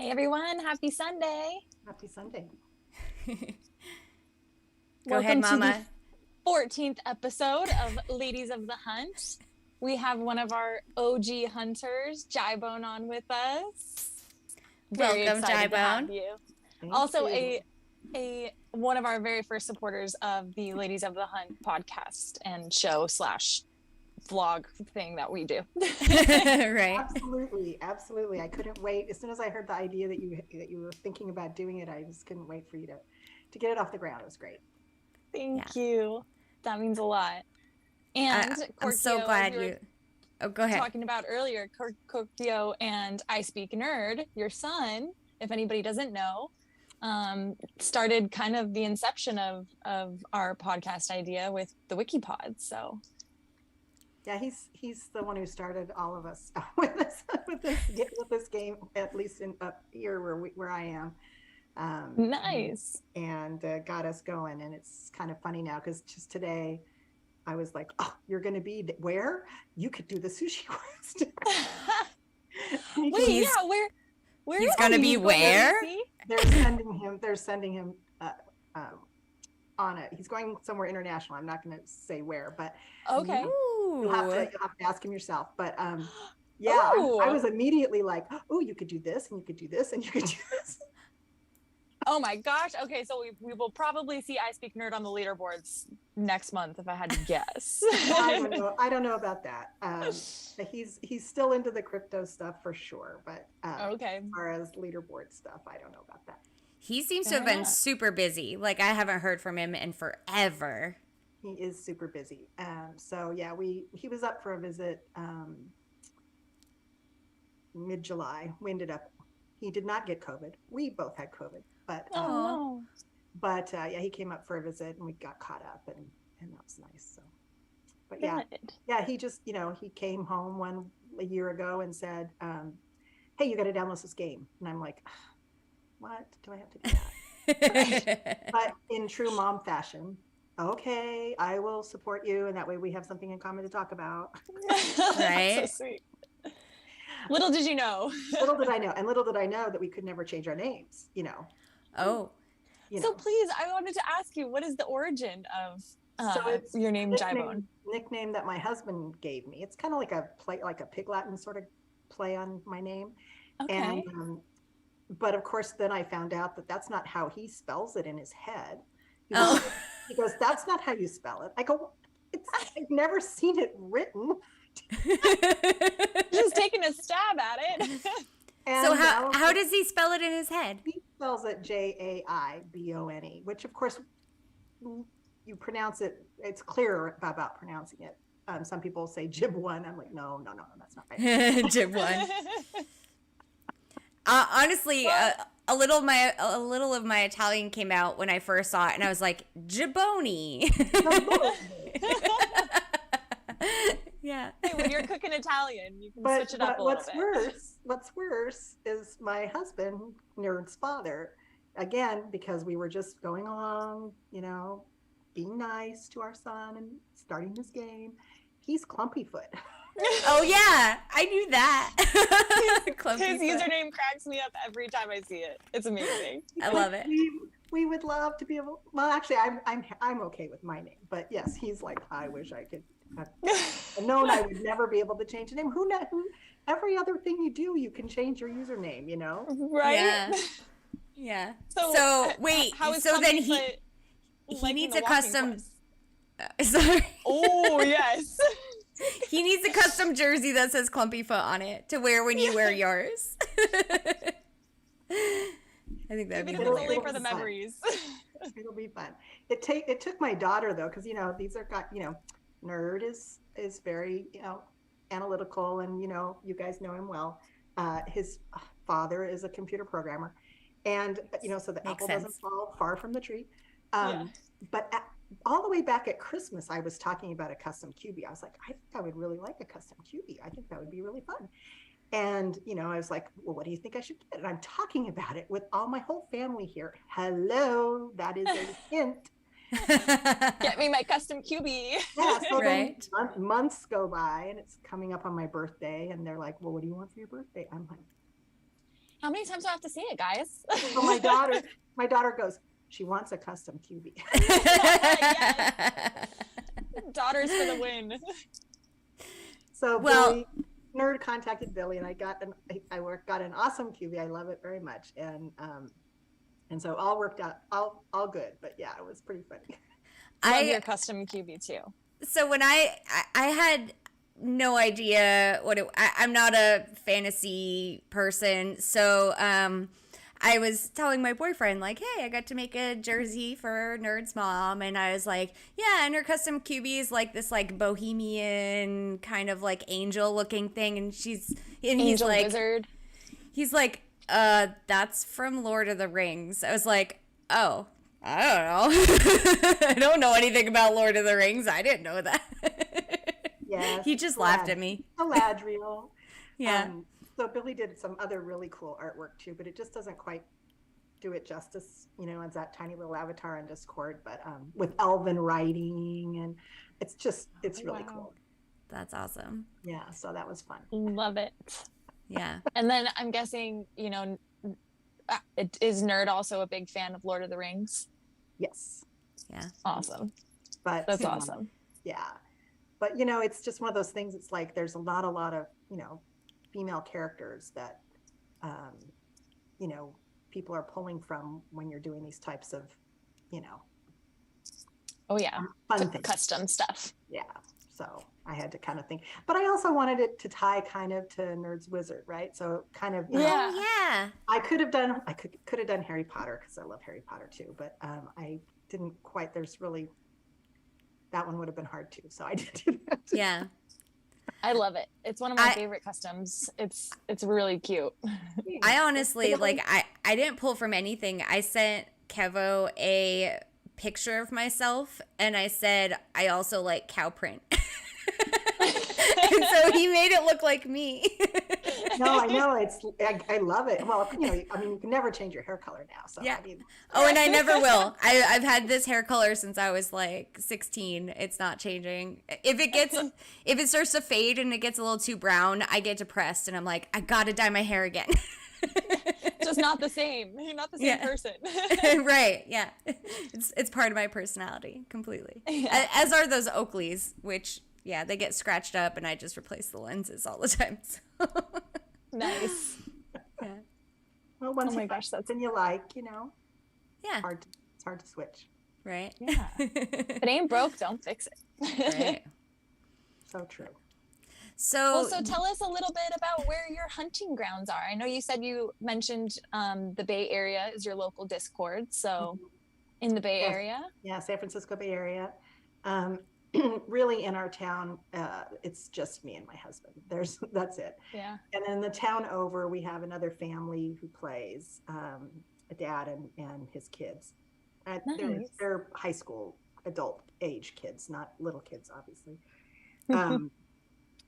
Hey everyone, happy Sunday. Happy Sunday. Go ahead, Mama. To the 14th episode of Ladies of the Hunt. We have one of our OG hunters, Jibone, on with us. Very Welcome, excited to have Jibone. you. Thank Also, you. a one of our very first supporters of the Ladies of the Hunt podcast and show / vlog thing that we do. Right. Absolutely. I couldn't wait. As soon as I heard the idea that you were thinking about doing it, I just couldn't wait for you to get it off the ground. It was great. Thank you. That means a lot. And I'm so glad you. Oh, go ahead. Talking about earlier, Korkio and I Speak Nerd, your son, if anybody doesn't know, started kind of the inception of our podcast idea with the Wikipod. So yeah, he's the one who started all of us with this game, at least in up here where I am. Nice. And got us going. And it's kind of funny now because just today I was like, "Oh, you're going to be where? You could do the sushi quest." Wait, yeah, where he's going to be where? They're sending him on it. He's going somewhere international. I'm not going to say where, but okay. You'll have to ask him yourself. But yeah, I was immediately like, "Oh, you could do this, and you could do this, and you could do this." Oh my gosh. Okay, so we will probably see I Speak Nerd on the leaderboards next month if I had to guess. I don't know about that. He's still into the crypto stuff for sure, but okay. As far as leaderboard stuff, I don't know about that. He seems to have been super busy. Like I haven't heard from him in forever. He is super busy. So yeah, he was up for a visit mid-July. He did not get COVID. We both had COVID, but yeah, he came up for a visit and we got caught up and that was nice. So, but yeah, he just he came home a year ago and said, "Hey, you got to download this game," and I'm like, "What do I have to do that?" But in true mom fashion, okay, I will support you, and that way we have something in common to talk about. Right? So sweet. Little did you know. Little did I know. And little did I know that we could never change our names, Oh. So please, I wanted to ask you, what is the origin of your name, Jibone? Nickname that my husband gave me. It's kind of like a Pig Latin sort of play on my name. Okay. And, but of course, then I found out that that's not how he spells it in his head. He goes, "That's not how you spell it." I go, "I've never seen it written." Just taking a stab at it. So how does he spell it in his head? He spells it Jaibone, which of course you pronounce it. It's clearer about pronouncing it. Some people say Jib1. I'm like, no, that's not right. Jib1. Honestly, a little of my Italian came out when I first saw it, and I was like, jibone. Yeah. Hey, when you're cooking Italian, you can switch it up a little bit. What's worse is my husband, Nerd's father, again, because we were just going along, being nice to our son and starting this game. He's Clumpyfoot. Oh yeah, I knew that. His username cracks me up every time I see it. It's amazing. I love it. We would love to be able. Well, actually, I'm okay with my name, but yes, he's like, I wish I could have known I would never be able to change the name. Who every other thing you do, you can change your username. Right? Yeah. So wait. How is so then he needs a custom. Sorry. Oh yes. He needs a custom jersey that says Clumpyfoot on it to wear when you wear yours. I think that'd be only for the memories. It'll be fun. It took my daughter though, because these are Nerd is very analytical, and you guys know him well. His father is a computer programmer, and so the apple doesn't fall far from the tree. But all the way back at Christmas, I was talking about a custom QB. I was like, I think I would really like a custom QB. I think that would be really fun. And, I was like, well, what do you think I should get? And I'm talking about it with all my whole family here. Hello, that is a hint. Get me my custom QB. Yeah, so right. Then months go by and it's coming up on my birthday and they're like, well, what do you want for your birthday? I'm like, How many times do I have to say it, guys? So my daughter goes, she wants a custom QB. Yes. Daughters for the win. So Well, Nerd contacted Billy, and I got an awesome QB. I love it very much, and so all worked out, all good. But yeah, it was pretty funny. Love your custom QB too. So when I had no idea I'm not a fantasy person, so I was telling my boyfriend, like, hey, I got to make a jersey for Nerd's mom, and I was like, yeah, and her custom QB is like this like bohemian kind of like angel looking thing, and he's like wizard. He's like, that's from Lord of the Rings. I was like, oh, I don't know. I don't know anything about Lord of the Rings. I didn't know that. Yeah. He just laughed at me. Galadriel. Yeah. So Billy did some other really cool artwork too, but it just doesn't quite do it justice, as that tiny little avatar on Discord, but with elven writing, and it's really cool. That's awesome. Yeah, so that was fun. Love it. Yeah. And then I'm guessing, is Nerd also a big fan of Lord of the Rings? Yes. Yeah. Awesome. But that's awesome. Yeah. But it's just one of those things. It's like there's a lot of female characters that people are pulling from when you're doing these types of oh yeah, fun things. Custom stuff. Yeah. So I had to kind of think, but I also wanted it to tie kind of to Nerd's Wizard, right? So kind of yeah. I could have done Harry Potter because I love Harry Potter too, but I didn't quite. There's really that one would have been hard too, so I didn't do that. Yeah. I love it. It's one of my favorite customs. It's really cute. I honestly I didn't pull from anything. I sent Kevo a picture of myself, and I said I also like cow print. And so he made it look like me. No, I know, I love it. Well, you can never change your hair color now. So yeah. I mean, and I never will. I've had this hair color since I was like 16. It's not changing. If it starts to fade and it gets a little too brown, I get depressed and I'm like, I gotta dye my hair again. Just not the same. You're not the same person. Right. Yeah. It's part of my personality completely. Yeah. As are those Oakleys, which they get scratched up and I just replace the lenses all the time. So. Nice. Yeah. Well, once oh my gosh, that's something you like, Yeah. It's hard to switch. Right. Yeah. If it ain't broke, don't fix it. Right. So true. So tell us a little bit about where your hunting grounds are. I know you mentioned the Bay Area is your local Discord. So in the Bay Area? Yeah, San Francisco Bay Area. Really in our town, it's just me and my husband. That's it. Yeah. And then the town over, we have another family who plays, a dad and his kids. Nice. They're high school adult age kids, not little kids, obviously.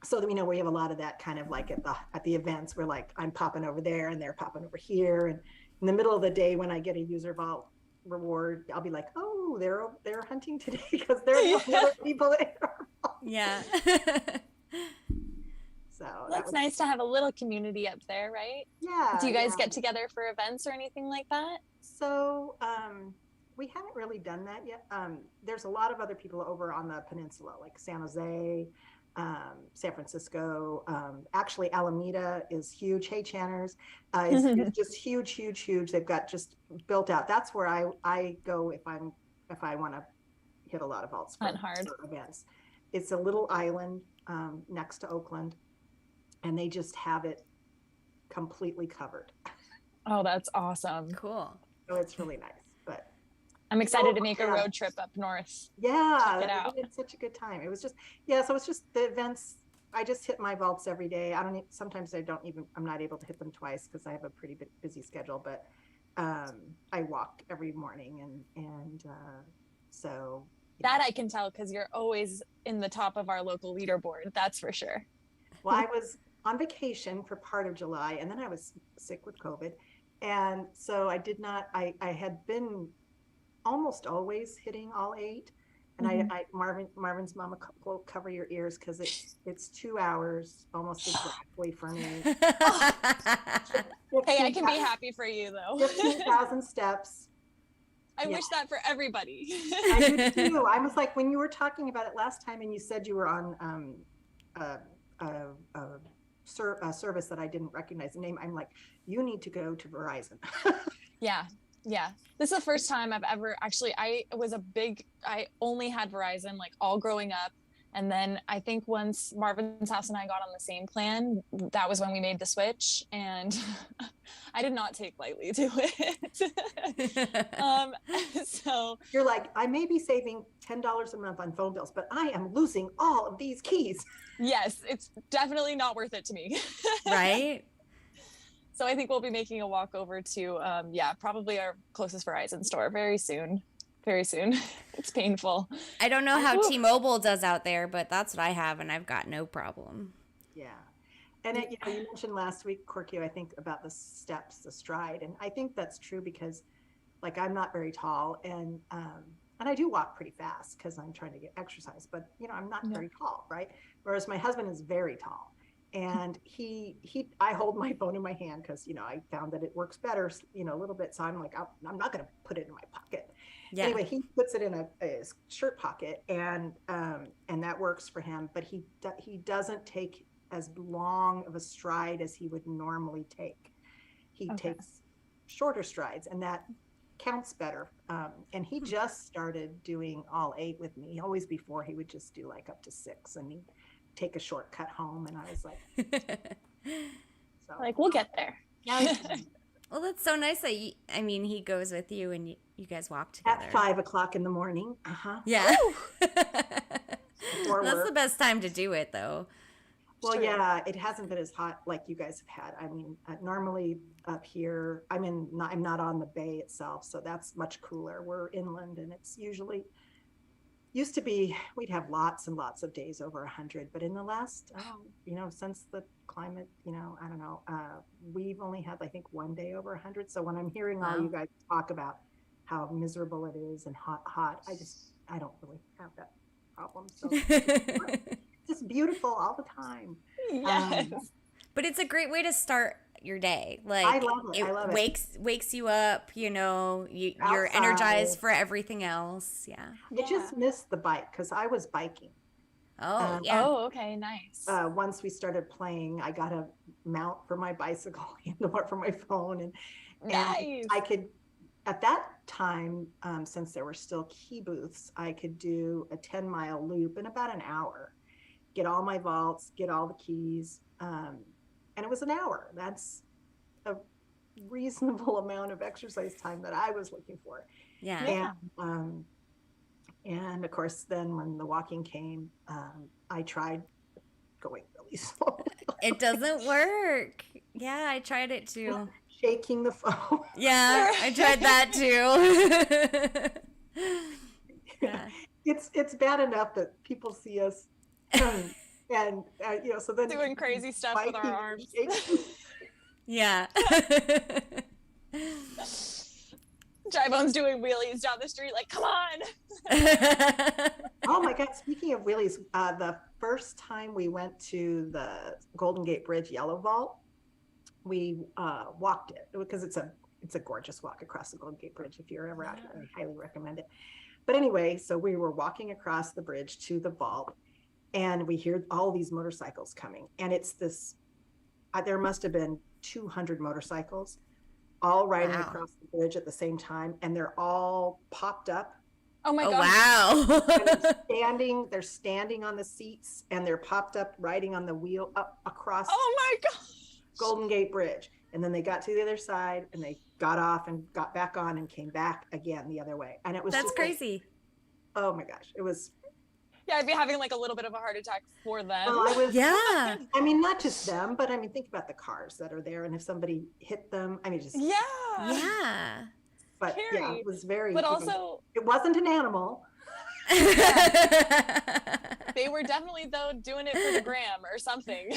So we have a lot of that kind of like at the events where like I'm popping over there and they're popping over here, and in the middle of the day when I get a user vault reward, I'll be like, oh, they're hunting today because they're the other people there. Yeah. So that's nice to have a little community up there, right? Yeah. Do you guys get together for events or anything like that? So we haven't really done that yet. There's a lot of other people over on the peninsula, like San Jose, San Francisco. Actually, Alameda is huge. Hey, Channers is just huge. They've got just built out. That's where I go if I want to hit a lot of vaults for events. It's a little island next to Oakland, and they just have it completely covered. Oh, that's awesome. Cool. So it's really nice. But I'm excited to make a road trip up north. Yeah, check it out. It's such a good time. It was just so it's just the events. I just hit my vaults every day. Sometimes I'm not able to hit them twice because I have a pretty busy schedule, but I walk every morning and so that I can tell because you're always in the top of our local leaderboard. That's for sure. Well, I was on vacation for part of July, and then I was sick with COVID, and so I did not. I had been almost always hitting all 8, And Marvin's Mama quote, cover your ears, because it's 2 hours almost exactly for me. Hey, I can be happy for you though. 15,000 steps. I wish that for everybody. I do too. I was like, when you were talking about it last time and you said you were on a service that I didn't recognize the name, I'm like, you need to go to Verizon. Yeah. This is the first time I've ever I only had Verizon like all growing up. And then I think once Marvin's house and I got on the same plan, that was when we made the switch. And I did not take lightly to it. So you're like, I may be saving $10 a month on phone bills, but I am losing all of these keys. Yes, it's definitely not worth it to me. Right? So I think we'll be making a walk over to, probably our closest Verizon store very soon. Very soon. It's painful. I don't know how T-Mobile does out there, but that's what I have, and I've got no problem. Yeah. And you mentioned last week, Korkio, I think about the steps, the stride. And I think that's true because like I'm not very tall, and I do walk pretty fast because I'm trying to get exercise, but I'm not very tall, right? Whereas my husband is very tall. And I hold my phone in my hand because, I found that it works better, a little bit. So I'm like, I'm not going to put it in my pocket. Yeah. Anyway, he puts it in a shirt pocket, and that works for him. But he doesn't take as long of a stride as he would normally take. He takes shorter strides, and that counts better. And he just started doing all 8 with me. Always before he would just do like up to 6, and he take a shortcut home, and I was like, we'll get there. Yeah. Well, that's so nice that he goes with you and you guys walk together at 5 o'clock in the morning. Yeah. That's the best time to do it, though. Well, yeah, it hasn't been as hot like you guys have had. Normally up here, I'm not on the bay itself, so that's much cooler. We're inland, and it's used to be, we'd have lots and lots of days over 100, but in the last, since the climate, I don't know, we've only had, I think, 1 day over 100. So when I'm hearing all you guys talk about how miserable it is and hot, I don't really have that problem. So it's just beautiful all the time. Yes. But it's a great way to start your day. Like, I love it. I love wakes you up, you're energized for everything else. Yeah. I just missed the bike because I was biking. Oh, yeah. Oh, okay, nice. Once we started playing, I got a mount for my bicycle, handlebar for my phone, and I could, at that time, since there were still key booths, I could do a 10-mile loop in about an hour, get all my vaults, get all the keys, and it was an hour. That's a reasonable amount of exercise time that I was looking for. Yeah. And of course, then when the walking came, I tried going really slow. It doesn't work. Yeah, I tried it too. Shaking the phone. Yeah, I tried that too. Yeah. It's bad enough that people see us and so then doing crazy stuff with our arms. Yeah. Jibone's doing wheelies down the street, like, come on. Oh my God! Speaking of wheelies, the first time we went to the Golden Gate Bridge Yellow Vault, we walked it because it's a gorgeous walk across the Golden Gate Bridge. If you're ever out here, I highly recommend it. But anyway, so we were walking across the bridge to the vault, and we hear all these motorcycles coming, and it's this. There must have been 200 motorcycles, all riding across the bridge at the same time, and they're all popped up. Oh my God! Wow! And they're standing on the seats, and they're popped up, riding on the wheel up across. Oh my gosh! Golden Gate Bridge, and then they got to the other side, and they got off and got back on and came back again the other way, and it was that's crazy. Like, oh my gosh, it was. Yeah, I'd be having like a little bit of a heart attack for them. Well, yeah. I mean, not just them, but I mean, think about the cars that are there, and if somebody hit them, I mean, just yeah. But yeah, it was very. But also, it wasn't an animal. They were definitely though doing it for the gram or something.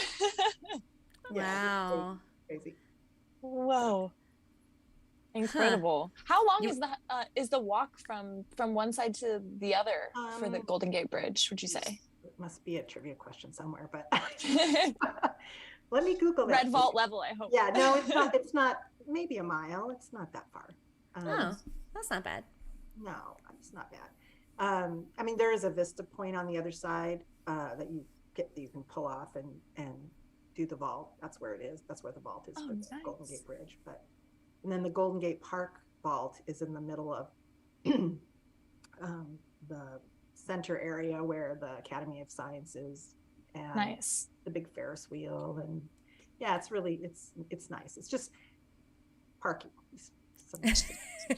Wow. Crazy. Whoa. Incredible. How long is the walk from one side to the other for the Golden Gate Bridge, would you say? It must be a trivia question somewhere, but let me Google that. Red Vault level, I hope. Yeah, no, it's not, maybe a mile. It's not that far. Oh, that's not bad. No, it's not bad. I mean, there is a vista point on the other side that you can pull off and do the vault. That's where it is. That's where the vault is for the Golden Gate Bridge. And then the Golden Gate Park vault is in the middle of the center area where the Academy of Science is, and the big Ferris wheel. And yeah, it's nice. It's just parking.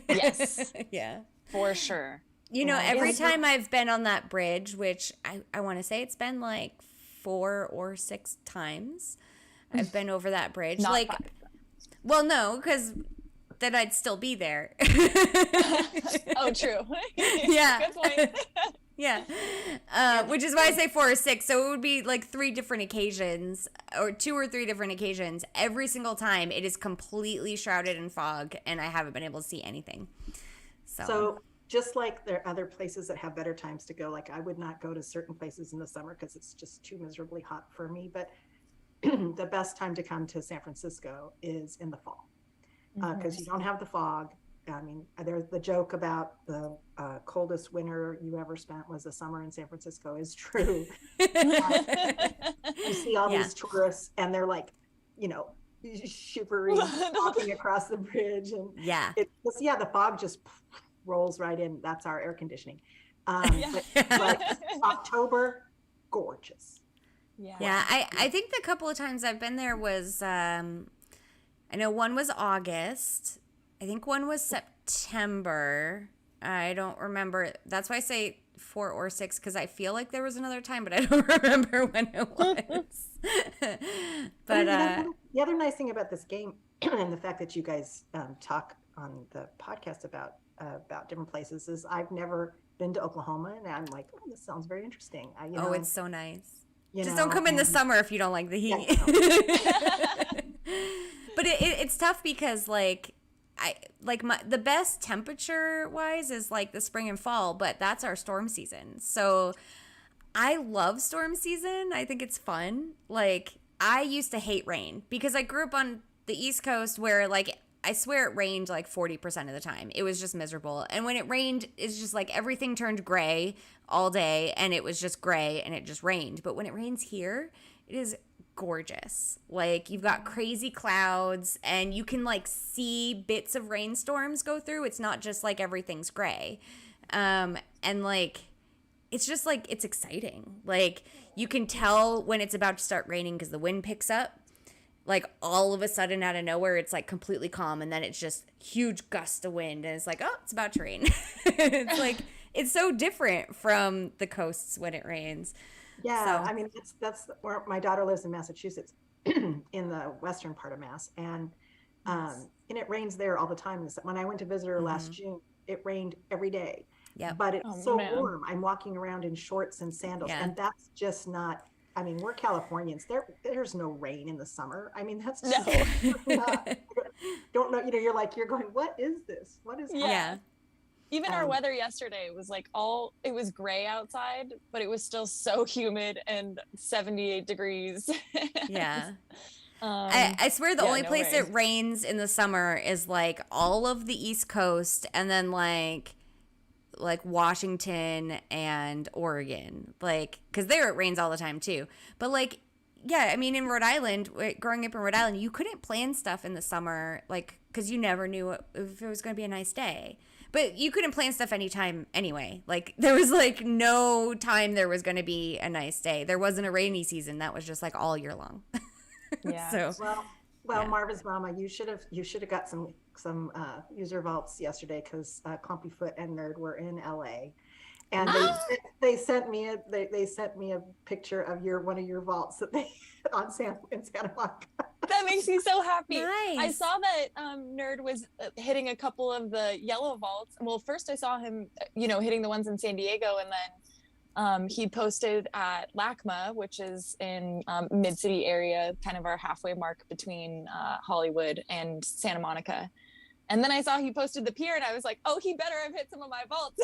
Yes. Yeah, for sure. You know, every time I've been on that bridge, which I want to say it's been like 4 or 6 times I've been over that bridge. Not like 5. Well, no, because then I'd still be there. Oh, true. Yeah. Good point. Yeah. Which is why I say 4 or 6. So it would be like 3 different occasions, or 2 or 3 different occasions. Every single time it is completely shrouded in fog and I haven't been able to see anything. So just like there are other places that have better times to go, like I would not go to certain places in the summer because it's just too miserably hot for me. But the best time to come to San Francisco is in the fall because you don't have the fog. I mean, there's the joke about the coldest winter you ever spent was the summer in San Francisco is true. You see all these tourists and they're like, you know, shivering, walking across the bridge. And the fog just rolls right in. That's our air conditioning. But October, gorgeous. Yeah, I think the couple of times I've been there was, I know one was August. I think one was September. I don't remember. That's why I say 4 or 6, because I feel like there was another time, but I don't remember when it was. But the other nice thing about this game and the fact that you guys talk on the podcast about different places is I've never been to Oklahoma, and I'm like, oh, this sounds very interesting. It's so nice. Just don't come in the summer if you don't like the heat. Yeah, But it's tough because the best temperature wise is like the spring and fall, but that's our storm season. So I love storm season. I think it's fun. Like I used to hate rain because I grew up on the East Coast where like I swear it rained like 40% of the time. It was just miserable. And when it rained, it's just like everything turned gray all day and it was just gray and it just rained. But when it rains here, it is gorgeous. Like you've got crazy clouds and you can like see bits of rainstorms go through. It's not just like everything's gray. And like it's just like it's exciting. Like you can tell when it's about to start raining because the wind picks up. Like all of a sudden out of nowhere it's like completely calm and then it's just huge gust of wind and it's like, oh, it's about to rain. It's like it's so different from the coasts when it rains. Yeah, so. I mean that's where my daughter lives in Massachusetts, in the western part of Mass, and it rains there all the time. When I went to visit her last June, it rained every day. Yeah, but it's warm. I'm walking around in shorts and sandals, and that's just not. I mean, we're Californians. There's no rain in the summer. I mean, that's just not, don't know. You know, you're going, what is this? What is happening? Yeah. Even our weather yesterday was like it was gray outside, but it was still so humid and 78 degrees. Yeah. I swear the only place it rains in the summer is like all of the East Coast and then like Washington and Oregon, like, because there it rains all the time too. But like, yeah, I mean, in Rhode Island, growing up in Rhode Island, you couldn't plan stuff in the summer, like, because you never knew if it was going to be a nice day. But you couldn't plan stuff anytime anyway. Like, there was like no time there was going to be a nice day. There wasn't a rainy season. That was just like all year long. Yeah. So well, MarvinsMama, you should have got some user vaults yesterday because Clumpyfoot and Nerd were in LA, and they sent me a picture of one of your vaults that they in Santa Monica. That makes me so happy. Nice. I saw that Nerd was hitting a couple of the yellow vaults. Well, first I saw him, hitting the ones in San Diego, and then he posted at LACMA, which is in mid-city area, kind of our halfway mark between Hollywood and Santa Monica. And then I saw he posted the pier and I was like, oh, he better have hit some of my vaults.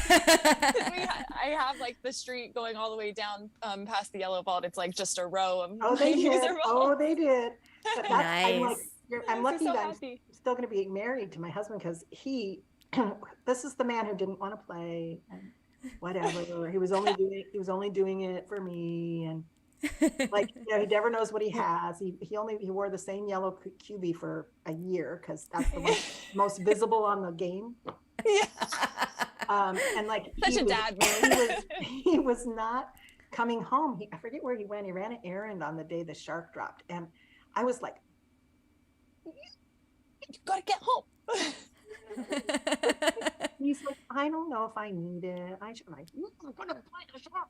I have like the street going all the way down past the yellow vault. It's like just a row of they did. Oh, they did. But that's, nice. I'm lucky so that happy. I'm still going to be married to my husband because this is the man who didn't want to play and whatever. He was only doing it for me, and like, you know, he never knows what he has. He wore the same yellow QB for a year because that's the most visible on the game. Yeah. And like such a dad move. He was not coming home. I forget where he went. He ran an errand on the day the shark dropped, and I was like, "You gotta get home." He's like, I don't know if I need it. I'm gonna play the shark.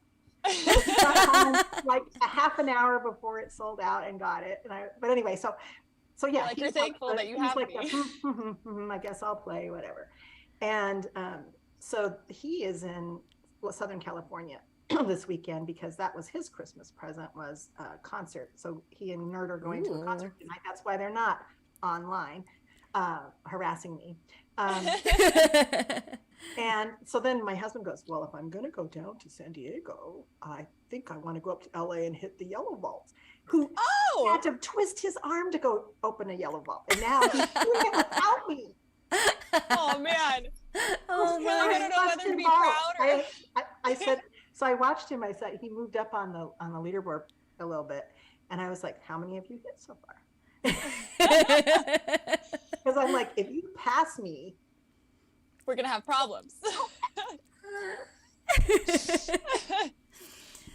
Like a half an hour before it sold out and got it. But anyway, so yeah, like you're thankful that you have like, me. I guess I'll play whatever. And so he is in Southern California this weekend because that was his Christmas present, was a concert. So he and Nerd are going to a concert tonight. That's why they're not online harassing me. And so then my husband goes, well, if I'm going to go down to San Diego, I think I want to go up to LA and hit the yellow vaults. Who had to twist his arm to go open a yellow vault. And now he's doing it without me. Oh, man. Oh, my. I don't know whether to be proud or... I said, so I watched him. I said, he moved up on the leaderboard a little bit. And I was like, how many have you hit so far? Because I'm like, if you pass me, we're gonna have problems.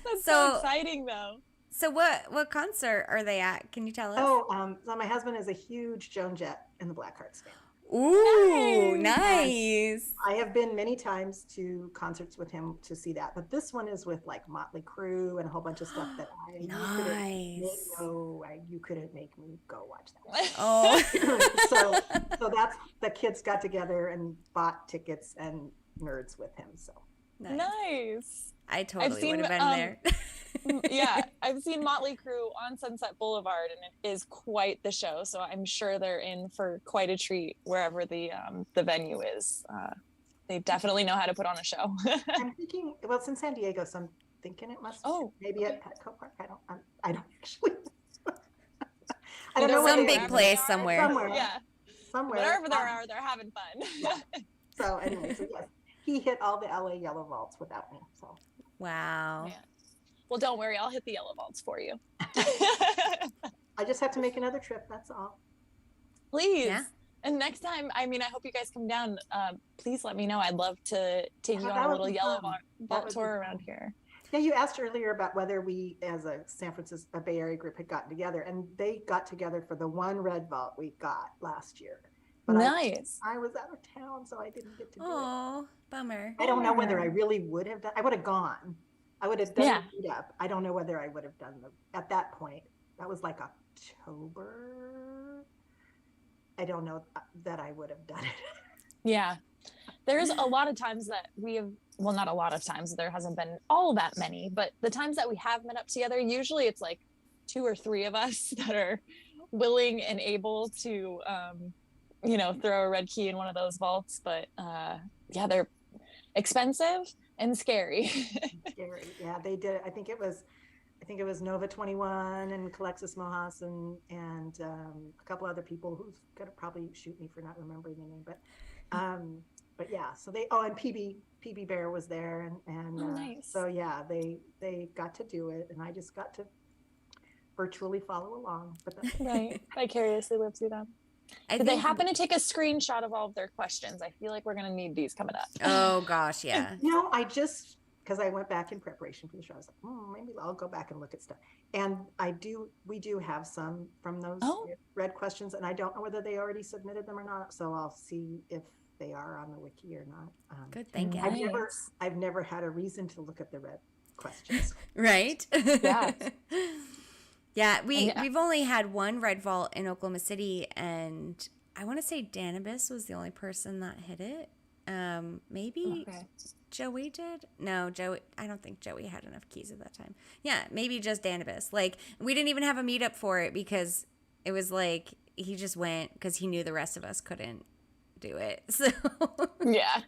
That's so exciting, though. So what concert are they at? Can you tell us? So my husband is a huge Joan Jett and the Blackhearts fan. Ooh, nice. I have been many times to concerts with him to see that, but this one is with like Motley Crue and a whole bunch of stuff that you couldn't make me go watch that. Oh, so that's, the kids got together and bought tickets and Nerds with him. So nice. I totally would have been there. Yeah, I've seen Motley Crue on Sunset Boulevard, and it is quite the show. So I'm sure they're in for quite a treat wherever the venue is. They definitely know how to put on a show. I'm thinking, well, it's in San Diego, so I'm thinking it must maybe at Petco Park. I don't actually. I don't know, some big place somewhere. Yeah, somewhere. Wherever they are, they're having fun. Yeah. So anyway, yes, he hit all the LA yellow vaults without me. So wow. Yeah. Well, don't worry, I'll hit the yellow vaults for you. I just have to make another trip. That's all. Please. Yeah. And next time, I hope you guys come down. Please let me know. I'd love to take you on a little yellow vault tour around here. Yeah, you asked earlier about whether we, as a Bay Area group, had gotten together, and they got together for the one red vault we got last year. But nice. I was out of town, so I didn't get to do it. Oh, bummer. I don't know whether I really would have done. I would have gone. I would have done the meetup. I don't know whether I would have done at that point. That was like October. I don't know that I would have done it. Yeah. There's a lot of times that we have, well, not a lot of times, there hasn't been all that many, but the times that we have met up together, usually it's like 2 or 3 of us that are willing and able to, throw a red key in one of those vaults. But they're expensive and scary. Scary. Yeah, they did. I think it was Nova 21 and Calexis Mojas and a couple other people who's gonna probably shoot me for not remembering the name, but yeah. So and PB Bear was there and nice. So yeah, they got to do it, and I just got to virtually follow along. But that's right, vicariously live through them. Did they happen to take a screenshot of all of their questions? I feel like we're going to need these coming up. Oh, gosh, yeah. Because I went back in preparation for the show. I was like, maybe I'll go back and look at stuff. And we do have some from those red questions, and I don't know whether they already submitted them or not. So I'll see if they are on the wiki or not. Good thinking. I've never had a reason to look at the red questions. Right? Yeah. Yeah, we've only had one red vault in Oklahoma City, and I want to say Danibus was the only person that hit it. Maybe Joey did? No, Joey. I don't think Joey had enough keys at that time. Yeah, maybe just Danibus. Like, we didn't even have a meetup for it because it was like he just went because he knew the rest of us couldn't do it. So Yeah.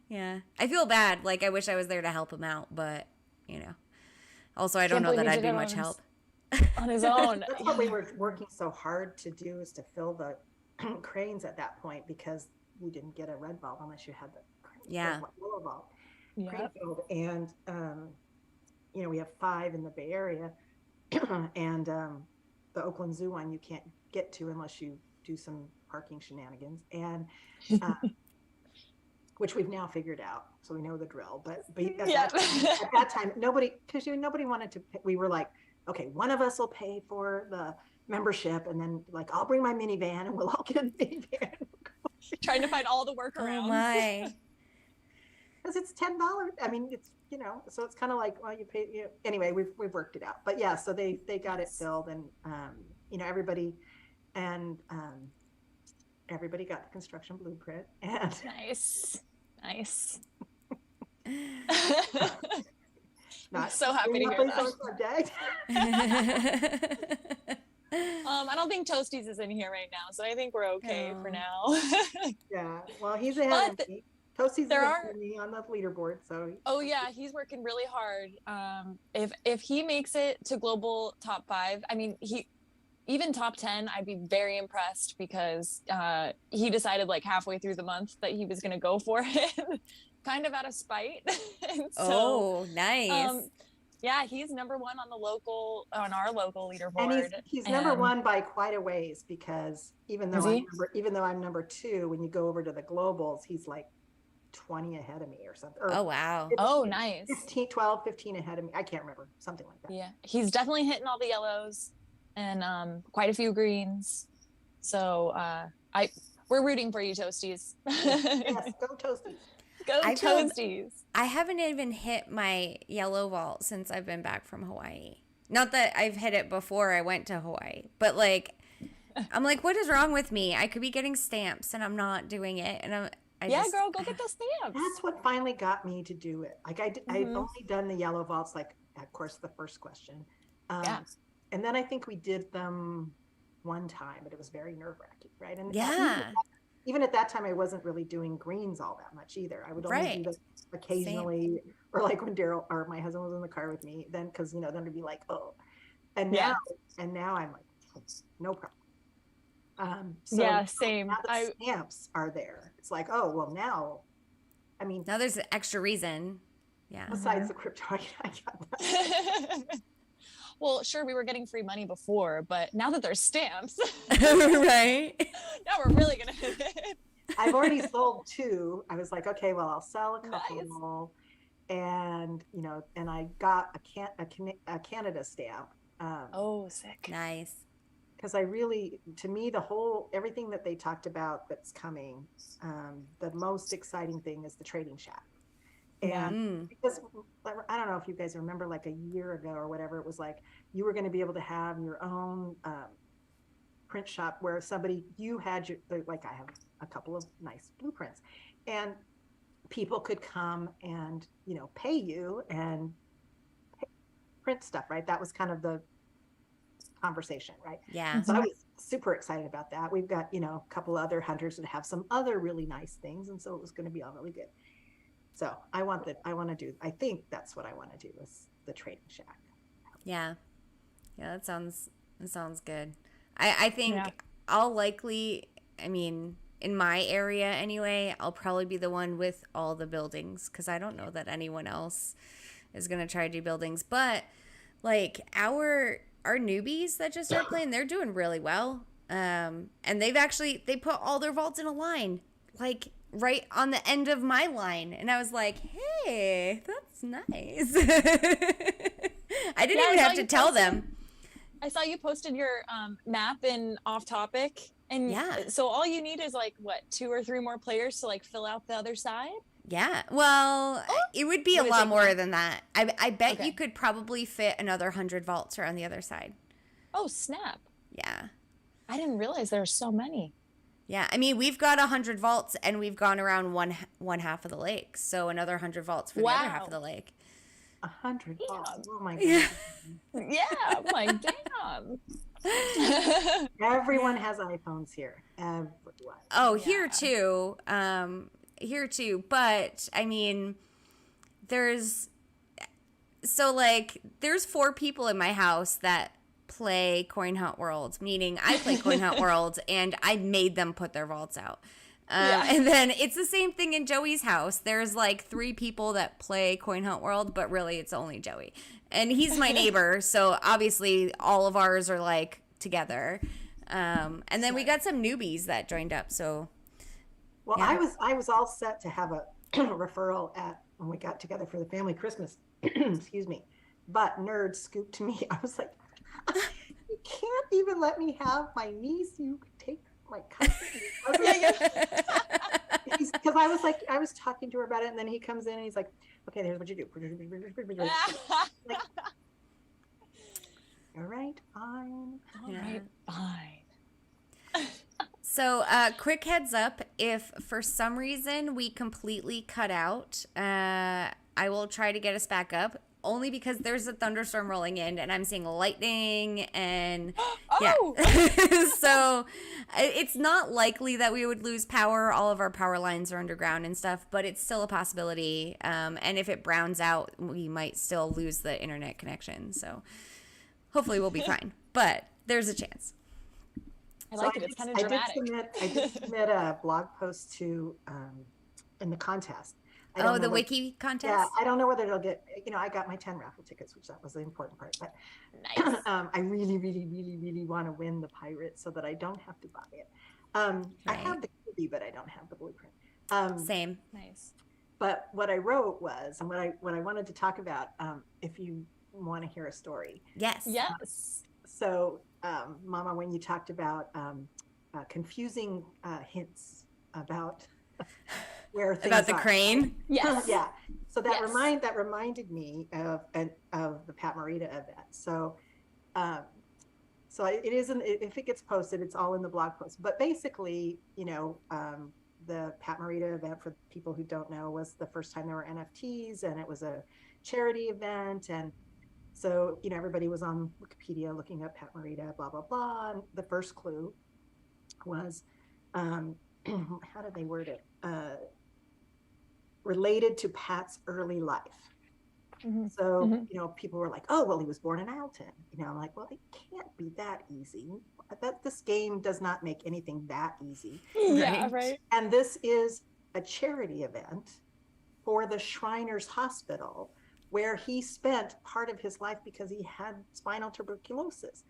yeah, I feel bad. Like I wish I was there to help him out, but also I don't know that I'd be much help on his own. That's what we were working so hard to do, is to fill the cranes at that point, because you didn't get a red vault unless you had the yellow vault crane filled. And we have 5 in the Bay Area, and the Oakland Zoo one you can't get to unless you do some parking shenanigans, and which we've now figured out, so we know the drill. But at that time, nobody wanted to pay. We were like, okay, one of us will pay for the membership, and then like I'll bring my minivan and we'll all get in the minivan. Trying to find all the workarounds. Oh my. Because it's $10. I mean, it's so it's kind of like, well, you pay. Anyway, we've worked it out. But yeah, so they got it filled, and everybody got the construction blueprint. And nice. Not so happy to hear that. I don't think Toasties is in here right now, so I think we're okay for now. Yeah, well, he's ahead of me. Toasties is ahead of me on the leaderboard, so. Oh yeah, he's working really hard. If he makes it to global top 5, I mean, even top 10, I'd be very impressed, because he decided like halfway through the month that he was going to go for it, kind of out of spite. So, nice. Yeah, he's number 1 on our local leaderboard. And he's number 1 by quite a ways, because even though I'm number 2, when you go over to the globals, he's like 20 ahead of me or something. Oh wow. 15, nice. 12, 15 ahead of me. I can't remember, something like that. Yeah, he's definitely hitting all the yellows and quite a few greens. So we're rooting for you, Toasties. Yes, go Toasties. Go Toasties. I haven't even hit my yellow vault since I've been back from Hawaii. Not that I've hit it before I went to Hawaii, but like, I'm like, what is wrong with me? I could be getting stamps and I'm not doing it. And girl, go get those stamps. That's what finally got me to do it. Like I'd only done the yellow vaults, like, of course, the first question. And then I think we did them one time, but it was very nerve-wracking, right? And even at that time, I wasn't really doing greens all that much either. I would only do them occasionally, or like when Daryl or my husband was in the car with me, then because then it'd be like, oh, and now I'm like, no problem. Same. Now the stamps are there. It's like, oh well, now there's an extra reason. Yeah. Besides the crypto, I got that. Well, sure, we were getting free money before, but now that there's stamps, right? Now we're really gonna hit it. I've already sold 2. I was like, okay, well, I'll sell a couple, and and I got a Canada stamp. Sick! Nice. Because I really, to me, everything that they talked about that's coming, the most exciting thing is the trading shack. And because I don't know if you guys remember, like a year ago or whatever, it was like you were going to be able to have your own print shop where you had like I have a couple of nice blueprints, and people could come and pay you and print stuff, right? That was kind of the conversation, right? Yeah. So I was super excited about that. We've got a couple other hunters that have some other really nice things, and so it was going to be all really good. So I think that's what I want to do, is the trading shack. Yeah. That sounds good. I think I'll likely, in my area anyway, I'll probably be the one with all the buildings, because I don't know that anyone else is going to try to do buildings. But like our newbies that just started playing, they're doing really well. And they put all their vaults in a line, like right on the end of my line, and I was like, hey, that's nice. I didn't even have to tell them. I saw you posted your map in Off Topic, and so all you need is like what, 2 or 3 more players to like fill out the other side. Yeah, well, it would be a lot more than that. I bet you could probably fit another 100 vaults around the other side. Oh snap. Yeah, I didn't realize there were so many. Yeah, we've got 100 vaults, and we've gone around one half of the lake, so another 100 vaults for the other half of the lake. 100 vaults. Oh my god. Yeah, I'm like, damn. Everyone has iPhones here. Everyone. Oh, Yeah. here too. Here too. But I mean, there's there's 4 people in my house that play Coin Hunt World, meaning I play Coin Hunt World and I made them put their vaults out. And then it's the same thing in Joey's house. There's like 3 people that play Coin Hunt World, but really it's only Joey. And he's my neighbor, so obviously all of ours are like together. And then we got some newbies that joined up. So, well, yeah. I was all set to have a referral at when we got together for the family Christmas. Excuse me, but Nerd scooped me. I was like, you can't even let me have my niece. You take my cousin. Because I was talking to her about it, and then he comes in and he's like, okay, here's what you do. Like, all right, fine. All right, fine. So, quick heads up, if for some reason we completely cut out, I will try to get us back up, only because there's a thunderstorm rolling in and I'm seeing lightning and yeah. So it's not likely that we would lose power. All of our power lines are underground and stuff, but it's still a possibility. And if it browns out, we might still lose the internet connection. So hopefully we'll be fine, but there's a chance. I like it. It's kind of dramatic. I did submit a blog post to in the contest. The wiki contest? Yeah, I don't know whether it'll get, I got my 10 raffle tickets, which that was the important part. But Nice. I really, really, really, really want to win the pirate so that I don't have to buy it. I have the key, but I don't have the blueprint. Same. Nice. But what I wrote was, and what I wanted to talk about, if you want to hear a story. Yes. Yes. So, Mama, when you talked about confusing hints about where things about the are. Crane. Yes. Yeah. So that Yes. reminded me of the Pat Morita event. So, so it isn't. If it gets posted, it's all in the blog post. But basically, the Pat Morita event, for people who don't know, was the first time there were NFTs, and it was a charity event, and so everybody was on Wikipedia looking up Pat Morita, blah blah blah. And the first clue was, how did they word it? Related to Pat's early life. Mm-hmm. So, people were like, oh, well, he was born in Alton. I'm like, well, it can't be that easy. This game does not make anything that easy. Yeah, right. And this is a charity event for the Shriners Hospital, where he spent part of his life because he had spinal tuberculosis.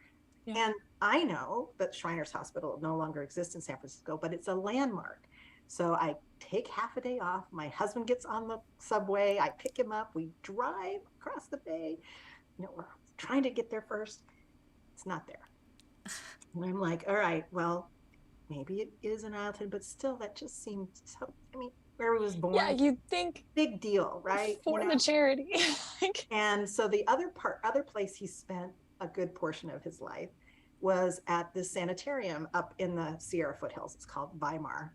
Yeah. And I know that Shriners Hospital no longer exists in San Francisco, but it's a landmark. So I take half a day off. My husband gets on the subway. I pick him up. We drive across the bay. We're trying to get there first. It's not there. And I'm like, all right, well, maybe it is in Alton, but still, that just seemed so, where he was born. Yeah, you'd think. Big deal, right? For the charity. And so the other place he spent a good portion of his life was at the sanitarium up in the Sierra foothills. It's called Weimar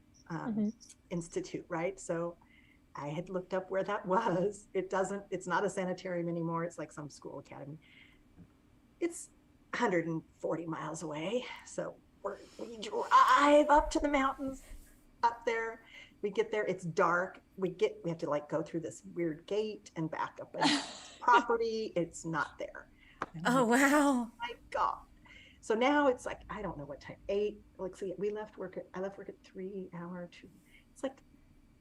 Institute, right? So I had looked up where that was. It's not a sanitarium anymore. It's like some school academy. It's 140 miles away. So we drive up to the mountains up there. We get there, it's dark. We have to go through this weird gate and back up in property. It's not there. Oh, wow. My God. So now it's like, I don't know what time, 8, let's see, I left work at 3 hour, 2. It's like,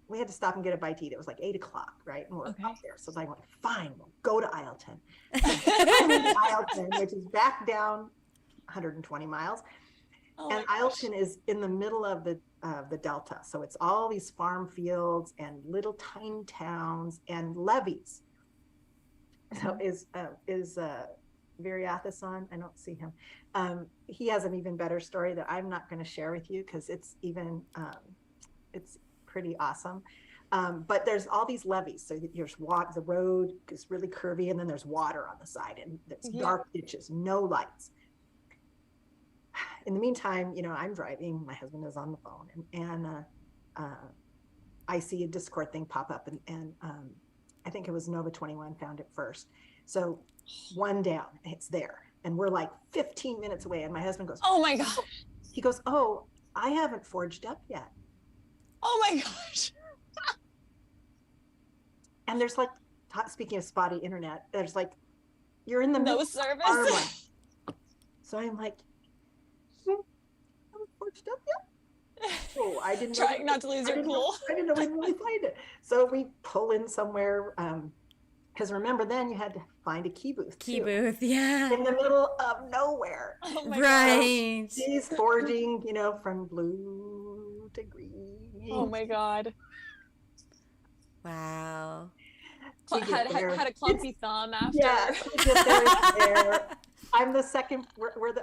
we had to stop and get a bite to eat. It was like 8 o'clock, right? And we're up there. So I went, fine, we'll go to Ileton. Ileton, which is back down 120 miles. And Ileton is in the middle of the Delta. So it's all these farm fields and little tiny towns and levees. So is Viriathis on? I don't see him. He has an even better story that I'm not going to share with you because it's it's pretty awesome. But there's all these levees. So there's the road is really curvy, and then there's water on the side, and it's dark ditches, no lights. In the meantime, I'm driving. My husband is on the phone, and I see a Discord thing pop up, and I think it was Nova 21 found it first. So one down, it's there. and we're like 15 minutes away. And my husband goes, oh my gosh. He goes, oh, I haven't forged up yet. Oh my gosh. And there's like, speaking of spotty internet, there's like, you're in the No middle service. of Arma. So I'm like, I haven't forged up yet. Oh, I didn't know. Trying not to lose your cool. I didn't know we'd really find it. So we pull in somewhere, because remember then you had to find a key booth. Booth, yeah. In the middle of nowhere. Oh my Right. God. He's forging, from blue to green. Oh my God. Wow. Had a clumsy thumb after. Yeah, we get there. I'm the second.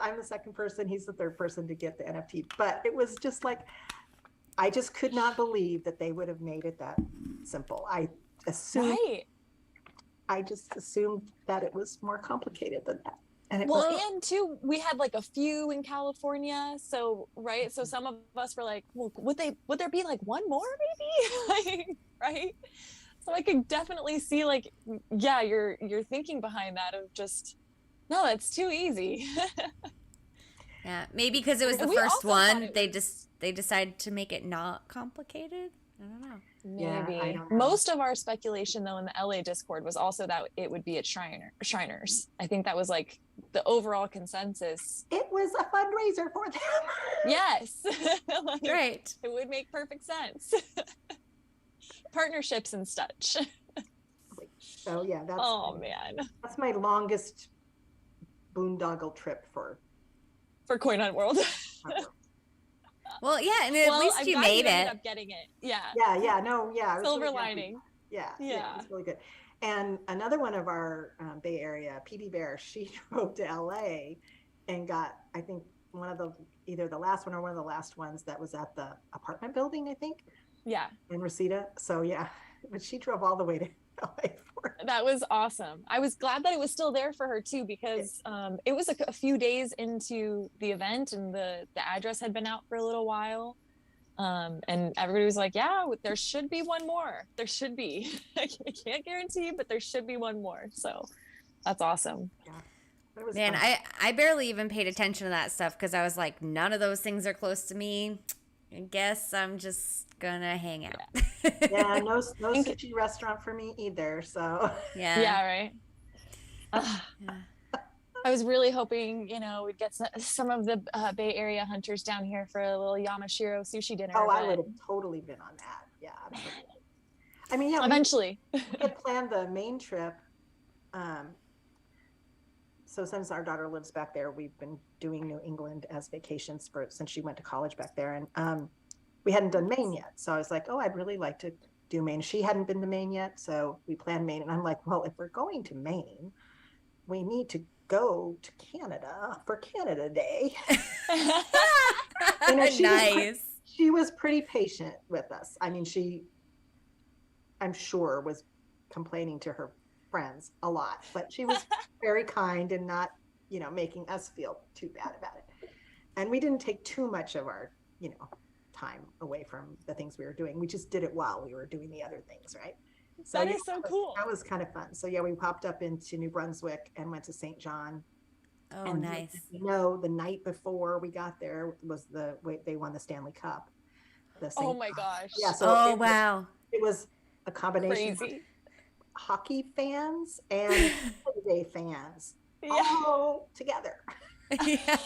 I'm the second person. He's the third person to get the NFT. But it was just like, I just could not believe that they would have made it that simple. I assumed. Right. I just assumed that it was more complicated than that. And it Well, and too, we had like a few in California. So, right. So some of us were like, well, would there be like one more maybe? Like, right. So I could definitely see like, yeah, your thinking behind that of just, no, that's too easy. Yeah, maybe because it was the first one, they decided to make it not complicated. I don't know. Maybe. Yeah, I don't know. Most of our speculation though in the LA Discord was also that it would be at Shriners. I think that was like the overall consensus. It was a fundraiser for them. Yes. Like, Right. It would make perfect sense. Partnerships and such. So yeah, that's my longest boondoggle trip for Coin Hunt World. Well, yeah, and at least you made it. Ended up getting it. Yeah. Yeah. Silver really lining. Yeah, it was really good. And another one of our Bay Area, PD Bear, she drove to LA and got, I think, either the last one or one of the last ones that was at the apartment building, I think. Yeah. In Reseda. So yeah, but she drove all the way to LA for it. That was awesome. I was glad that it was still there for her too, because it was a few days into the event and the address had been out for a little while. And everybody was like, yeah, there should be one more. There should be. I can't guarantee, but there should be one more. So that's awesome. Yeah. It was Man, fun. I barely even paid attention to that stuff because I was like, none of those things are close to me. I guess I'm just gonna hang out. Yeah, no sushi restaurant for me either. So Yeah, right. Yeah. I was really hoping, we'd get some of the Bay Area hunters down here for a little Yamashiro sushi dinner. Oh, I would have totally been on that. Yeah, absolutely. I mean, yeah, eventually. We had planned the main trip. So since our daughter lives back there, we've been doing New England as vacations since she went to college back there. And we hadn't done Maine yet. So I was like, oh, I'd really like to do Maine. She hadn't been to Maine yet. So we planned Maine. And I'm like, well, if we're going to Maine, we need to go to Canada for Canada Day. Nice. She was pretty patient with us. I mean, I'm sure, was complaining to her friends a lot, but she was very kind and not, making us feel too bad about it. And we didn't take too much of our, time away from the things we were doing. We just did it while we were doing the other things, right? So that is so cool. That was kind of fun. So yeah, we popped up into New Brunswick and went to St. John. Oh, and nice. The night before we got there was they won the Stanley Cup. Oh my gosh. Yeah. So wow. It was a combination Crazy. of hockey fans and day fans all together. Yeah.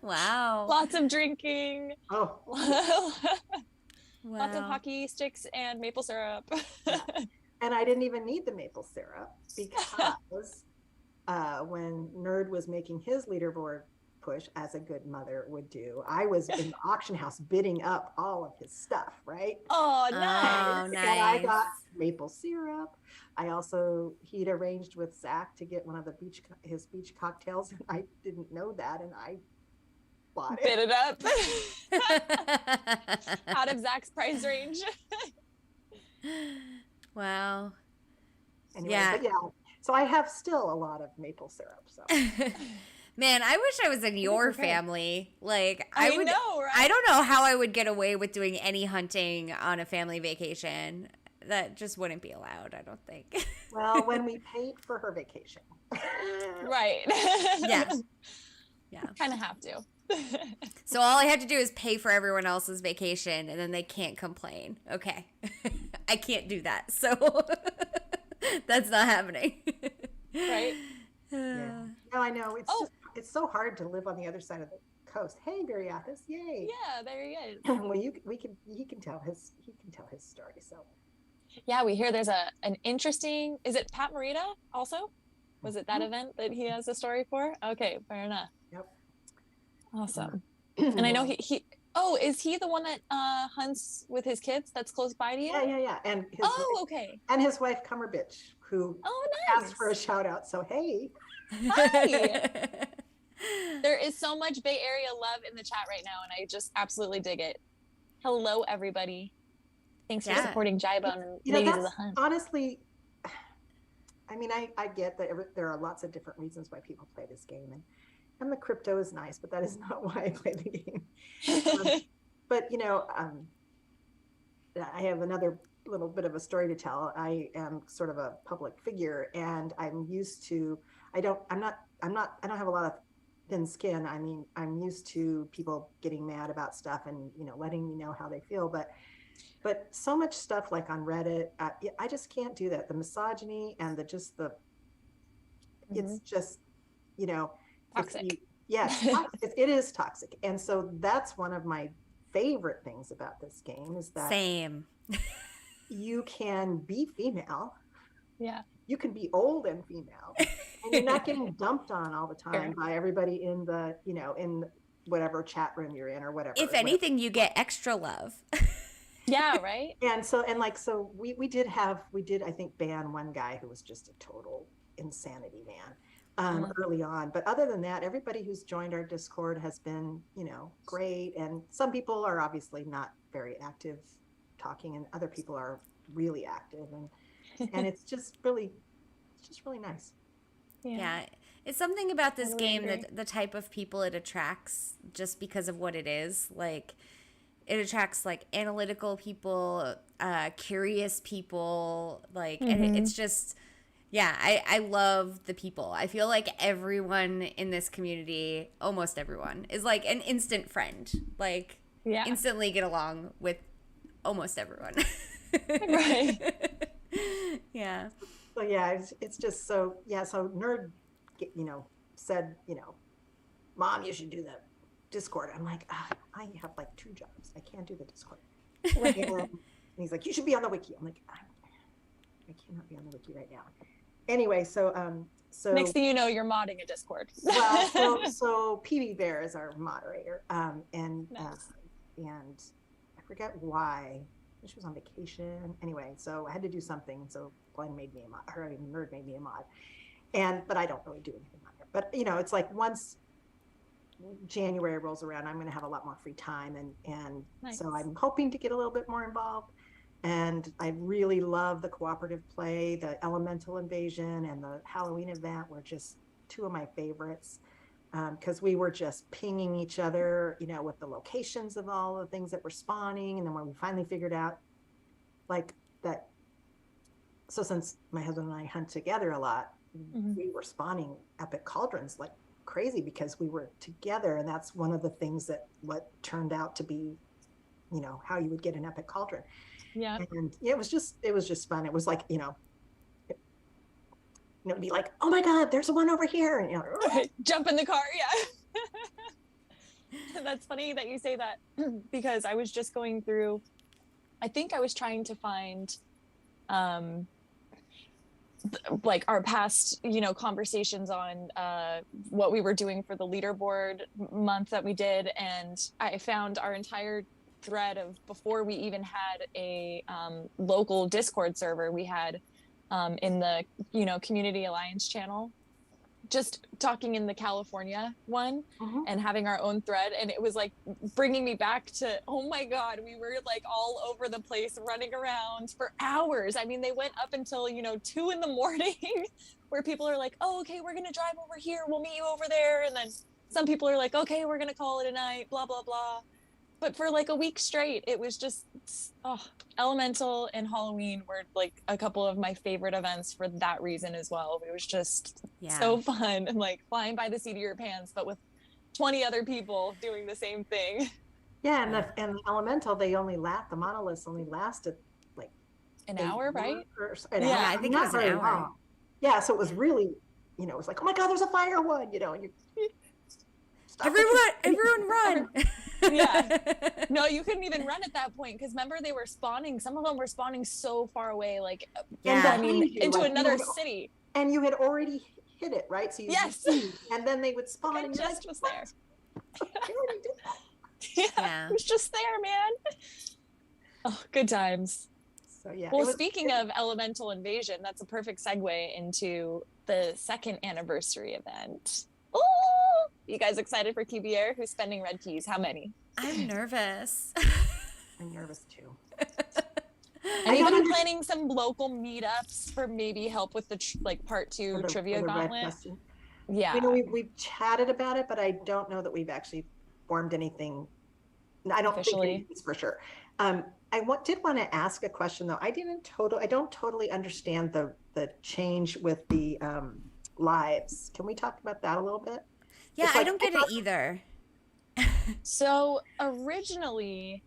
Wow. Lots of drinking. Oh. Wow. Lots of hockey sticks and maple syrup. Yeah. And I didn't even need the maple syrup because when Nerd was making his leaderboard push, as a good mother would do, I was in the auction house bidding up all of his stuff, right? Oh, nice. Oh, And nice. I got maple syrup. He'd arranged with Zach to get one of his beach cocktails, and I didn't know that, and I bought Bid it. it up. Out of Zach's price range. Wow. Anyway, Yeah. but yeah. So I have still a lot of maple syrup. So Man, I wish I was in your family. Like, I would know, right? I don't know how I would get away with doing any hunting on a family vacation. That just wouldn't be allowed, I don't think. well, when we paid for her vacation, Right. Yeah. Yeah. Kind of have to. So all I had to do is pay for everyone else's vacation and then they can't complain. Okay. I can't do that. So that's not happening. Right. Yeah. No, I know. It's so hard to live on the other side of the coast. Hey, Viriathus, yay. Yeah, there he is. Well, he can tell his story. So Yeah, we hear there's an interesting, is it Pat Morita also? Was it that event that he has a story for? Okay, fair enough. Yep. Awesome. And I know he is he the one that hunts with his kids that's close by to you? Yeah. And okay. And his wife Cumberbitch, who nice. asked for a shout out. So hey. Hi. There is so much Bay Area love in the chat right now, and I just absolutely dig it. Hello, everybody. Thanks for supporting Jibone and Ladies of the Hunt. Honestly, I mean, I get that there are lots of different reasons why people play this game, and the crypto is nice, but that is not why I play the game. But I have another little bit of a story to tell. I am sort of a public figure, and I'm used to. I don't have a lot of thin skin. I mean, I'm used to people getting mad about stuff and letting me know how they feel, but so much stuff like on Reddit, I just can't do that. The misogyny and it's just toxic. Yes, it is toxic. And so that's one of my favorite things about this game is that you can be female. Yeah. You can be old and female, and you're not getting dumped on all the time by everybody in the, in whatever chat room you're in or whatever. If anything, you get extra love. Yeah, right. And so we did I think ban one guy who was just a total insanity man early on. But other than that, everybody who's joined our Discord has been, great. And some people are obviously not very active talking, and other people are really active, and it's just really nice. Yeah. It's something about this game that the type of people it attracts just because of what it is. Like, it attracts like analytical people, curious people, like, and it's just, I love the people. I feel like everyone in this community, almost everyone, is like an instant friend. Like, instantly get along with almost everyone. Right. Yeah. So it's just so Nerd, said, Mom, you should do the Discord. I'm like, I have like 2 jobs. I can't do the Discord. And he's like, you should be on the wiki. I'm like, I cannot be on the wiki right now. Anyway, so next thing you know, you're modding a Discord. Well, so PB Bear is our moderator, and I forget why. She was on vacation anyway, so I had to do something. So Glenn made me a mod, Nerd made me a mod, but I don't really do anything on there. But it's like once January rolls around, I'm going to have a lot more free time, and nice. So I'm hoping to get a little bit more involved. And I really love the cooperative play. The Elemental Invasion and the Halloween event were just 2 of my favorites, because we were just pinging each other, with the locations of all the things that were spawning. And then when we finally figured out like that, so since my husband and I hunt together a lot, we were spawning epic cauldrons like crazy because we were together. And that's one of the things what turned out to be, how you would get an epic cauldron. Yeah. And it was just fun. It was like, be like, oh my God, there's one over here. And, jump in the car. Yeah. That's funny that you say that, because I was just going through, I think I was trying to find, like our past, conversations on what we were doing for the leaderboard month that we did. And I found our entire thread of before we even had a local Discord server we had in the Community Alliance channel, just talking in the California one and having our own thread, and it was like bringing me back to, oh my God, we were like all over the place running around for hours. I mean, they went up until 2 a.m. where people are like, oh, okay, we're gonna drive over here, we'll meet you over there, and then some people are like, okay, we're gonna call it a night, blah blah blah. but for like a week straight, it was just, Elemental and Halloween were like a couple of my favorite events for that reason as well. It was just so fun, and like flying by the seat of your pants, but with 20 other people doing the same thing. Yeah, and the Elemental, the monoliths only lasted like an hour, right? I think it was an hour. Long. Yeah, so it was really, it was like, oh my God, there's a fire one, and you everyone run. Yeah. No, you couldn't even run at that point, because remember, they were spawning, some of them were spawning so far away, like into another city. And you had already hit it, right? So and then they would spawn, and just was there. I already did that. Yeah, it was just there, man. Oh, good times. So yeah. Well, speaking of elemental invasion, that's a perfect segue into the second anniversary event. Oh, you guys excited for QBR? Who's spending red keys? How many? I'm nervous. I'm nervous too. Anybody planning some local meetups for maybe help with the part 2 trivia gauntlet? Yeah. We've chatted about it, but I don't know that we've actually formed anything. I don't officially think for sure. I did want to ask a question though. I don't totally understand the change with the lives. Can we talk about that a little bit? Yeah, I don't get it either. So originally,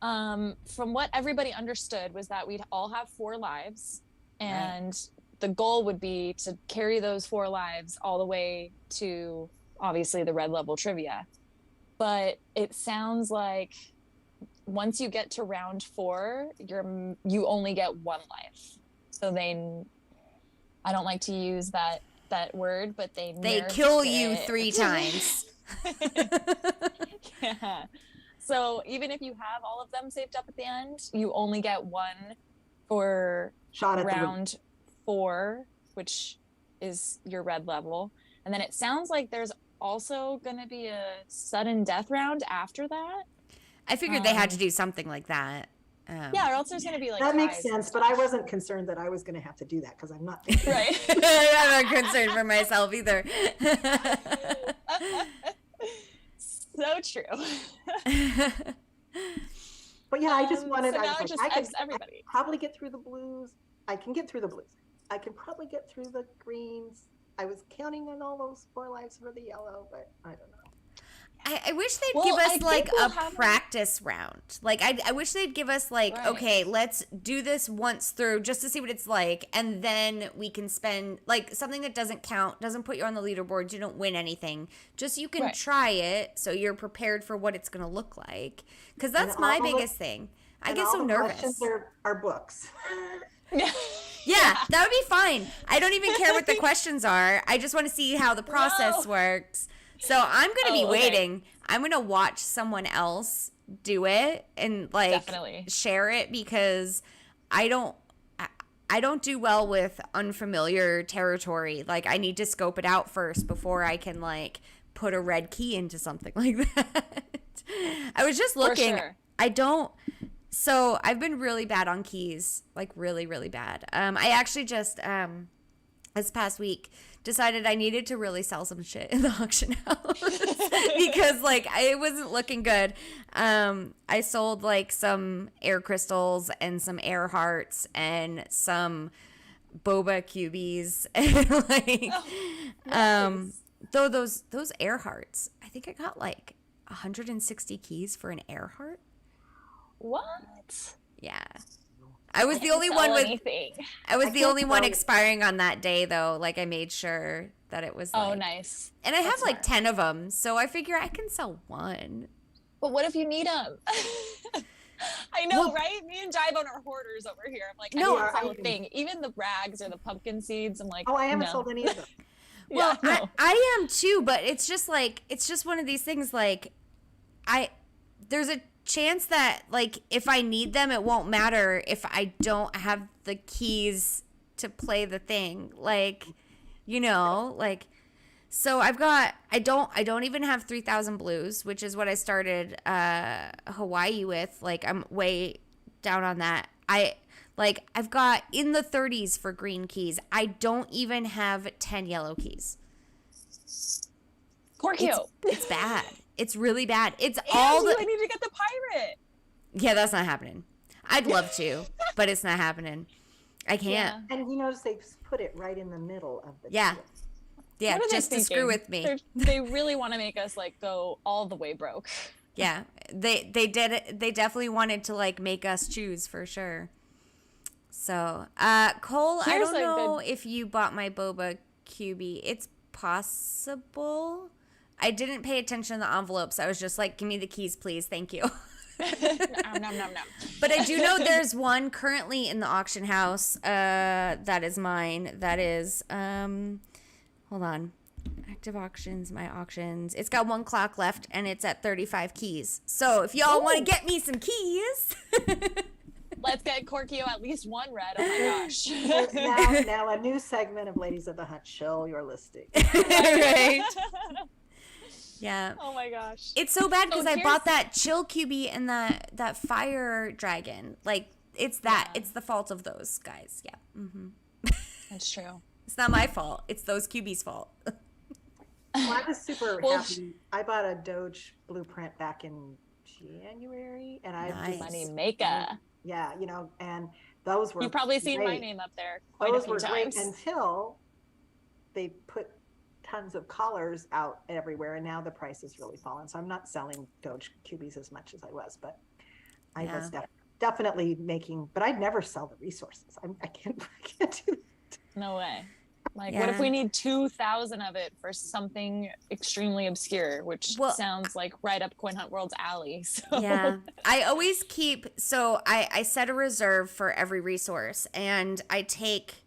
from what everybody understood, was that we'd all have 4 lives, and the goal would be to carry those 4 lives all the way to obviously the red level trivia. But it sounds like once you get to round 4, you only get 1 life. So I don't like to use that word, but they kill you 3 times. Yeah. So even if you have all of them saved up at the end, you only get 1 for round 4, which is your red level. And then it sounds like there's also going to be a sudden death round after that. I figured they had to do something like that. Yeah, or else there's going to be like that makes sense, but I wasn't concerned that I was going to have to do that, because I'm not thinking. Right. I'm not concerned for myself either. So true. But yeah, I just wanted. So I now was it like, just everybody. Probably get through the blues. I can get through the blues. I can probably get through the greens. I was counting on all those 4 lives for the yellow, but I don't know. I wish they'd give us like a practice round. Like I wish they'd give us like, okay, let's do this once through just to see what it's like, and then we can spend like something that doesn't count, doesn't put you on the leaderboard, you don't win anything. Just you can try it so you're prepared for what it's going to look like. Because that's my biggest thing. I get so nervous. Are books. Yeah, that would be fine. I don't even care what the questions are. I just want to see how the process works. So I'm going to be waiting. I'm going to watch someone else do it and like share it, because I don't do well with unfamiliar territory. Like I need to scope it out first before I can like put a red key into something like that. I was just looking. So I've been really bad on keys, like really, really bad. I actually just this past week decided I needed to really sell some shit in the auction house because like it wasn't looking good. I sold like some air crystals and some air hearts and some boba cubies and like though those air hearts, I think I got like 160 keys for an air heart. What? Yeah. I was the only one expiring on that day though. Like I made sure that it was like, nice. And I have like 10 of them, so I figure I can sell 1. But what if you need them? I know, right? Me and Jibone are hoarders over here. I'm like, I can't sell a thing. Even the rags or the pumpkin seeds, I'm like, I haven't sold any of them. Well, I am too, but it's just one of these things like there's a chance that like if I need them, it won't matter if I don't have the keys to play the thing, like, like, so I don't even have 3,000 blues, which is what I started Hawaii with. Like I'm way down on that. I've got in the 30s for green keys. I don't even have 10 yellow keys. Korkio. It's bad. It's really bad. It's And all the... I need to get the pirate. Yeah, that's not happening. I'd love to, but it's not happening. I can't. And you notice they put it right in the middle of the Yeah. deal. Yeah, What are they just to thinking? screw with me. They really want to make us like go all the way broke. Yeah, they did it. They definitely wanted to like make us choose for sure. So, Cole, I don't know if you bought my boba QB. It's possible. I didn't pay attention to the envelopes. I was just like, give me the keys, please. Thank you. No. But I do know there's one currently in the auction house. That is mine. That is, hold on. Active auctions, my auctions. It's got 1 clock left and it's at 35 keys. So if y'all want to get me some keys. Let's get Korkio at least one red. Oh my gosh. now a new segment of Ladies of the Hunt. Show your listing. Right. Yeah. Oh my gosh. It's so bad because I bought that chill QB and that fire dragon. Like, it's that. Yeah. It's the fault of those guys. Yeah. Mm-hmm. That's true. It's not my fault. It's those QB's fault. Well, I was super happy. I bought a Doge blueprint back in January, and money maker. Yeah, and those were. You've probably great. seen my name up there quite those a few were times. Great until they put tons of collars out everywhere, and now the price has really fallen. So I'm not selling Doge QBs as much as I was, but I was definitely making. But I'd never sell the resources. I can't do that. No way. Like, what if we need 2,000 of it for something extremely obscure, which sounds like right up Coin Hunt World's alley. So. Yeah. I always keep, I set a reserve for every resource, and I take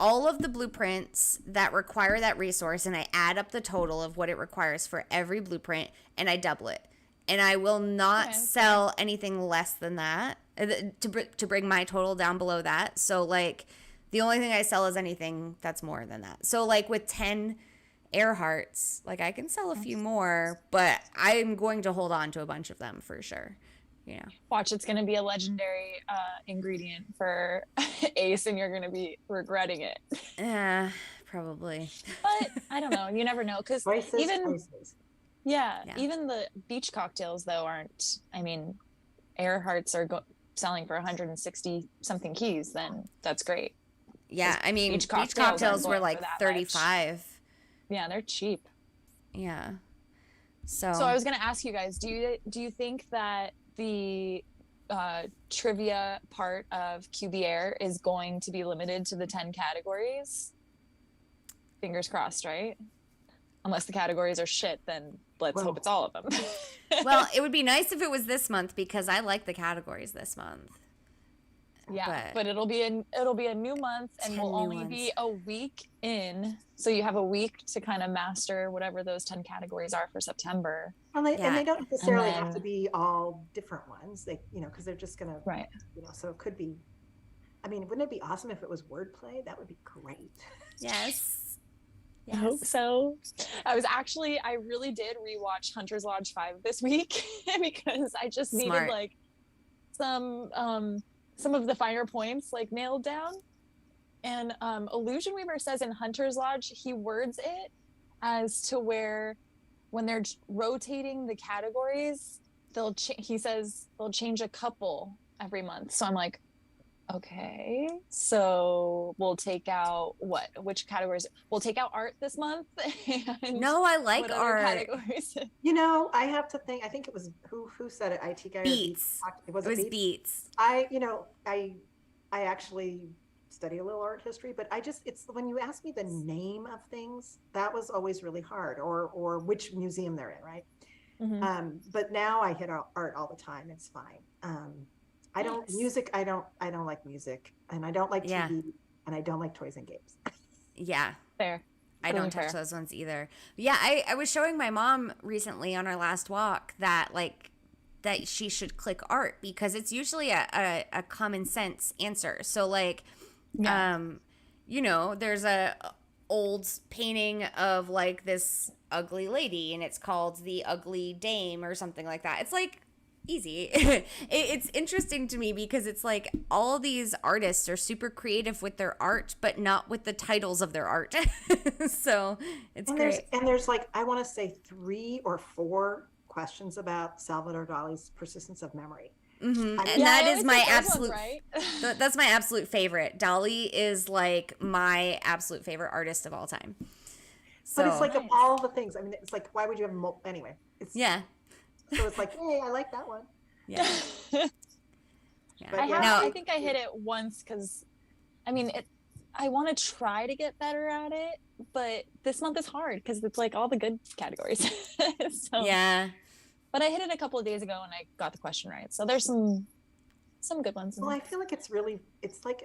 all of the blueprints that require that resource, and I add up the total of what it requires for every blueprint, and I double it. And I will not sell anything less than that to bring my total down below that. So, like, the only thing I sell is anything that's more than that. So, like, with 10 Earharts, like, I can sell a few more, but I'm going to hold on to a bunch of them for sure. Watch, it's going to be a legendary ingredient for Ace, and you're going to be regretting it. Yeah, probably. But I don't know. You never know. Because even the beach cocktails, though, aren't, I mean, Earharts are selling for 160 something keys, then that's great. Yeah, I mean, beach cocktails were like 35. Much. Yeah, they're cheap. Yeah. So I was going to ask you guys, do you think that the trivia part of QB Air is going to be limited to the 10 categories? Fingers crossed, right? Unless the categories are shit, then let's hope it's all of them. Well, it would be nice if it was this month because I like the categories this month. Yeah, but it'll be a new month, and we'll only be a week in, so you have a week to kind of master whatever those 10 categories are for September. And they don't necessarily have to be all different ones. They, because they're just gonna, so it could be. I mean, wouldn't it be awesome if it was wordplay? That would be great. Yes. I hope so. I really did rewatch Hunter's Lodge 5 this week because I just needed like some of the finer points like nailed down. And Illusion Weaver says in Hunter's Lodge, he words it as to where when they're rotating the categories, he says they'll change a couple every month. So I'm like, okay, so we'll take out which categories? We'll take out art this month. And no, I like art. Categories? I have to think. I think it was who said it. IT guy. Beats. It was Beats. I actually study a little art history, but it's when you ask me the name of things, that was always really hard, or which museum they're in, right? Mm-hmm. But now I hit art all the time. It's fine. I don't like music, and I don't like TV, and I don't like toys and games. Yeah. Fair. I don't touch those ones either. Yeah, I was showing my mom recently on our last walk that she should click art because it's usually a common sense answer. So there's a old painting of like this ugly lady and it's called The Ugly Dame or something like that. It's like easy. It's interesting to me because it's like all these artists are super creative with their art, but not with the titles of their art. So it's great. There's like, I want to say 3 or 4 questions about Salvador Dali's persistence of memory. Mm-hmm. I mean, And that is my those absolute, ones, right? that's my absolute favorite. Dali is like my absolute favorite artist of all time. So, but it's like Nice. of all the things, I mean, it's like, why would you have anyway? It's yeah. So it's like, hey, I like that one. Yeah. Yeah. But I yeah, have. No. I think I hit it once because, I mean, I want to try to get better at it, but this month is hard because it's like all the good categories. So, Yeah. but I hit it a couple of days ago and I got the question right. So there's some good ones. Well, I feel like it's like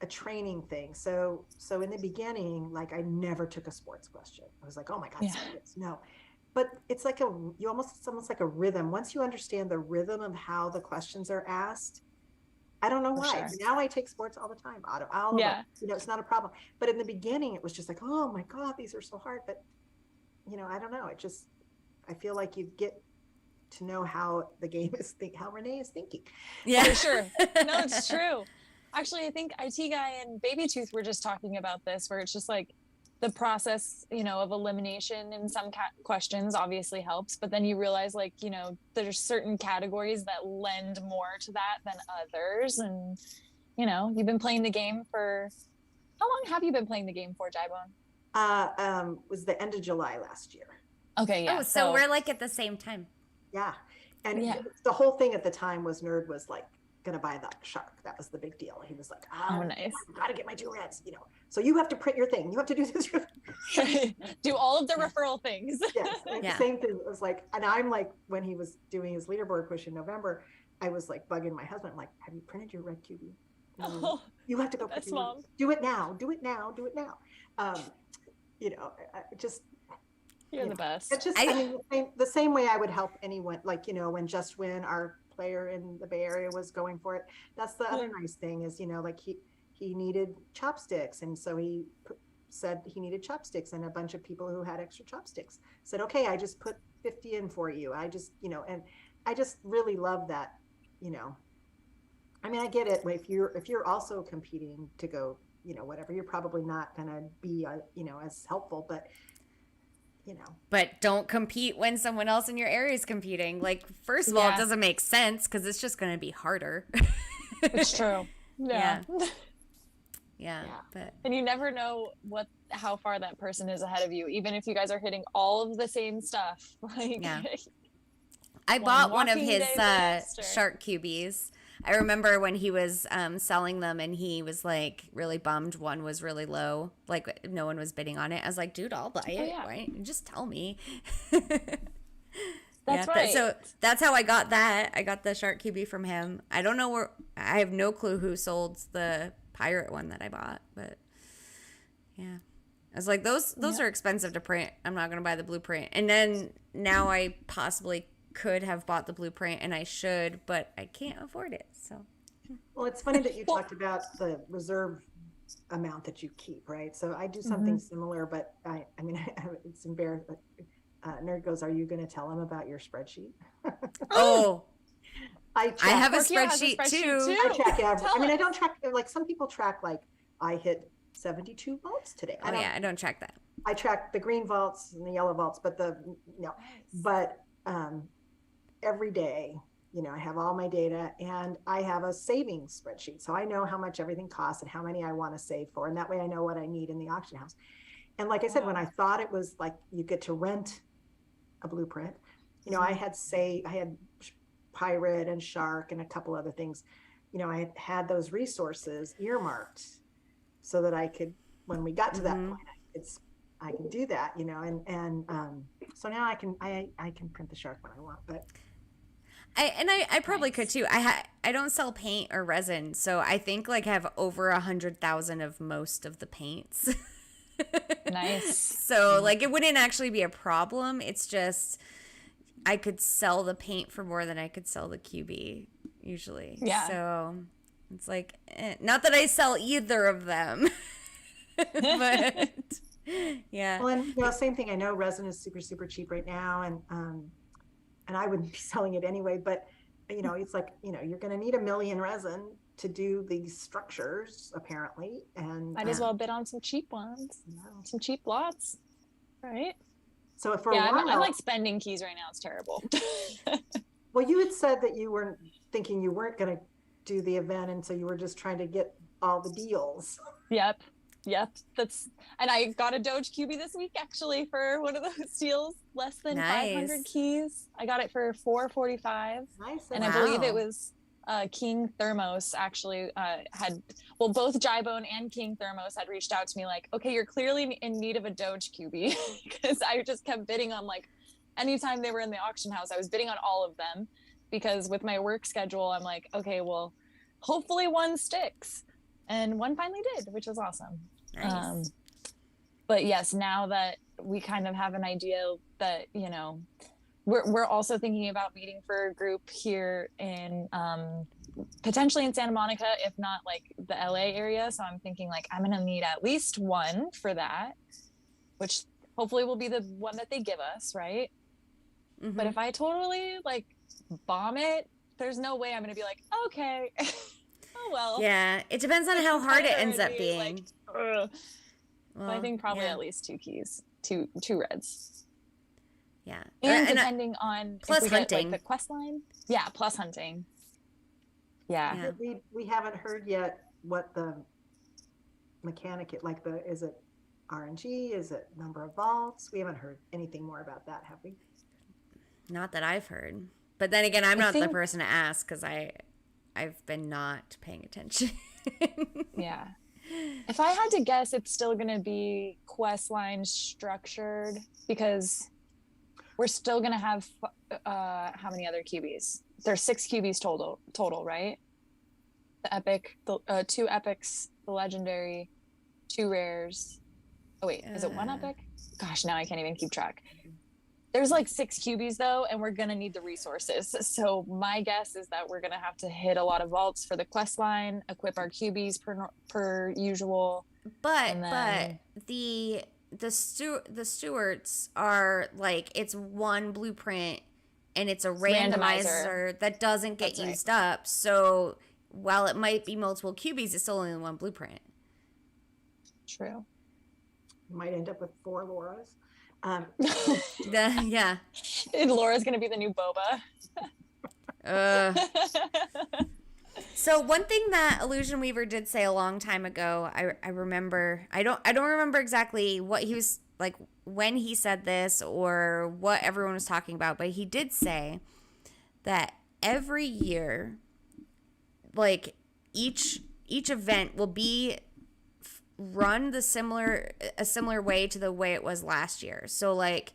a training thing. So in the beginning, like I never took a sports question. I was like, oh my God, Yeah. sports, no. But it's like it's almost like a rhythm. Once you understand the rhythm of how the questions are asked, I don't know why. Sure. Now I take sports all the time. All of Yeah. them. You know, it's not a problem. But in the beginning, it was just like, oh my God, these are so hard. But you know, I don't know. I feel like you get to know how the game is how Renee is thinking. Yeah. For sure. No, it's true. Actually, I think IT Guy and Baby Tooth were just talking about this, where it's just like the process, you know, of elimination in some questions obviously helps, but then you realize, like, you know, there's certain categories that lend more to that than others. And, you know, you've been playing the game for, how long have you been playing the game for, Jibone? Was the end of July last year. Okay, yeah. Oh, so we're like at the same time. Yeah. And Yeah. the whole thing at the time was Nerd was like going to buy the shark. That was the big deal. He was like, Oh, nice. I got to get my 2 reds, you know. So you have to print your thing. You have to do this. Do all of the referral things. Yes. Yeah. Same thing. It was like, and I'm like, when he was doing his leaderboard push in November, I was like bugging my husband. I'm like, have you printed your red QB? Oh, You have to go print that's your- mom. do it now. Do it now. Do it now. You know, just, You're you the know, best. it's just, I mean, the same way I would help anyone, like, you know, when Just Win, our player in the Bay Area, was going for it. That's the other nice thing is, you know, like he needed chopsticks. And so he said he needed chopsticks, and a bunch of people who had extra chopsticks said, okay, I just put 50 in for you. I just, you know, and I just really love that, you know. I mean, I get it. If you're also competing to go, you know, whatever, you're probably not going to be, you know, as helpful, but you know. But don't compete when someone else in your area is competing. Like, first of all, it doesn't make sense because it's just going to be harder. It's true. Yeah. Yeah. But And you never know how far that person is ahead of you, even if you guys are hitting all of the same stuff. Like, yeah. I bought one of walking his day faster. shark QBs. I remember when he was selling them, and he was like really bummed one was really low, like no one was bidding on it. I was like, dude, I'll buy it. yeah. Right? Just tell me. That's right. So that's how I got that. I got the shark QB from him. I don't know where. I have no clue who sold the pirate one that I bought, but yeah. I was like, those are expensive to print. I'm not gonna buy the blueprint. And then now I possibly could have bought the blueprint, and I should, but I can't afford it. So, Well, it's funny that you talked about the reserve amount that you keep, right? So I do something similar, but I mean, it's embarrassing. Nerd goes, "Are you going to tell him about your spreadsheet?" oh, I have a Korkio has spreadsheet too. I track every. Tell I mean, I us. don't track, like some people track, like I hit 72 volts today. Oh yeah, I don't track that. I track the green vaults and the yellow vaults, but every day, you know, I have all my data, and I have a savings spreadsheet. So I know how much everything costs and how many I want to save for. And that way I know what I need in the auction house. And like I said, when I thought it was like you get to rent a blueprint, you know, I had pirate and shark and a couple other things, you know, I had those resources earmarked so that I could, when we got to that point, I can do that, you know, and so now I can print the shark when I want, but I probably could too. I don't sell paint or resin, so I think like I have over 100,000 of most of the paints. Nice. So like it wouldn't actually be a problem. It's just I could sell the paint for more than I could sell the QB usually. Yeah. So it's like not that I sell either of them, but yeah. well, and you know, same thing. I know resin is super, super cheap right now, and I wouldn't be selling it anyway, but you know, it's like, you know, you're going to need 1 million resin to do these structures apparently. And Might as well bid on some cheap ones, some cheap lots, right? So for a Yeah, while, I'm like spending keys right now. It's terrible. well, you had said that you weren't thinking you weren't going to do the event, and so you were just trying to get all the deals. Yep. And I got a Doge QB this week actually for one of those deals, less than 500 keys. I got it for $445. Nice. And I believe it was King Thermos actually both Jibone and King Thermos had reached out to me like, okay, you're clearly in need of a Doge QB, because I just kept bidding on like anytime they were in the auction house, I was bidding on all of them, because with my work schedule, I'm like, okay, well, hopefully one sticks. And one finally did, which was awesome. Nice. But yes, now that we kind of have an idea that, we're also thinking about meeting for a group here in potentially in Santa Monica, if not like the LA area. So I'm thinking like I'm going to need at least one for that, which hopefully will be the one that they give us, right? Mm-hmm. But if I totally like bomb it, there's no way I'm going to be like, okay. Oh, well. Yeah, it depends on how hard it ends up being. Like, well, so I think probably at least 2 keys, two reds. Yeah, and depending on plus if we hunting, get, like, the quest line. Yeah, plus hunting. Yeah. We haven't heard yet what the mechanic is it RNG? Is it number of vaults? We haven't heard anything more about that, have we? Not that I've heard. But then again, I'm not the person to ask because I've been not paying attention. Yeah. If I had to guess, it's still going to be quest line structured, because we're still going to have how many other QBs? There's 6 QBs total, right? The epic, 2 epics, the legendary, 2 rares. Oh wait, is it 1 epic? Gosh, now I can't even keep track. There's like 6 QBs though, and we're gonna need the resources. So my guess is that we're gonna have to hit a lot of vaults for the quest line, equip our QBs per usual. But the stewards are like, it's 1 blueprint and it's a randomizer that doesn't get used up. So while it might be multiple QBs, it's still only 1 blueprint. True. You might end up with 4 Lauras. Yeah. And Laura's gonna be the new Boba. So one thing that Illusion Weaver did say a long time ago, I remember, I don't remember exactly what he was like when he said this or what everyone was talking about, but he did say that every year, like each event will be run a similar way to the way it was last year. So like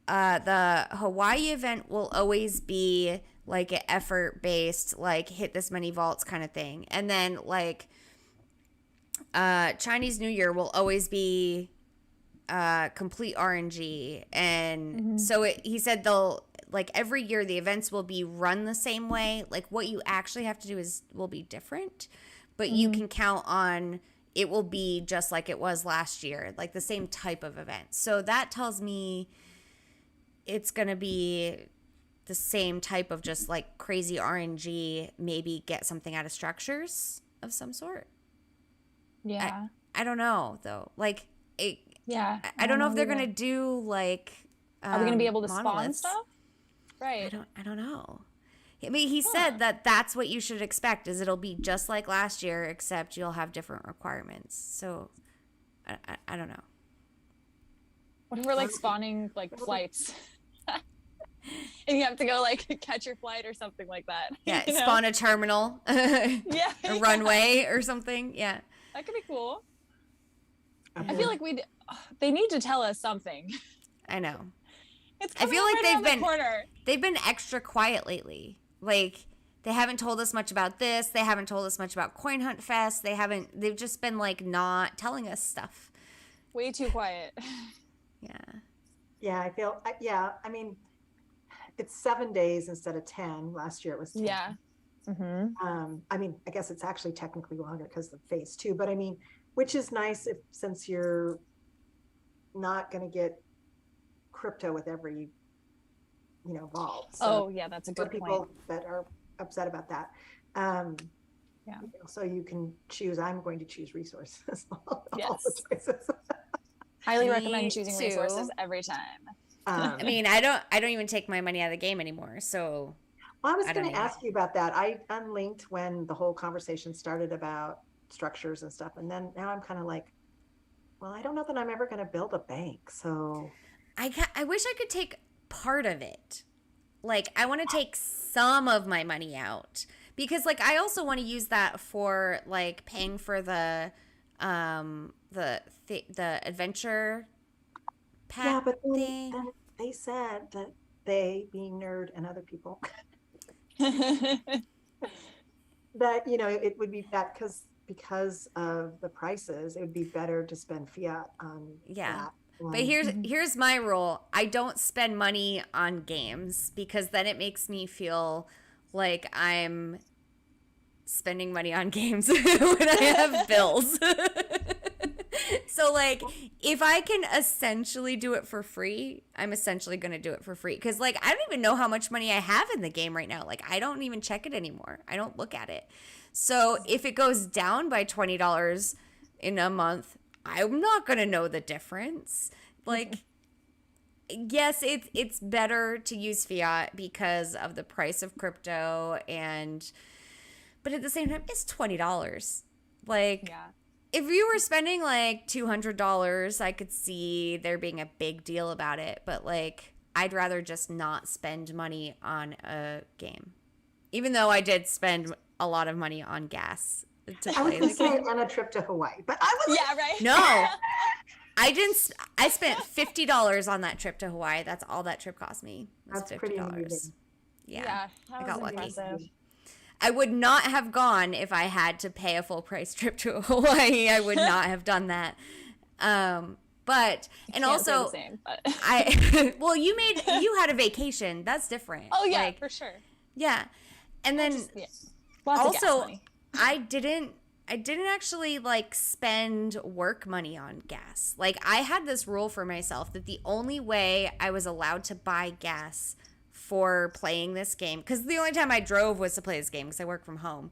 the Hawaii event will always be like an effort based, like hit this many vaults kind of thing, and then like Chinese New Year will always be complete RNG. And so he said they'll like every year the events will be run the same way. Like what you actually have to do will be different, but you can count on it will be just like it was last year, like the same type of event. So that tells me it's going to be the same type of just like crazy RNG, maybe get something out of structures of some sort. Yeah. I don't know though. Like, I don't know if they're going to do like, are we going to be able to monoliths. spawn stuff? Right. I don't know. I mean, he said that that's what you should expect, is it'll be just like last year, except you'll have different requirements. So, I don't know. What if we're like spawning like flights? And you have to go like catch your flight or something like that. Yeah, spawn a terminal. A runway or something. Yeah. That could be cool. I feel like they need to tell us something. I know. I feel like they've been extra quiet lately. Like, they haven't told us much about this. They haven't told us much about Coin Hunt Fest. They've just been like not telling us stuff. Way too quiet. Yeah, I mean, it's 7 days instead of 10. Last year it was 10. Yeah. Mm-hmm. I mean, I guess it's actually technically longer because of phase 2, but I mean, which is nice since you're not going to get crypto with every vault. So yeah, that's a good point. For people that are upset about that, so you can choose. I'm going to choose resources. All the choices. Highly Me recommend choosing too. resources every time. I mean, I don't even take my money out of the game anymore. So Well, I was I don't going to even. ask you about that. I unlinked when the whole conversation started about structures and stuff. And then now I'm kind of like, well, I don't know that I'm ever going to build a bank. So I wish I could take part of it. Like, I want to take some of my money out because, like, I also want to use that for like paying for the adventure pack yeah, but thing. then they said that they, being nerd and other people, that it would be that because of the prices, it would be better to spend fiat on Yeah. that. But here's my rule. I don't spend money on games because then it makes me feel like I'm spending money on games when I have bills. So like if I can essentially do it for free, I'm essentially going to do it for free cuz like I don't even know how much money I have in the game right now. Like I don't even check it anymore. I don't look at it. So if it goes down by $20 in a month, I'm not going to know the difference. Like yes, it's better to use fiat because of the price of crypto but at the same time it's $20. Like Yeah. if you were spending like $200, I could see there being a big deal about it, but like I'd rather just not spend money on a game. Even though I did spend a lot of money on gas to I was play going the to say game. on a trip to Hawaii, but I was Yeah, right. No. I spent $50 on that trip to Hawaii. That's all that trip cost me. Was That's $50. pretty amazing. Yeah. That I got was lucky. impressive. I would not have gone if I had to pay a full price trip to Hawaii. I would not have done that. But and Can't say also the same, but well, you had a vacation. That's different. oh yeah, Like, for sure. yeah. And then Yeah. Lots of gas also money. I didn't actually like spend work money on gas. Like I had this rule for myself that the only way I was allowed to buy gas for playing this game, because the only time I drove was to play this game because I work from home,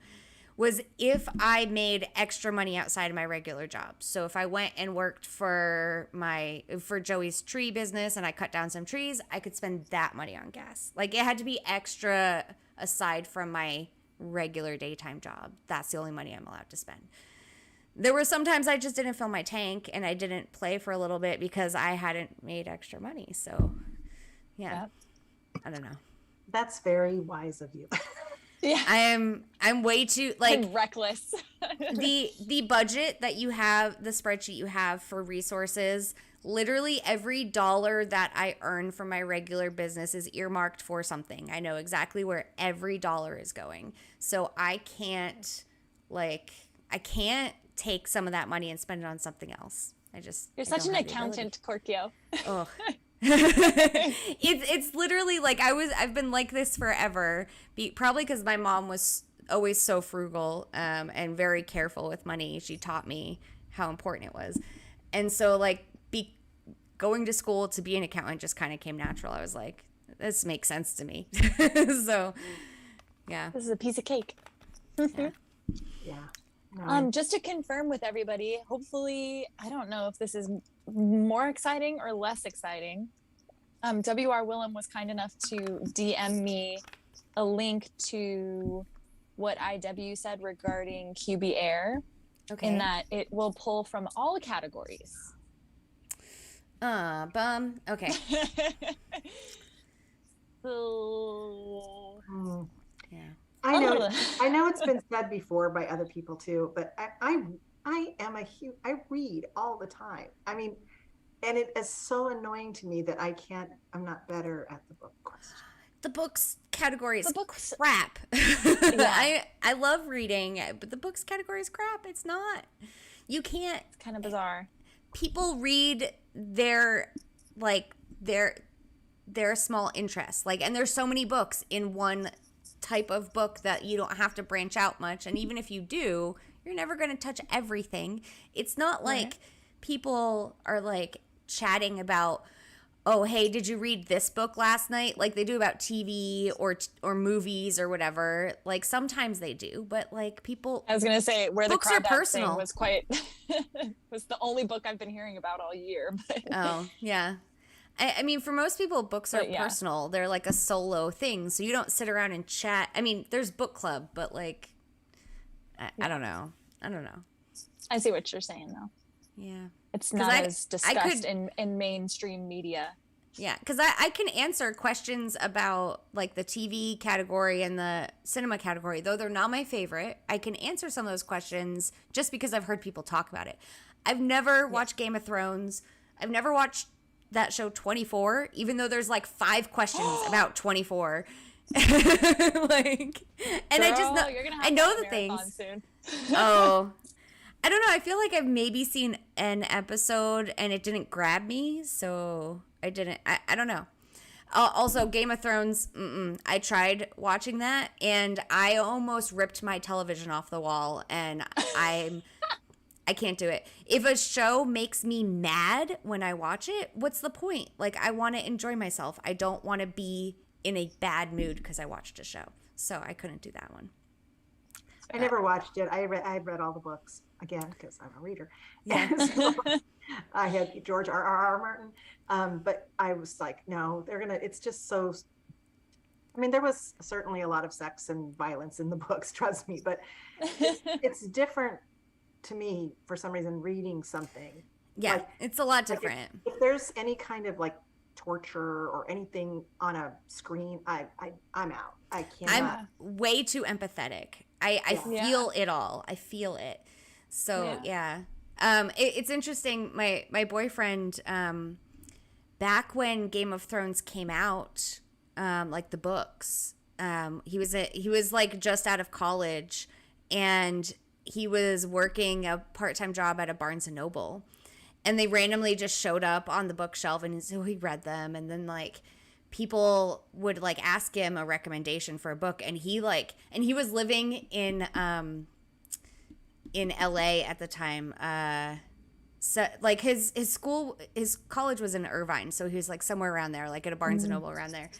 was if I made extra money outside of my regular job. So if I went and worked for Joey's tree business and I cut down some trees, I could spend that money on gas. Like it had to be extra aside from my regular daytime job. That's the only money I'm allowed to spend. There were sometimes I just didn't fill my tank and I didn't play for a little bit because I hadn't made extra money. So yeah. Yep. I don't know. That's very wise of you. Yeah. I'm way too like reckless. the budget that you have, the spreadsheet you have for resources, literally every dollar that I earn from my regular business is earmarked for something. I know exactly where every dollar is going. So I can't take some of that money and spend it on something else. You're such an accountant, Korkio. Oh. it's literally like I've been like this forever, probably because my mom was always so frugal and very careful with money. She taught me how important it was, and so like going to school to be an accountant just kind of came natural. I was like, this makes sense to me. So yeah, this is a piece of cake. Yeah. Just to confirm with everybody, hopefully, I don't know if this is more exciting or less exciting. W.R. Willem was kind enough to DM me a link to what IW said regarding QB Air, in that it will pull from all categories. Bum. Okay. So, yeah. I know it's been said before by other people too, but I am I read all the time. I mean, and it is so annoying to me that I'm not better at the book question. The books category is crap. Yeah. I love reading, but the books category is crap. It's not. You can't. It's kind of bizarre. People read their small interests, and there's so many books in one type of book that you don't have to branch out much, and even if you do, you're never going to touch everything. It's not like people are like chatting about, oh, hey, did you read this book last night? Like they do about TV or movies or whatever. Like sometimes they do, but like people. I was gonna say where the books are Crawdad personal. thing was quite was the only book I've been hearing about all year. But. Oh yeah. I mean, for most people, books are personal. They're like a solo thing, so you don't sit around and chat. I mean, there's book club, but like, I don't know. I see what you're saying, though. Yeah, it's not as discussed in mainstream media. Yeah, because I can answer questions about like the TV category and the cinema category, though they're not my favorite. I can answer some of those questions just because I've heard people talk about it. I've never watched Game of Thrones. I've never watched that show 24, even though there's like 5 questions about 24. Like, and Girl, I just know, I know the things. Soon. Oh, I don't know. I feel like I've maybe seen an episode and it didn't grab me, so I didn't. I don't know. Also, Game of Thrones. I tried watching that and I almost ripped my television off the wall, and I can't do it. If a show makes me mad when I watch it, what's the point? Like, I want to enjoy myself. I don't want to be in a bad mood because I watched a show. So I couldn't do that one. I never watched it. I've read all the books again because I'm a reader. Yeah. So I had George R.R. Martin, but I was like, no, it's just so. I mean, there was certainly a lot of sex and violence in the books, trust me, but it's different to me for some reason reading something. Yeah, like, it's a lot different. If there's any kind of like torture or anything on a screen, I'm out. I cannot. I'm way too empathetic. I feel it all. I feel it. So yeah. It's interesting. My boyfriend, back when Game of Thrones came out, like the books, he was like just out of college, and he was working a part-time job at a Barnes and Noble, and they randomly just showed up on the bookshelf, and so he read them, and then like people would like ask him a recommendation for a book, and he was living in LA at the time. So like his college was in Irvine, so he was like somewhere around there, like at a Barnes and Noble around there.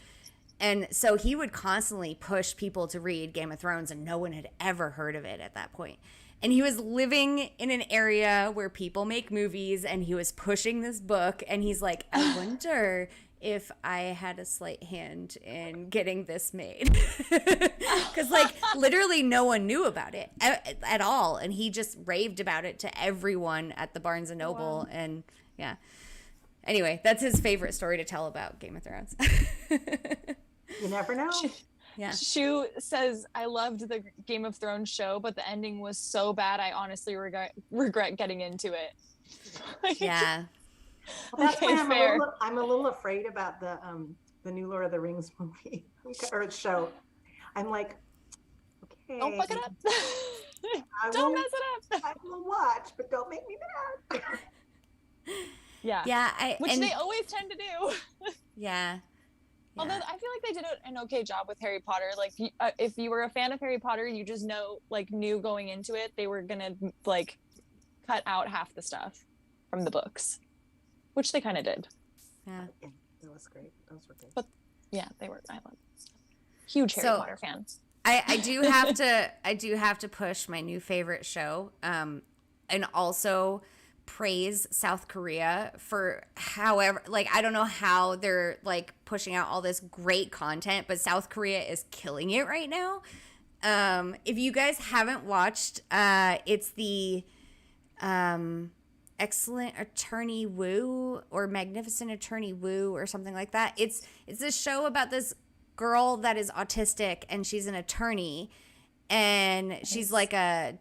And so he would constantly push people to read Game of Thrones, and no one had ever heard of it at that point. And he was living in an area where people make movies, and he was pushing this book, and he's like, I wonder if I had a slight hand in getting this made. Because like literally no one knew about it at all. And he just raved about it to everyone at the Barnes and Noble. Wow. And yeah. Anyway, that's his favorite story to tell about Game of Thrones. You never know. Yeah. Shu says, I loved the Game of Thrones show, but the ending was so bad, I honestly regret getting into it. Yeah. Well, that's why I'm a little afraid about the new Lord of the Rings movie or show. I'm like, okay. Don't fuck it up. Don't mess it up. I will watch, but don't make me mad. Yeah. Yeah. Which they always tend to do. Yeah. Although I feel like they did an okay job with Harry Potter. Like, if you were a fan of Harry Potter, you just knew going into it, they were gonna like cut out half the stuff from the books, which they kind of did. Yeah, that was great. Those were good. But yeah, they were. I love huge Harry Potter fans. I do have to push my new favorite show, and also praise South Korea for however, like, I don't know how they're like pushing out all this great content, but South Korea is killing it right now. If you guys haven't watched, it's the Excellent Attorney Woo or Magnificent Attorney Woo or something like that. It's a show about this girl that is autistic, and she's an attorney, and she's like a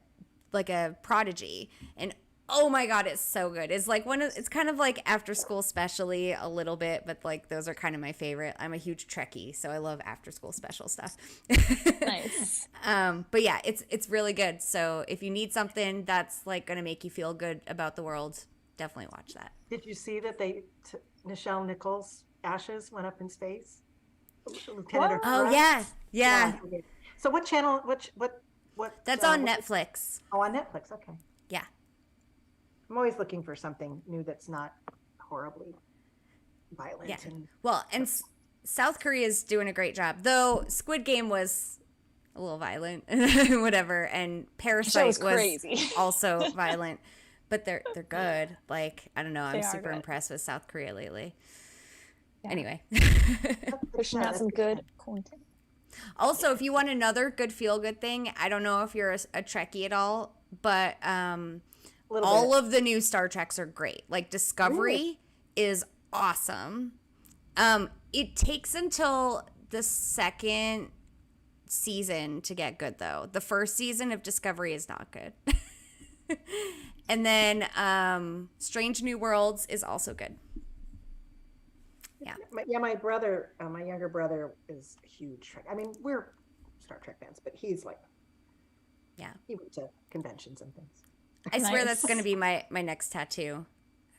prodigy, and oh my god, it's so good. It's like it's kind of like After School Specially a little bit, but like those are kind of my favorite. I'm a huge Trekkie, so I love After School Special stuff. Nice. But yeah, it's really good. So if you need something that's like going to make you feel good about the world, definitely watch that. Did you see that Nichelle Nichols' ashes went up in space? Lieutenant. Oh yeah. So what channel? What? That's on Netflix. Oh, on Netflix. Okay. Yeah. I'm always looking for something new that's not horribly violent and well, and South Korea is doing a great job, though. Squid Game was a little violent, whatever, and Parasite was crazy. also violent, but they're good. Like, I don't know, I'm super good. impressed with South Korea lately. Yeah. Anyway, Pushing out some good content. also, if you want another good feel good thing, I don't know if you're a Trekkie at all, but all of the new Star Treks are great. Like Discovery is awesome. It takes until the second season to get good, though. The first season of Discovery is not good. And then Strange New Worlds is also good. Yeah. My brother, my younger brother is a huge Trek. I mean, we're Star Trek fans, but he's like, he went to conventions and things. I swear that's going to be my next tattoo.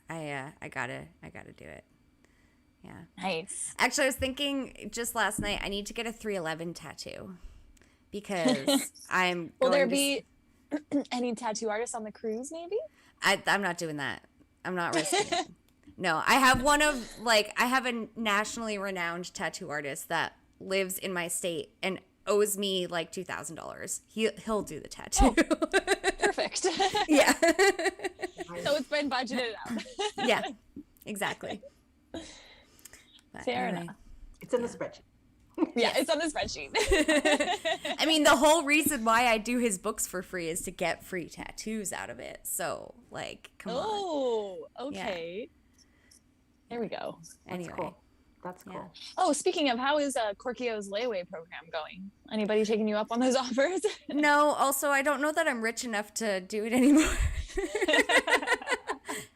I gotta do it. Yeah. Nice. Actually, I was thinking just last night, I need to get a 311 tattoo because I'm Will going there to... be any tattoo artists on the cruise, maybe? I'm not doing that. I'm not risking it. No, I have I have a nationally renowned tattoo artist that lives in my state and owes me like $2,000. He'll do the tattoo. Oh, perfect. Yeah. So it's been budgeted out. Yeah, exactly. But Fair enough. It's in the spreadsheet. Yeah, it's on the spreadsheet. I mean, the whole reason why I do his books for free is to get free tattoos out of it. So, like, come on. Oh, okay. Yeah. There we go. Anyway. That's cool. That's cool. Yeah. Oh, speaking of, how is Korkio's layaway program going? Anybody taking you up on those offers? No, also, I don't know that I'm rich enough to do it anymore.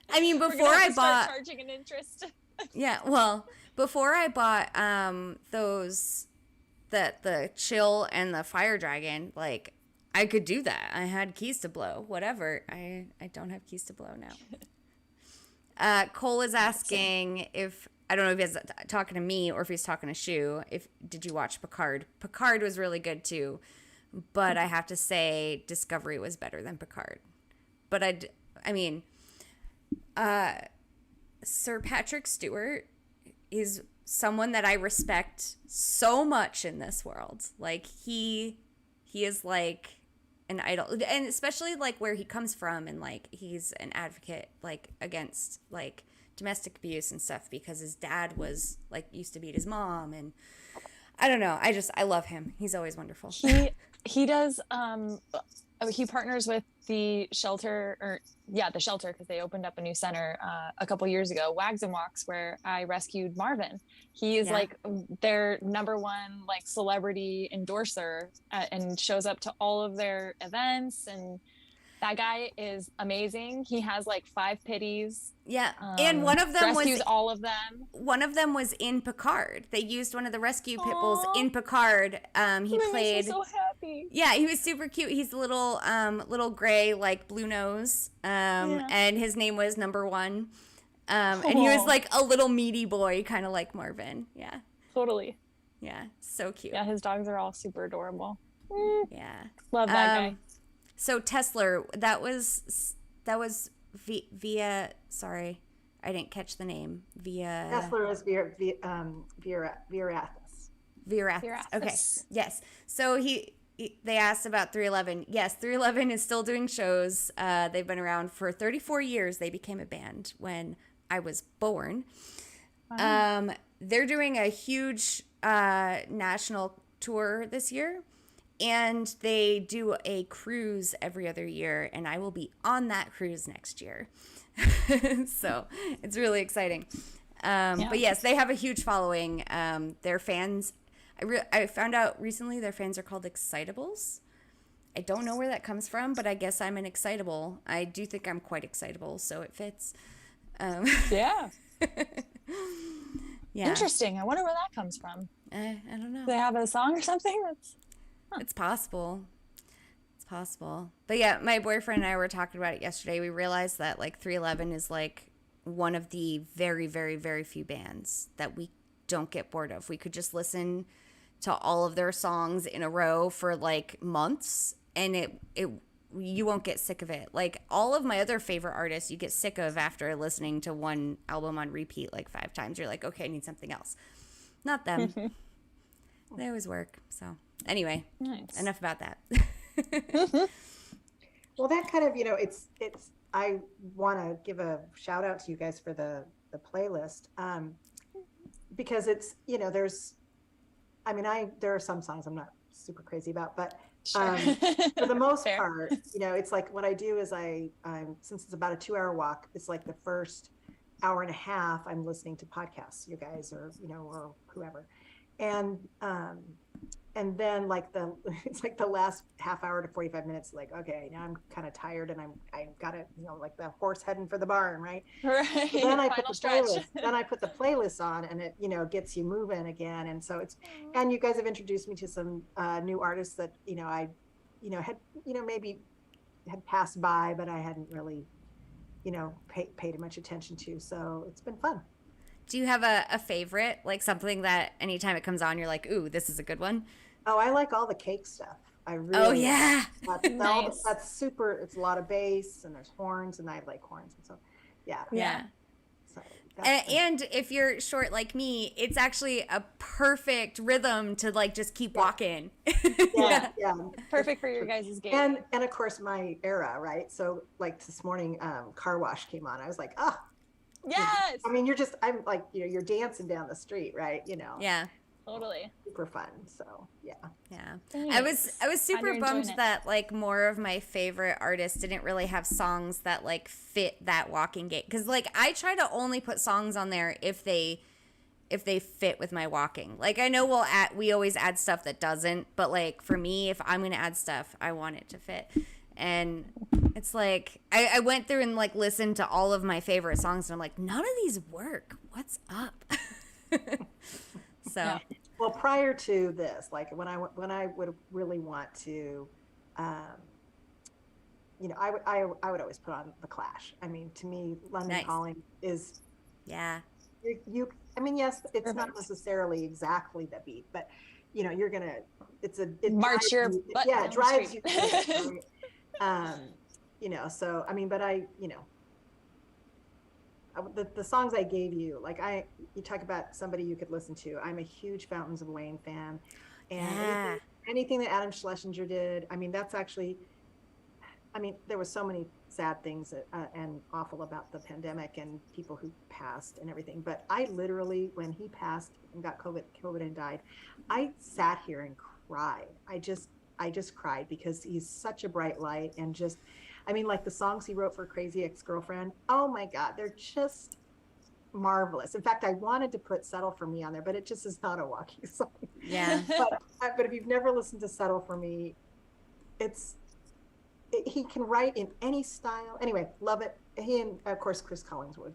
I mean, before I bought... charging an interest. Yeah, well, before I bought the chill and the fire dragon, like, I could do that. I had keys to blow, whatever. I don't have keys to blow now. Cole is asking if, I don't know if he's talking to me or if he's talking to Shu, did you watch Picard? Picard was really good too, but I have to say Discovery was better than Picard. But I mean, Sir Patrick Stewart is someone that I respect so much in this world. Like, he is like an idol, and especially like where he comes from, and like he's an advocate like against like domestic abuse and stuff because his dad was like used to beat his mom, and I don't know, I love him. He's always wonderful. He does he partners with the shelter, because they opened up a new center a couple years ago, Wags and Walks, where I rescued Marvin. He is like their number one like celebrity endorser and shows up to all of their events, and that guy is amazing. He has like 5 pitties. Yeah, and one of them rescues all of them. One of them was in Picard. They used one of the rescue pit bulls in Picard. He played. Makes me so happy. Yeah, he was super cute. He's a little gray, like blue nose. And his name was Number One. And he was like a little meaty boy, kind of like Marvin. Yeah. Totally. Yeah, so cute. Yeah, his dogs are all super adorable. Yeah. Love that guy. So Tesla, that was via. Sorry, I didn't catch the name. Via. Tesla is Virathis. Virathis. Okay. Yes. So they asked about 311. Yes, 311 is still doing shows. They've been around for 34 years. They became a band when I was born. Wow. They're doing a huge national tour this year. And they do a cruise every other year, and I will be on that cruise next year. So it's really exciting. But yes, they have a huge following. Their fans, I found out recently their fans are called Excitables. I don't know where that comes from, but I guess I'm an excitable. I do think I'm quite excitable, so it fits. Yeah. Yeah. Interesting. I wonder where that comes from. I don't know. Do they have a song or something? It's possible. It's possible. But yeah, my boyfriend and I were talking about it yesterday. We realized that like 311 is like one of the very, very, very few bands that we don't get bored of. We could just listen to all of their songs in a row for like months, and it you won't get sick of it. Like all of my other favorite artists, you get sick of after listening to one album on repeat like 5 times. You're like, okay, I need something else. Not them. They always work. So anyway, Nice. enough about that. Well, that kind of, it's, I want to give a shout out to you guys for the playlist, because it's, there are some songs I'm not super crazy about, but Sure. for the most Fair. part, it's like what I do is I'm since it's about a 2-hour walk, it's like the first hour and a half I'm listening to podcasts, you guys, or whoever. And then like it's like the last half hour to 45 minutes, like, okay, now I'm kind of tired and I gotta, like the horse heading for the barn, right? Right. So then I Final put the stretch. playlist, then I put the playlist on, and it, gets you moving again. And so and you guys have introduced me to some new artists that, I, had, maybe had passed by, but I hadn't really, paid much attention to. So it's been fun. Do you have a favorite, like something that anytime it comes on, you're like, ooh, this is a good one? Oh, I like all the cake stuff. I really. Oh yeah. Nice. That's super. It's a lot of bass and there's horns, and I like horns, and so, yeah. Yeah. So and if you're short like me, it's actually a perfect rhythm to like just keep walking. Yeah. Perfect for your guys' game. And of course my era, right? So like this morning, Car Wash came on. I was like, oh. Yes. I mean, I'm like, you're dancing down the street, right? Yeah. Totally. Super fun. So yeah. I was super you're bummed enjoying it. that like more of my favorite artists didn't really have songs that like fit that walking gait, because like I try to only put songs on there if they fit with my walking. Like I know we always add stuff that doesn't, but like for me, if I'm gonna add stuff, I want it to fit. And it's like I went through and like listened to all of my favorite songs, and I'm like, none of these work. What's up? So Yeah. Well, prior to this, like when I would really want to, I would always put on The Clash. I mean, to me, London Nice. Calling is, yeah. I mean, yes, it's not Perfect. necessarily exactly the beat, but you're gonna, March drives your you- butt yeah, down it the drives street. you. Right? So I mean, but the songs I gave you, like you talk about somebody you could listen to. I'm a huge Fountains of Wayne fan, and anything that Adam Schlesinger did. I mean, there was so many sad things and awful about the pandemic and people who passed and everything. But I literally, when he passed and got COVID and died, I sat here and cried. I just cried because he's such a bright light, and just, I mean, like the songs he wrote for Crazy Ex-Girlfriend. Oh my God, they're just marvelous. In fact, I wanted to put Settle for Me on there, but it just is not a walking song. Yeah. But if you've never listened to Settle for Me, he can write in any style. Anyway, love it. He and of course Chris Collingswood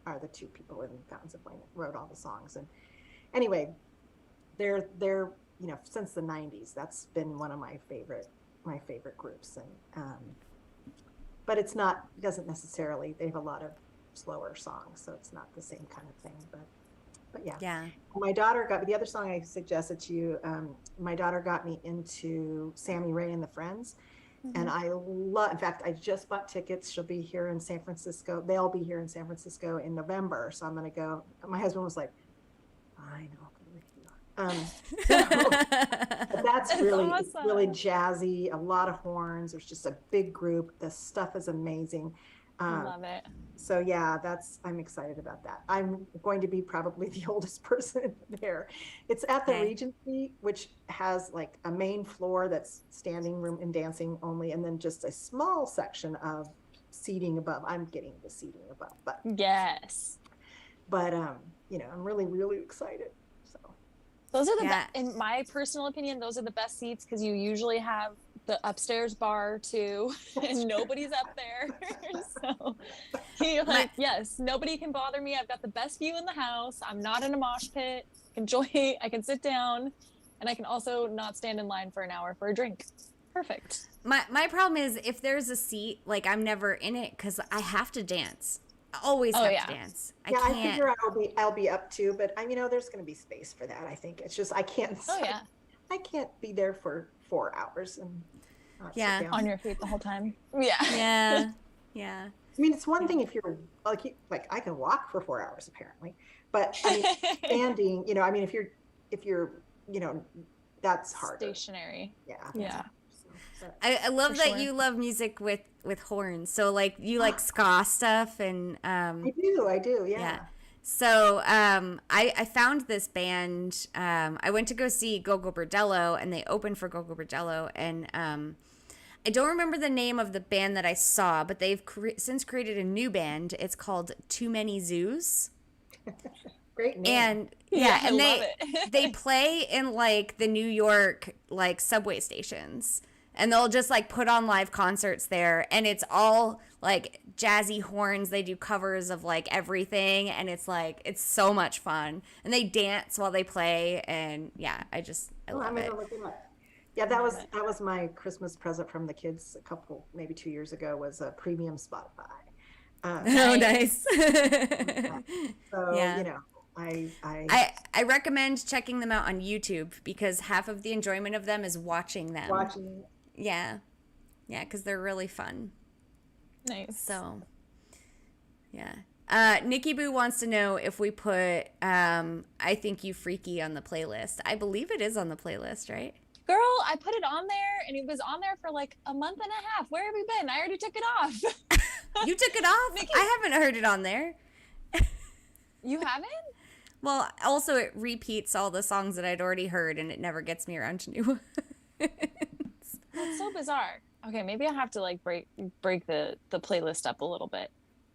are the two people in Fountains of Wayne that wrote all the songs. And anyway, they're since the 90s, that's been one of my favorite groups. And but it doesn't necessarily, they have a lot of slower songs, so it's not the same kind of thing, but yeah. My daughter the other song I suggested to you, my daughter got me into Sammy Ray and the Friends. And in fact, I just bought tickets. She'll be here in San Francisco. They'll be here in San Francisco in November. So I'm going to go. My husband was like, I know. But that's really, awesome. It's really jazzy, a lot of horns. There's just a big group. The stuff is amazing. I love it. So yeah, I'm excited about that. I'm going to be probably the oldest person there. It's at the Regency, which has like a main floor that's standing room and dancing only, and then just a small section of seating above. I'm getting the seating above, but yes. But I'm really, really excited. So those are the best, in my personal opinion, those are the best seats, because you usually have the upstairs bar too, and nobody's up there. So you're like, yes, nobody can bother me. I've got the best view in the house. I'm not in a mosh pit. I can sit down, and I can also not stand in line for an hour for a drink. Perfect. My problem is if there's a seat, like I'm never in it because I have to dance. I always have to dance. I can't. I figure I'll be up too, but there's going to be space for that. I think it's just I can't. Oh yeah. I can't be there for 4 hours, and not sit Yeah. down. On your feet the whole time. Yeah. Yeah. Yeah. I mean, it's one thing if you're like I can walk for 4 hours apparently, but I mean, standing, you know, I mean, if you're, you know, that's harder. Stationary. Yeah. Yeah. So, I love For that sure. you love music with horns. So like you like ska stuff and I do. Yeah. yeah. So I found this band. I went to go see Gogo Bordello, and they opened for Gogo Bordello, and I don't remember the name of the band that I saw, but they've since created a new band. It's called Too Many Zoos. Great name. And Yeah, and I love they it. they play in like the New York like subway stations, and they'll just like put on live concerts there, and it's all like jazzy horns. They do covers of like everything, and it's like it's so much fun, and they dance while they play, and yeah, I love I'm it. gonna look it up. Yeah, that was my Christmas present from the kids maybe 2 years ago, was a premium Spotify. Oh, nice. So Yeah. you know, I I recommend checking them out on YouTube because half of the enjoyment of them is watching them. watching. Yeah, because they're really fun. Nice. So, yeah. Nikki Boo wants to know if we put I Think You Freaky on the playlist. I believe it is on the playlist, right? Girl, I put it on there and it was on there for like a month and a half. Where have you been? I already took it off. You took it off? Nikki- I haven't heard it on there. You haven't? Well, also it repeats all the songs that I'd already heard and it never gets me around to new ones. That's so bizarre. Okay, maybe I have to like break the playlist up a little bit.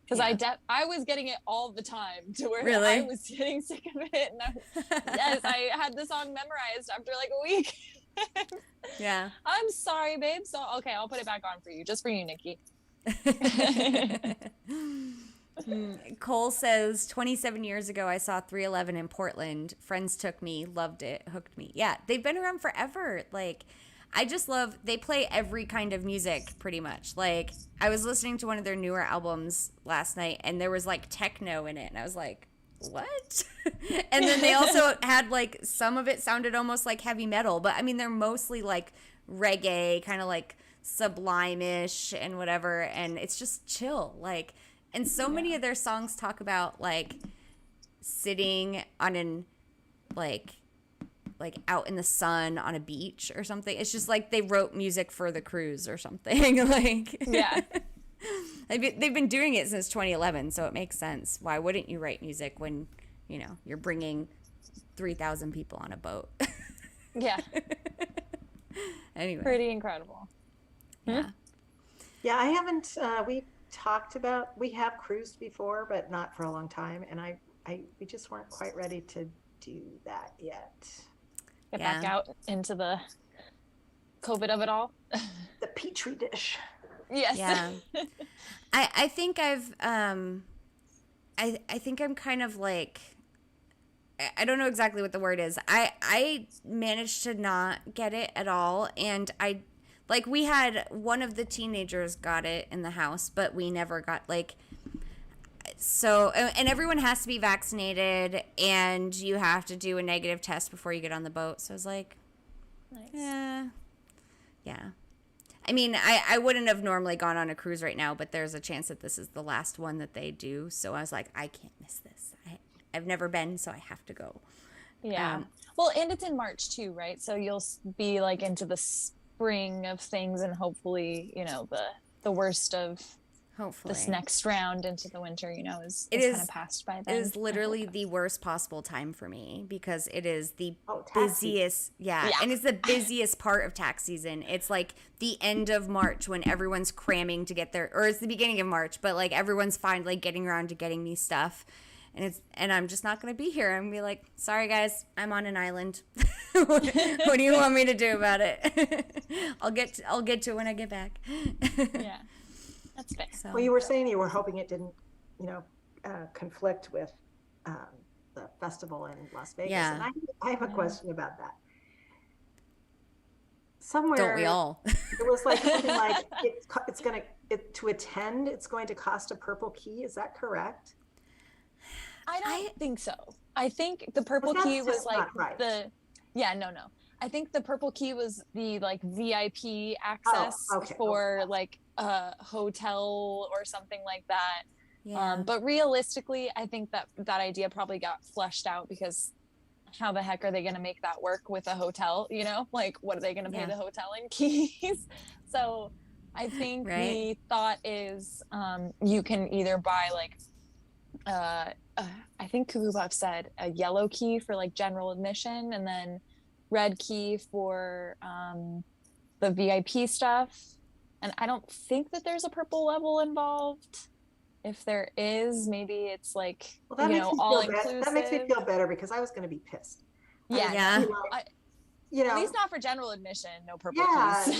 Because Yeah. I was getting it all the time to where Really? I was getting sick of it. And yes, I had the song memorized after like a week. Yeah. I'm sorry, babe. So, okay, I'll put it back on for you. Just for you, Nikki. Cole says 27 years ago I saw 311 in Portland. Friends took me, loved it, hooked me. Yeah, they've been around forever. Like I just love they play every kind of music pretty much. Like I was listening to one of their newer albums last night and there was like techno in it and I was like, what? And then they also had like some of it sounded almost like heavy metal, but I mean they're mostly like reggae, kind of like Sublime-ish and whatever, and it's just chill. Like, and so many of their songs talk about like sitting on an like out in the sun on a beach or something. It's just like they wrote music for the cruise or something. Like, Yeah. they've been doing it since 2011, so it makes sense. Why wouldn't you write music when, you know, you're bringing 3,000 people on a boat? Yeah. Anyway. Pretty incredible. Yeah. Yeah, I haven't. We have cruised before, but not for a long time, and we just weren't quite ready to do that yet. Get back out into the COVID of it all. The petri dish. Yes. Yeah. I think I've I think I'm kind of like I don't know exactly what the word is. I managed to not get it at all, and like we had one of the teenagers got it in the house, but we never got like so, and everyone has to be vaccinated and you have to do a negative test before you get on the boat. So I was like, Nice. yeah. I mean, I wouldn't have normally gone on a cruise right now, but there's a chance that this is the last one that they do. So I was like, I can't miss this. I've never been, so I have to go. Yeah. Well, and it's in March too, right? So you'll be like into the spring of things, and hopefully, you know, the worst of Hopefully. this next round into the winter, you know, is It kind is- of passed by then. It is literally the worst possible time for me because it is the tax busiest. Yeah, and it's the busiest part of tax season. It's like the end of March when everyone's cramming to get their, or it's the beginning of March, but like everyone's finally getting around to getting me stuff. And I'm just not going to be here. I'm going to be like, sorry guys, I'm on an island. What do you want me to do about it? I'll get to it when I get back. Yeah. That's fair. So, Well, you were saying you were hoping it didn't, you know, conflict with the festival in Las Vegas. Yeah. And I have a question about that. Somewhere don't we all? it was like something like it's going to attend. It's going to cost a purple key. Is that correct? I don't think so. I think the purple Well, that's key was just like not right. no. I think the purple key was the like VIP access for like a hotel or something like that. Yeah. But realistically, I think that idea probably got fleshed out because how the heck are they going to make that work with a hotel? You know, like what are they going to pay the hotel in keys? So I think the thought is you can either buy like, I think Cuckoo Puff said a yellow key for like general admission, and then red key for the VIP stuff. And I don't think that there's a purple level involved. If there is, maybe it's like, all inclusive. That makes me feel better because I was going to be pissed. Yeah. At least not for general admission, no purple keys.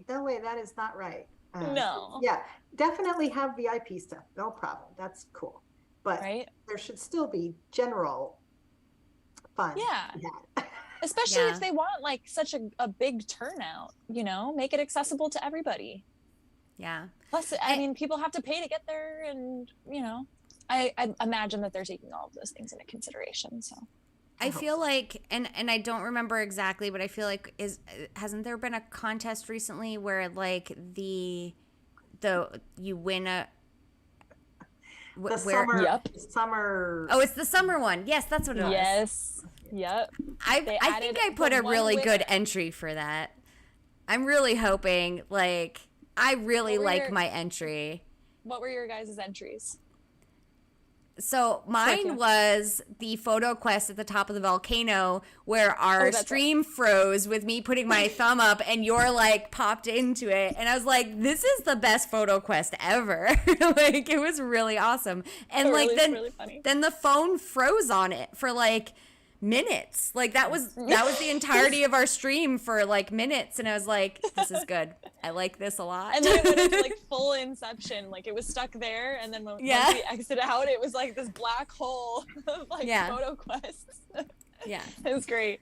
No way. That is not right. No. Yeah, definitely have VIP stuff. No problem. That's cool. But there should still be general fun. Yeah. Especially if they want like such a big turnout, make it accessible to everybody. Yeah. Plus, I mean, people have to pay to get there, and I imagine that they're taking all of those things into consideration. So I feel like, and I don't remember exactly, but I feel like hasn't there been a contest recently where like you win summer. Oh, it's the summer one. Yes, that's what it was. Yes. Yep. I think I put a really good entry for that. I'm really hoping, like, I really like my entry. What were your guys' entries? So mine was the photo quest at the top of the volcano where our stream froze with me putting my thumb up and you're like popped into it. And I was like, this is the best photo quest ever. Like, it was really awesome. And like, then the phone froze on it for like minutes. Like that was the entirety of our stream for like minutes. And I was like, this is good. I like this a lot. And then it went into like full inception. Like it was stuck there. And then when we exit out, it was like this black hole of like photo quests. Yeah. It was great.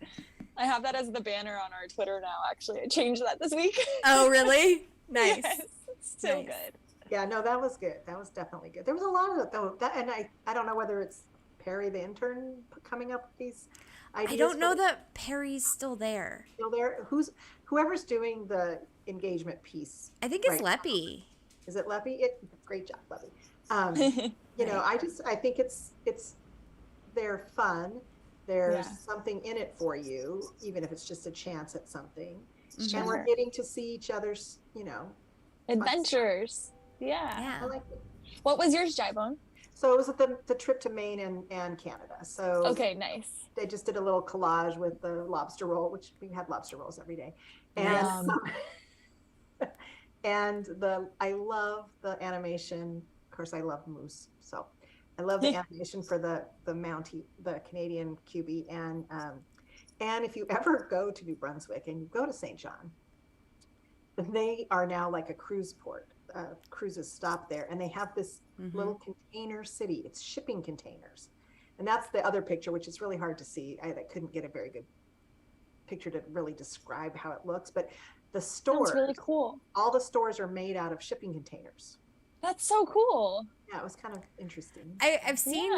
I have that as the banner on our Twitter now, actually. I changed that this week. Oh, really? Nice. Yes, it's so good. Yeah, no, that was good. That was definitely good. There was a lot of it though. And I don't know whether it's Perry the intern coming up with these ideas. I don't know that Perry's still there. Still there? Whoever's doing the engagement piece? I think it's Leppy. Is it Leppy? Great job, Leppy. I think it's they're fun. There's something in it for you, even if it's just a chance at something. Sure. And we're getting to see each other's, adventures. Yeah. I like it. What was yours, Jibone? So it was the trip to Maine and Canada. So okay, nice. They just did a little collage with the lobster roll, which we had lobster rolls every day. And and I love the animation. Of course, I love moose, so I love the animation for the Mountie, the Canadian QB. And if you ever go to New Brunswick and you go to St. John, they are now like a cruise port. Cruises stop there, and they have this little container city. It's shipping containers, and that's the other picture, which is really hard to see. I couldn't get a very good picture to really describe how it looks, but the stores, really cool. All the stores are made out of shipping containers. That's so cool. Yeah, it was kind of interesting. I've seen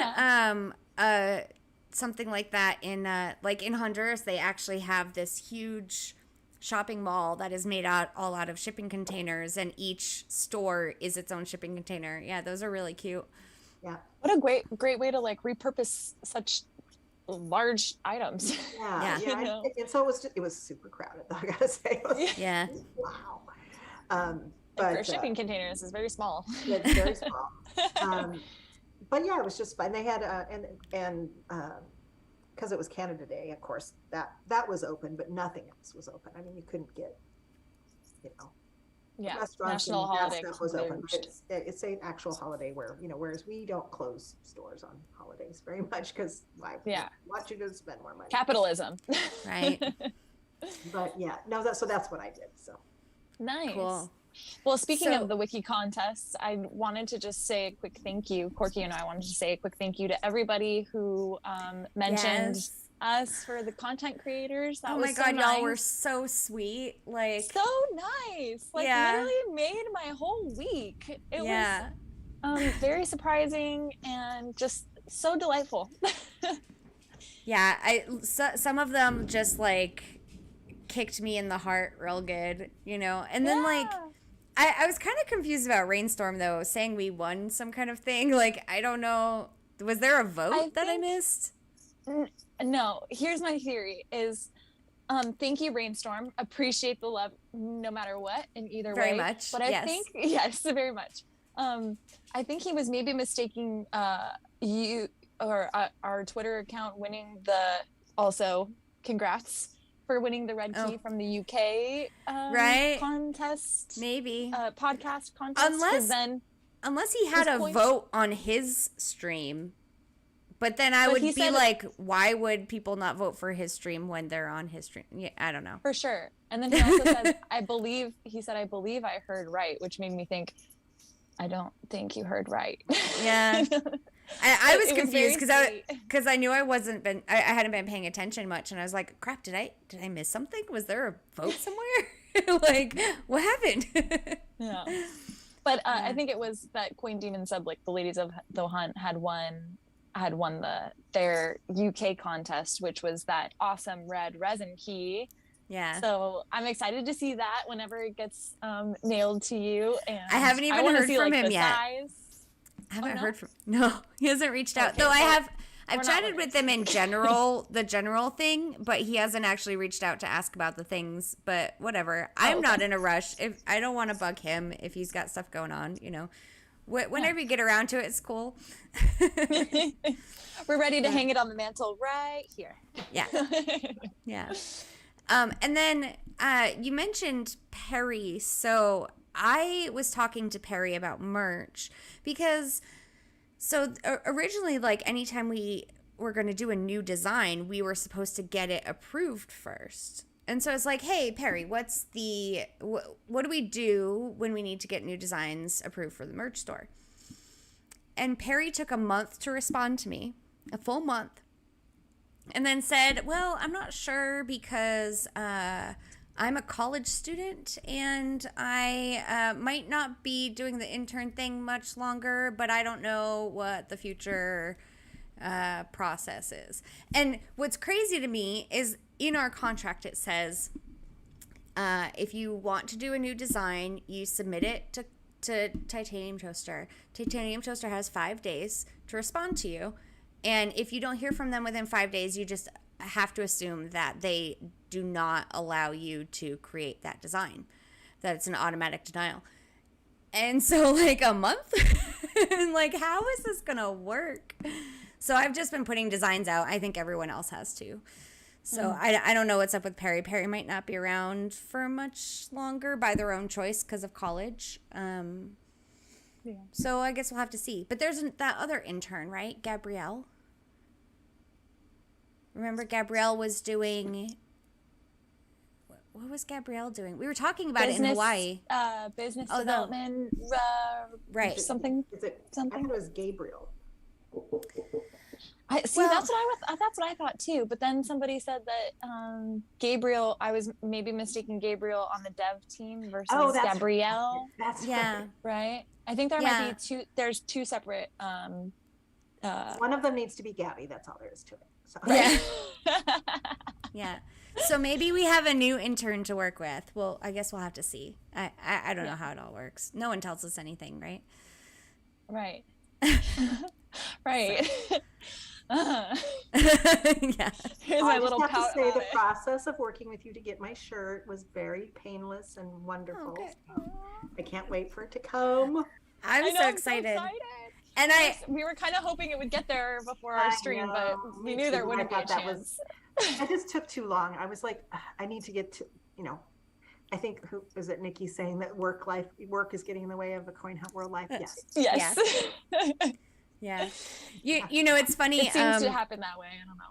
something like that in Honduras. They actually have this huge shopping mall that is made all out of shipping containers, and each store is its own shipping container. Yeah, those are really cute. Yeah. What a great way to like repurpose such large items. Yeah. And so it was super crowded, I gotta say. Yeah. Wow. But for shipping containers is very small. It's very small. But yeah, it was just fun. They had and because it was Canada Day, of course, that was open, but nothing else was open. I mean, you couldn't get, restaurants national and holiday stuff was open. It's an actual holiday where, whereas we don't close stores on holidays very much because we want you to spend more money. Capitalism. Right. But so that's what I did. So nice. Cool. Well, speaking of the wiki contests, I wanted to just say a quick thank you. Korkio and I wanted to say a quick thank you to everybody who mentioned us for the content creators. That was God, so nice. Y'all were so sweet. Like so nice. Like literally made my whole week. It was very surprising and just so delightful. Some of them just like kicked me in the heart real good, you know? And then like, I was kind of confused about Rainstorm though, saying we won some kind of thing. Like, I don't know. Was there a vote I missed? No, here's my theory is, thank you, Rainstorm. Appreciate the love no matter what in either way. Very much. But I think, yes, very much. I think he was maybe mistaking you or our Twitter account winning also congrats for winning the red key from the UK contest. Maybe. Podcast contest. Unless he had a vote on his stream. But then I would be like, why would people not vote for his stream when they're on his stream? Yeah, I don't know. For sure. And then he also says, I believe I heard right, which made me think, I don't think you heard right. Yeah. I was confused because I knew I hadn't been paying attention much, and I was like, crap, did I miss something? Was there a vote somewhere? Like, what happened? Yeah. But I think it was that Coin Demon said, like, the ladies of the Hunt had won their UK contest, which was that awesome red resin key. Yeah. So I'm excited to see that whenever it gets nailed to you. And I haven't even heard from him yet. Size. I haven't heard from. No, he hasn't reached out. Though I've chatted with him in general, the general thing, but he hasn't actually reached out to ask about the things. But whatever. I'm not in a rush. If I don't want to bug him if he's got stuff going on, you know. Whenever you get around to it, it's cool. We're ready to hang it on the mantle right here. Yeah. Yeah. And then you mentioned Perry. So I was talking to Perry about merch because originally, like, anytime we were going to do a new design, we were supposed to get it approved first. And so it's like, hey, Perry, what do we do when we need to get new designs approved for the merch store? And Perry took a month to respond to me, a full month, and then said, well, I'm not sure because I'm a college student and I might not be doing the intern thing much longer, but I don't know what the future process is. And what's crazy to me is in our contract it says if you want to do a new design, you submit it to Titanium Toaster. Titanium Toaster has 5 days to respond to you, and if you don't hear from them within 5 days, you just have to assume that they do not allow you to create that design, that it's an automatic denial. And so, like, a month? Like, how is this gonna work? So I've just been putting designs out. I think everyone else has too. So I don't know what's up with Perry. Perry might not be around for much longer by their own choice because of college. So I guess we'll have to see. But there's that other intern, right? Gabrielle. Remember Gabrielle was doing... What was Gabrielle doing? We were talking about it in Hawaii. Business development. Right. Something. I thought it was Gabriel. That's what I thought too. But then somebody said that Gabriel, I was maybe mistaking Gabriel on the dev team versus Gabrielle. That's right. I think there might be two. There's two separate. One of them needs to be Gabby. That's all there is to it. So. Yeah. Yeah. So maybe we have a new intern to work with. Well, I guess we'll have to see. I don't know how it all works. No one tells us anything, right? Right. Right. Yeah. Here's my little pout. I have to say the process of working with you to get my shirt was very painless and wonderful. Okay. I can't wait for it to come. I'm so excited. And we were kind of hoping it would get there before our stream, but we knew there wouldn't be a chance. It just took too long. I was like, I need to get to, I think, who was it, Nikki, saying that work is getting in the way of a coin hunt world life? Yes. Yes. Yeah. You know, it's funny. It seems to happen that way. I don't know.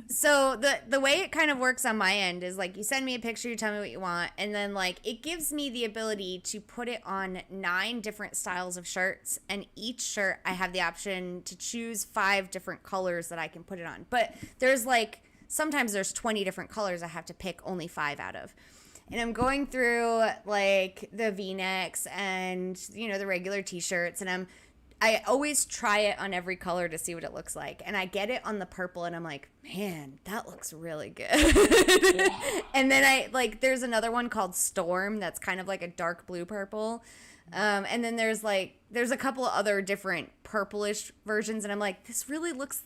So the way it kind of works on my end is like you send me a picture, you tell me what you want, and then like it gives me the ability to put it on 9 different styles of shirts, and each shirt I have the option to choose 5 different colors that I can put it on. But there's like sometimes there's 20 different colors I have to pick only 5 out of. And I'm going through like the V-necks and the regular t-shirts, and I always try it on every color to see what it looks like. And I get it on the purple and I'm like, man, that looks really good. Yeah. And then there's another one called Storm that's kind of like a dark blue purple. And then there's a couple of other different purplish versions. And I'm like, this really looks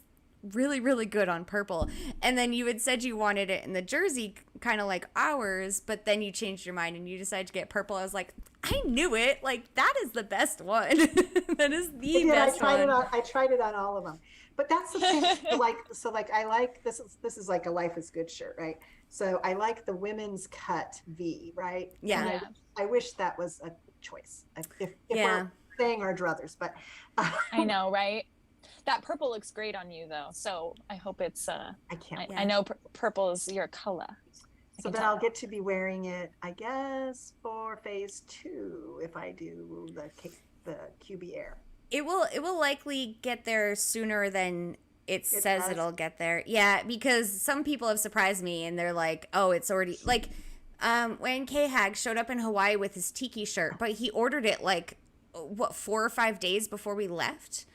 really, really good on purple. And then you had said you wanted it in the jersey, kind of like ours, but then you changed your mind and you decided to get purple. I was like, I knew it. Like, that is the best one. That is the best one. I tried it on all of them. But that's the thing. I like this is like a Life is Good shirt, right? So I like the women's cut V, right? Yeah. I wish that was a choice. If we're saying our druthers, but I know, right? That purple looks great on you, though. So I hope it's. I know purple is your color. So then I'll get to be wearing it, I guess, for phase 2 if I do the QB Air. It will likely get there sooner than it says it'll get there. Yeah, because some people have surprised me and they're like, oh, it's already like when K-Hag showed up in Hawaii with his tiki shirt, but he ordered it 4 or 5 days before we left.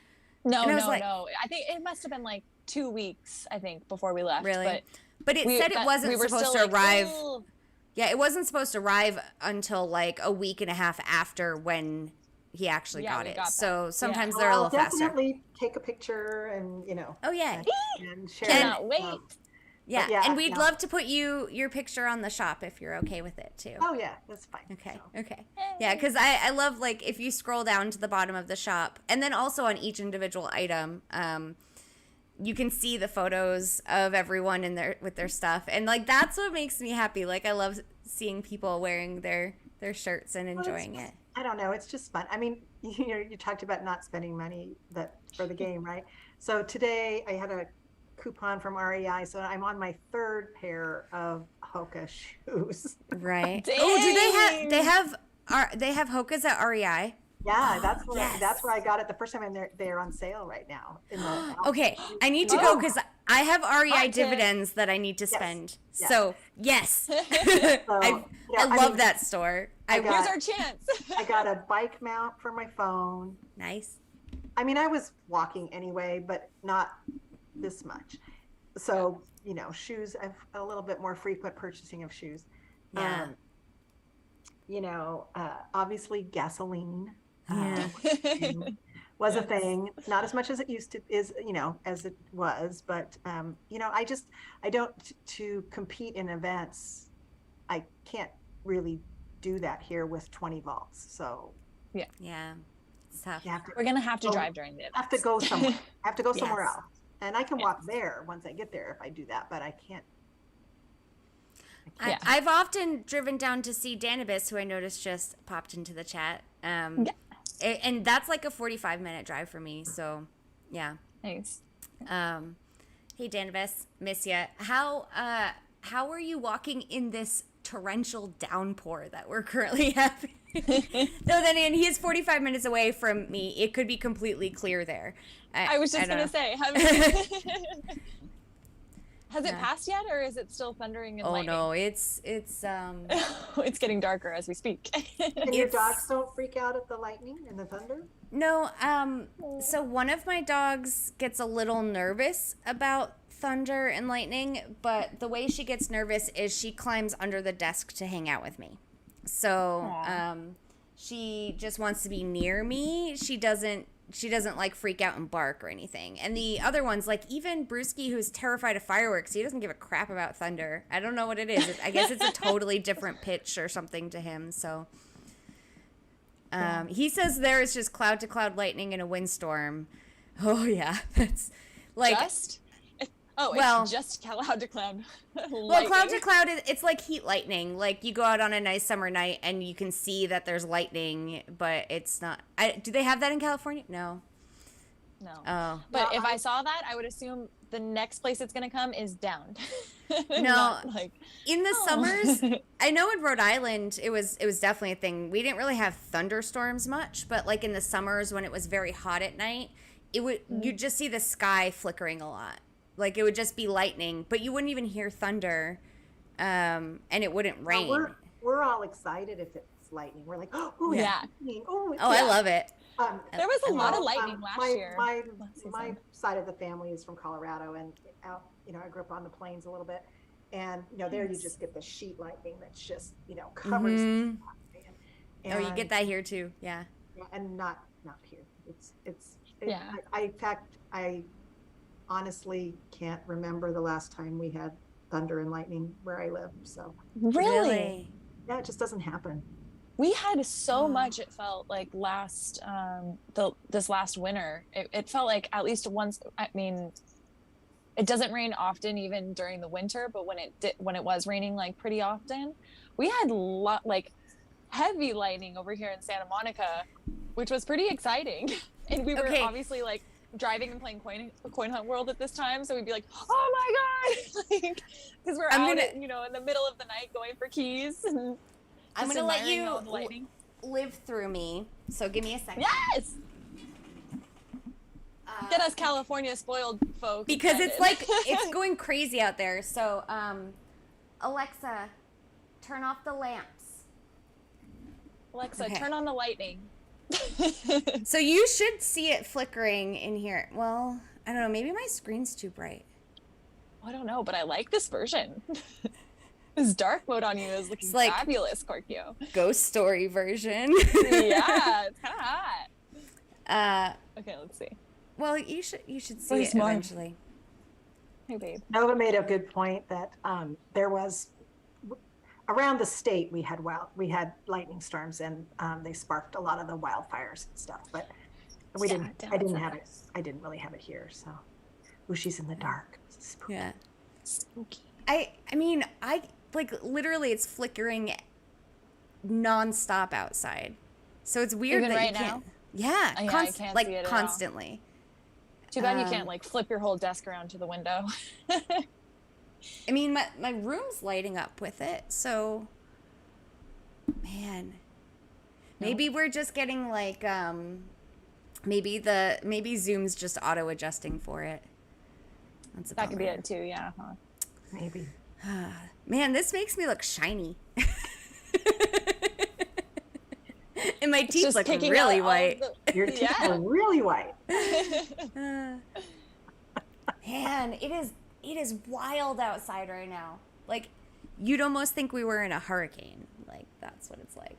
No. I think it must have been 2 weeks, I think, before we left. Really? But it said it wasn't supposed to arrive. Ooh. Yeah, it wasn't supposed to arrive until a week and a half after when he actually got it. So sometimes they're a little faster. I'll definitely take a picture and, Oh, yeah. And share Cannot wait. Yeah, and we'd love to put your picture on the shop if you're okay with it, too. Oh, yeah, that's fine. Okay. Yeah, because I love, if you scroll down to the bottom of the shop, and then also on each individual item, you can see the photos of everyone with their stuff. And, that's what makes me happy. I love seeing people wearing their shirts and enjoying it. I don't know. It's just fun. I mean, you talked about not spending money for the game, right? So today I had a coupon from REI, so I'm on my 3rd pair of Hoka shoes. Right. Dang. Oh, do they have Hokas at REI? Yeah, that's where I got it the first time, and they're on sale right now. Okay, I need to go because I have REI dividends that I need to spend. Yes. So yes, I love that store. Here's our chance. I got a bike mount for my phone. Nice. I mean, I was walking anyway, but not this much. So shoes. I've a little bit more frequent purchasing of shoes. Yeah. Obviously gasoline. Yeah. Was a thing, not as much as it used to as it was, but I don't to compete in events. I can't really do that here with 20 volts. So yeah, it's tough. We're gonna have to drive during the event. Have to go somewhere. Have to go somewhere else, and I can walk there once I get there if I do that, but I can't. I've often driven down to see Danibus, who I noticed just popped into the chat. And that's a 45-minute drive for me. So, yeah. Nice. Hey, Danibus, miss ya. How are you walking in this torrential downpour that we're currently having? And he is 45 minutes away from me. It could be completely clear there. I was just gonna say. Has it passed yet, or is it still thundering and lightning? Oh no, it's it's getting darker as we speak. And your dogs don't freak out at the lightning and the thunder? No, so one of my dogs gets a little nervous about thunder and lightning, but the way she gets nervous is she climbs under the desk to hang out with me. So, she just wants to be near me. She doesn't freak out and bark or anything. And the other ones, even Brewski, who's terrified of fireworks, he doesn't give a crap about thunder. I don't know what it is. I guess it's a totally different pitch or something to him. So he says there is just cloud to cloud lightning in a windstorm. Oh yeah, that's it's just cloud to cloud. Well, cloud to cloud, it's like heat lightning. You go out on a nice summer night and you can see that there's lightning, but it's not. Do they have that in California? No. Oh. But if I saw that, I would assume the next place it's going to come is down. No. In the summers, I know in Rhode Island, it was definitely a thing. We didn't really have thunderstorms much, but in the summers when it was very hot at night, you'd just see the sky flickering a lot. It would just be lightning, but you wouldn't even hear thunder, and it wouldn't rain. We're all excited if it's lightning. We're like, oh, Yeah. lightning. Oh, I love it. There was a lot of well, lightning last year. My season. side of the family is from Colorado, and out, I grew up on the plains a little bit, and there you just get the sheet lightning that's just covers. Mhm. And, you get that here too. Yeah. and not here. It's Yeah. in fact, I honestly can't remember the last time we had thunder and lightning where I live. So Really? yeah, it just doesn't happen. We had so much, it felt like this last winter. It felt like at least once. I mean, it doesn't rain often, even during the winter, but when it was raining like pretty often, we had heavy lightning over here in Santa Monica, which was pretty exciting. And we were obviously like driving and playing Coin Hunt World at this time, so we'd be like, "Oh my god!" Like, because we're out, in the middle of the night going for keys. And I'm gonna let you live through me. So give me a second. Yes. Get us California spoiled folk. Because it's like it's going crazy out there. So, Alexa, turn off the lamps. Alexa, turn on the lightning. So you should see it flickering in here. Well, I don't know. Maybe my screen's too bright. I don't know, but I like this version. This dark mode on you is looking fabulous, Korkio. Ghost story version. Yeah, it's kind of hot. Okay, let's see. Well, you should see it eventually. Hey, babe. Nova made a good point that there was around the state we had lightning storms, and they sparked a lot of the wildfires and stuff. But I didn't have it. I didn't really have it here. So, she's in the dark. Spooky. Yeah. Spooky. I mean, literally, it's flickering nonstop outside. So it's weird Even that right you can't. now? Yeah, I can't see it at all. Constantly. Too bad you can't flip your whole desk around to the window. I mean, my room's lighting up with it, so man, maybe we're just getting maybe Zoom's just auto adjusting for it. That could be it too, yeah. Huh? Maybe. Man, this makes me look shiny. And my teeth look really white. Your teeth are really white. Man, it is wild outside right now. Like, you'd almost think we were in a hurricane. Like, that's what it's like.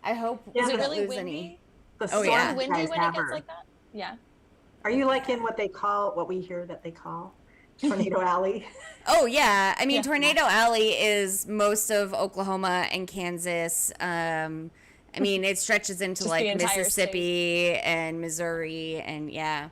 I hope is it really windy? Windy when it gets like that? Yeah. Are you like in what we hear that they call Tornado Alley? Oh, yeah. I mean, Tornado Alley is most of Oklahoma and Kansas. I mean, it stretches into like Mississippi and Missouri, and yeah,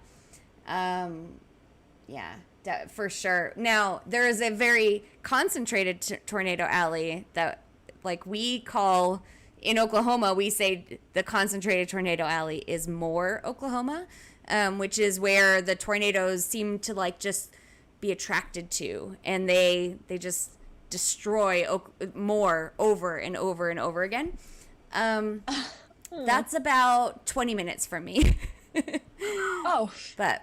for sure. Now, there is a very concentrated tornado alley that, like, we call in Oklahoma. We say the concentrated tornado alley is Moore, Oklahoma, which is where the tornadoes seem to like just be attracted to, and they just destroy more over and over and over again. That's about 20 minutes from me. But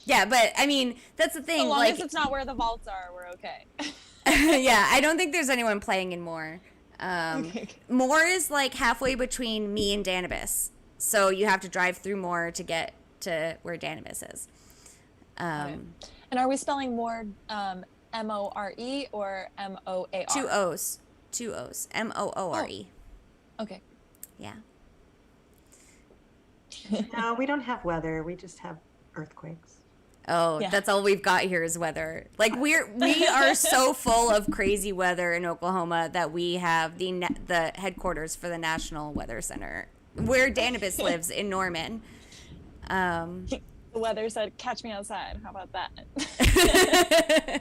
I mean, that's the thing. As long as it's not where the vaults are, we're okay. Yeah, I don't think there's anyone playing in Moore. Moore is like halfway between me and Danibus, so you have to drive through Moore to get to where Danibus is. Okay. And are we spelling Moore More or Moar? Two O's. Moore. Okay. Yeah. No, we don't have weather. We just have earthquakes. Oh, yeah. That's all we've got here is weather. Like we are so full of crazy weather in Oklahoma that we have the headquarters for the National Weather Center, where Danibus lives in Norman. The weather said, "Catch me outside." How about that?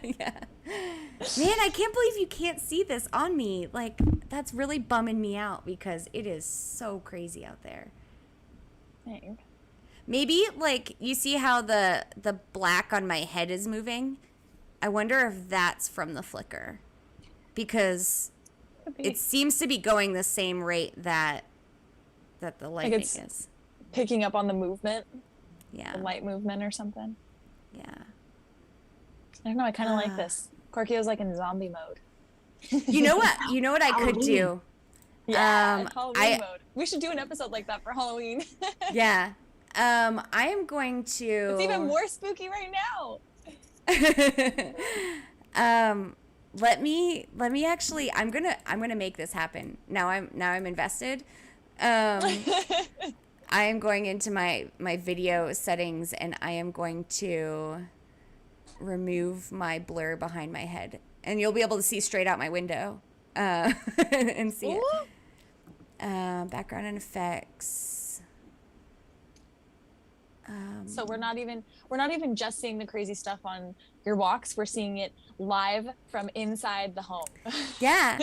Yeah. Man, I can't believe you can't see this on me. Like, that's really bumming me out because it is so crazy out there. Thanks. Maybe, like, you see how the black on my head is moving? I wonder if that's from the flicker. Because it seems to be going the same rate that the lightning is. Picking up on the movement. Yeah. The light movement or something. Yeah. I don't know, I kind of like this. Korkio's like in zombie mode. You know what I could do? Yeah, Halloween mode. We should do an episode like that for Halloween. Yeah. I am going to. It's even more spooky right now. Let me actually. I'm gonna make this happen. Now I'm invested. I am going into my video settings and I am going to remove my blur behind my head, and you'll be able to see straight out my window and see it. Background and effects. So we're not even just seeing the crazy stuff on your walks. We're seeing it live from inside the home. Yeah.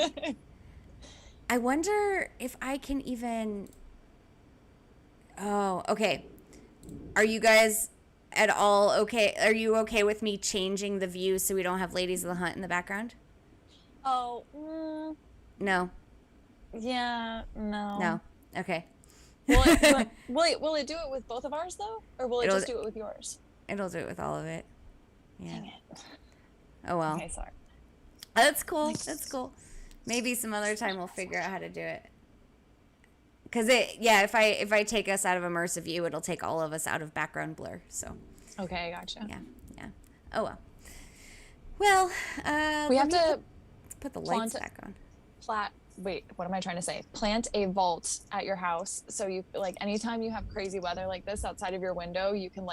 I wonder if I can even. Oh, okay. Are you guys at all okay? Are you okay with me changing the view so we don't have Ladies of the Hunt in the background? Oh. No. Yeah. No. No. Okay. Will it do it with both of ours though, or will it just do it with yours? It'll do it with all of it. Yeah. Dang it. Oh well. Okay, sorry. That's cool. That's cool. Maybe some other time we'll figure out how to do it. Cause if I take us out of immersive view, it'll take all of us out of background blur. So. Okay, gotcha. Yeah. Oh well. Well, we have to put the lights back on. Wait, what am I trying to say? Plant a vault at your house, so you like anytime you have crazy weather like this outside of your window, you can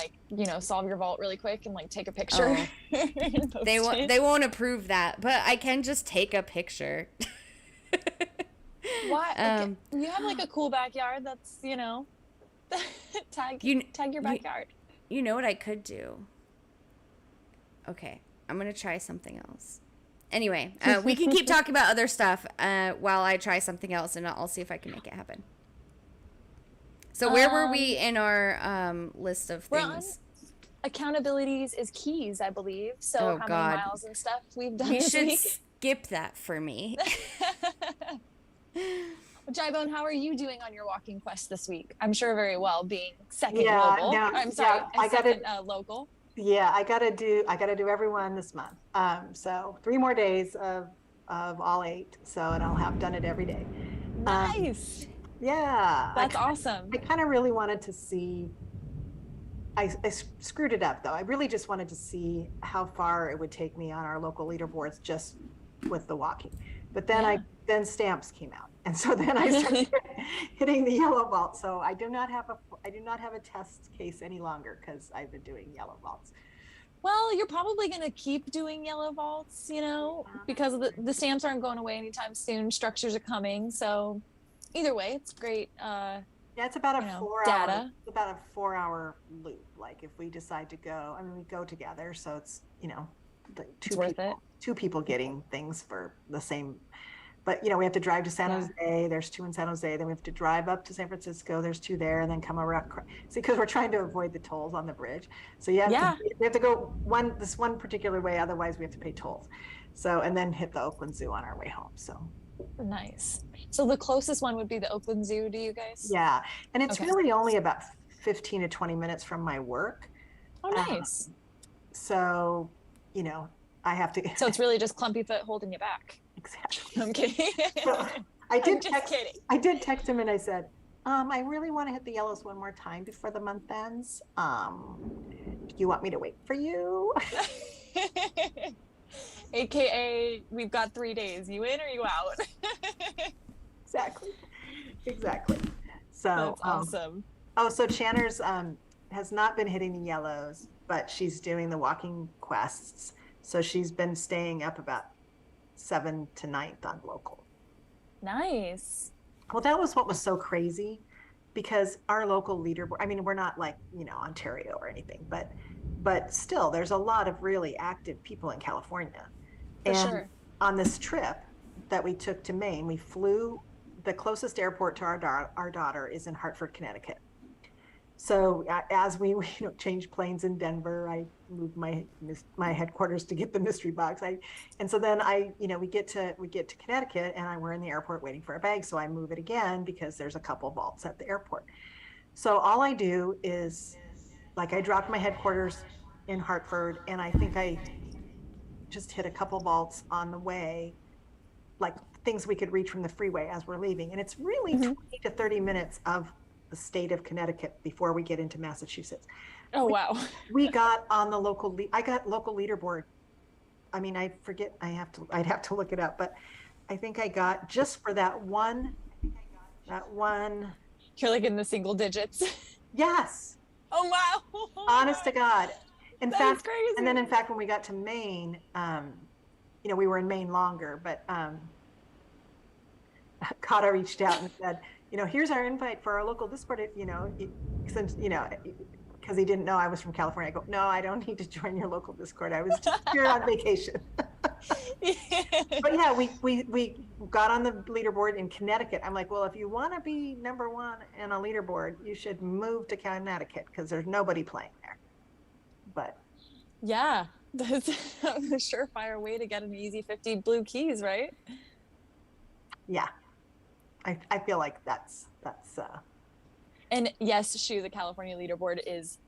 solve your vault really quick and take a picture. Oh. They won't approve that, but I can just take a picture. Why? You have a cool backyard. That's tag your backyard. You know what I could do? Okay, I'm gonna try something else. Anyway, we can keep talking about other stuff while I try something else, and I'll see if I can make it happen. So where were we in our list of things? Accountabilities is keys, I believe. So many miles and stuff we've done this week. You should skip that for me. Jibone, how are you doing on your walking quest this week? I'm sure very well, being second local. Local. Yeah, I gotta do everyone this month. So 3 more days of all 8. And I'll have done it every day. Nice. Yeah. That's awesome. I kind of really wanted to see. I screwed it up though. I really just wanted to see how far it would take me on our local leaderboards just with the walking. But then then stamps came out, and so then I started hitting the yellow vault. So I do not have a test case any longer because I've been doing yellow vaults. Well, you're probably going to keep doing yellow vaults, because the stamps aren't going away anytime soon. Structures are coming, so either way, it's great. Yeah, it's about a 4-hour. It's about a 4-hour loop. Like if we decide to go, we go together, so it's two people getting things for the same. But we have to drive to San Jose. There's 2 in San Jose. Then we have to drive up to San Francisco. There's 2 there, and then come around. See, because we're trying to avoid the tolls on the bridge. So we have to go this one particular way. Otherwise, we have to pay tolls. So and then hit the Oakland Zoo on our way home. So nice. So the closest one would be the Oakland Zoo to you guys? Yeah, and it's really only about 15 to 20 minutes from my work. Oh, nice. So I have to. So it's really just Clumpy Foot holding you back. Exactly. I'm kidding. So I did text him and I said, I really want to hit the yellows one more time before the month ends. Do you want me to wait for you? AKA, we've got 3 days. You in or you out? Exactly. So that's awesome. So Channer's has not been hitting the yellows, but she's doing the walking quests. So she's been staying up about 7th to 9th on local. Nice. Well, that was what was so crazy, because our local leaderboard, we're not Ontario or anything, but still there's a lot of really active people in California. For sure. On this trip that we took to Maine, we flew, the closest airport to our daughter is in Hartford, Connecticut. So as we changed planes in Denver, I moved my headquarters to get the mystery box. And so then we get to Connecticut, and we're in the airport waiting for our bags. So I move it again because there's a couple vaults at the airport. So all I do is I dropped my headquarters in Hartford, and I think I just hit a couple vaults on the way, things we could reach from the freeway as we're leaving. And it's really 20 to 30 minutes of the state of Connecticut before we get into Massachusetts. Oh, wow. We got on the I got local leaderboard. I mean, I forget, I'd have to look it up, but I think I got just for that one. You're like in the single digits. Yes. Oh, wow. Honest to God. In That fact, is crazy. and then in fact, when we got to Maine, you know, we were in Maine longer, but Kata reached out and said, you know, here's our invite for our local Discord. If, you know, since, you know, because he didn't know I was from California. I go, no, I don't need to join your local Discord. I was just here on vacation. But yeah, we got on the leaderboard in Connecticut. I'm like, well, if you want to be number one in a leaderboard, you should move to Connecticut because there's nobody playing there. But yeah, that's a surefire way to get an easy 50 blue keys, right? yeah, I feel like that's And yes, Shu, the California leaderboard is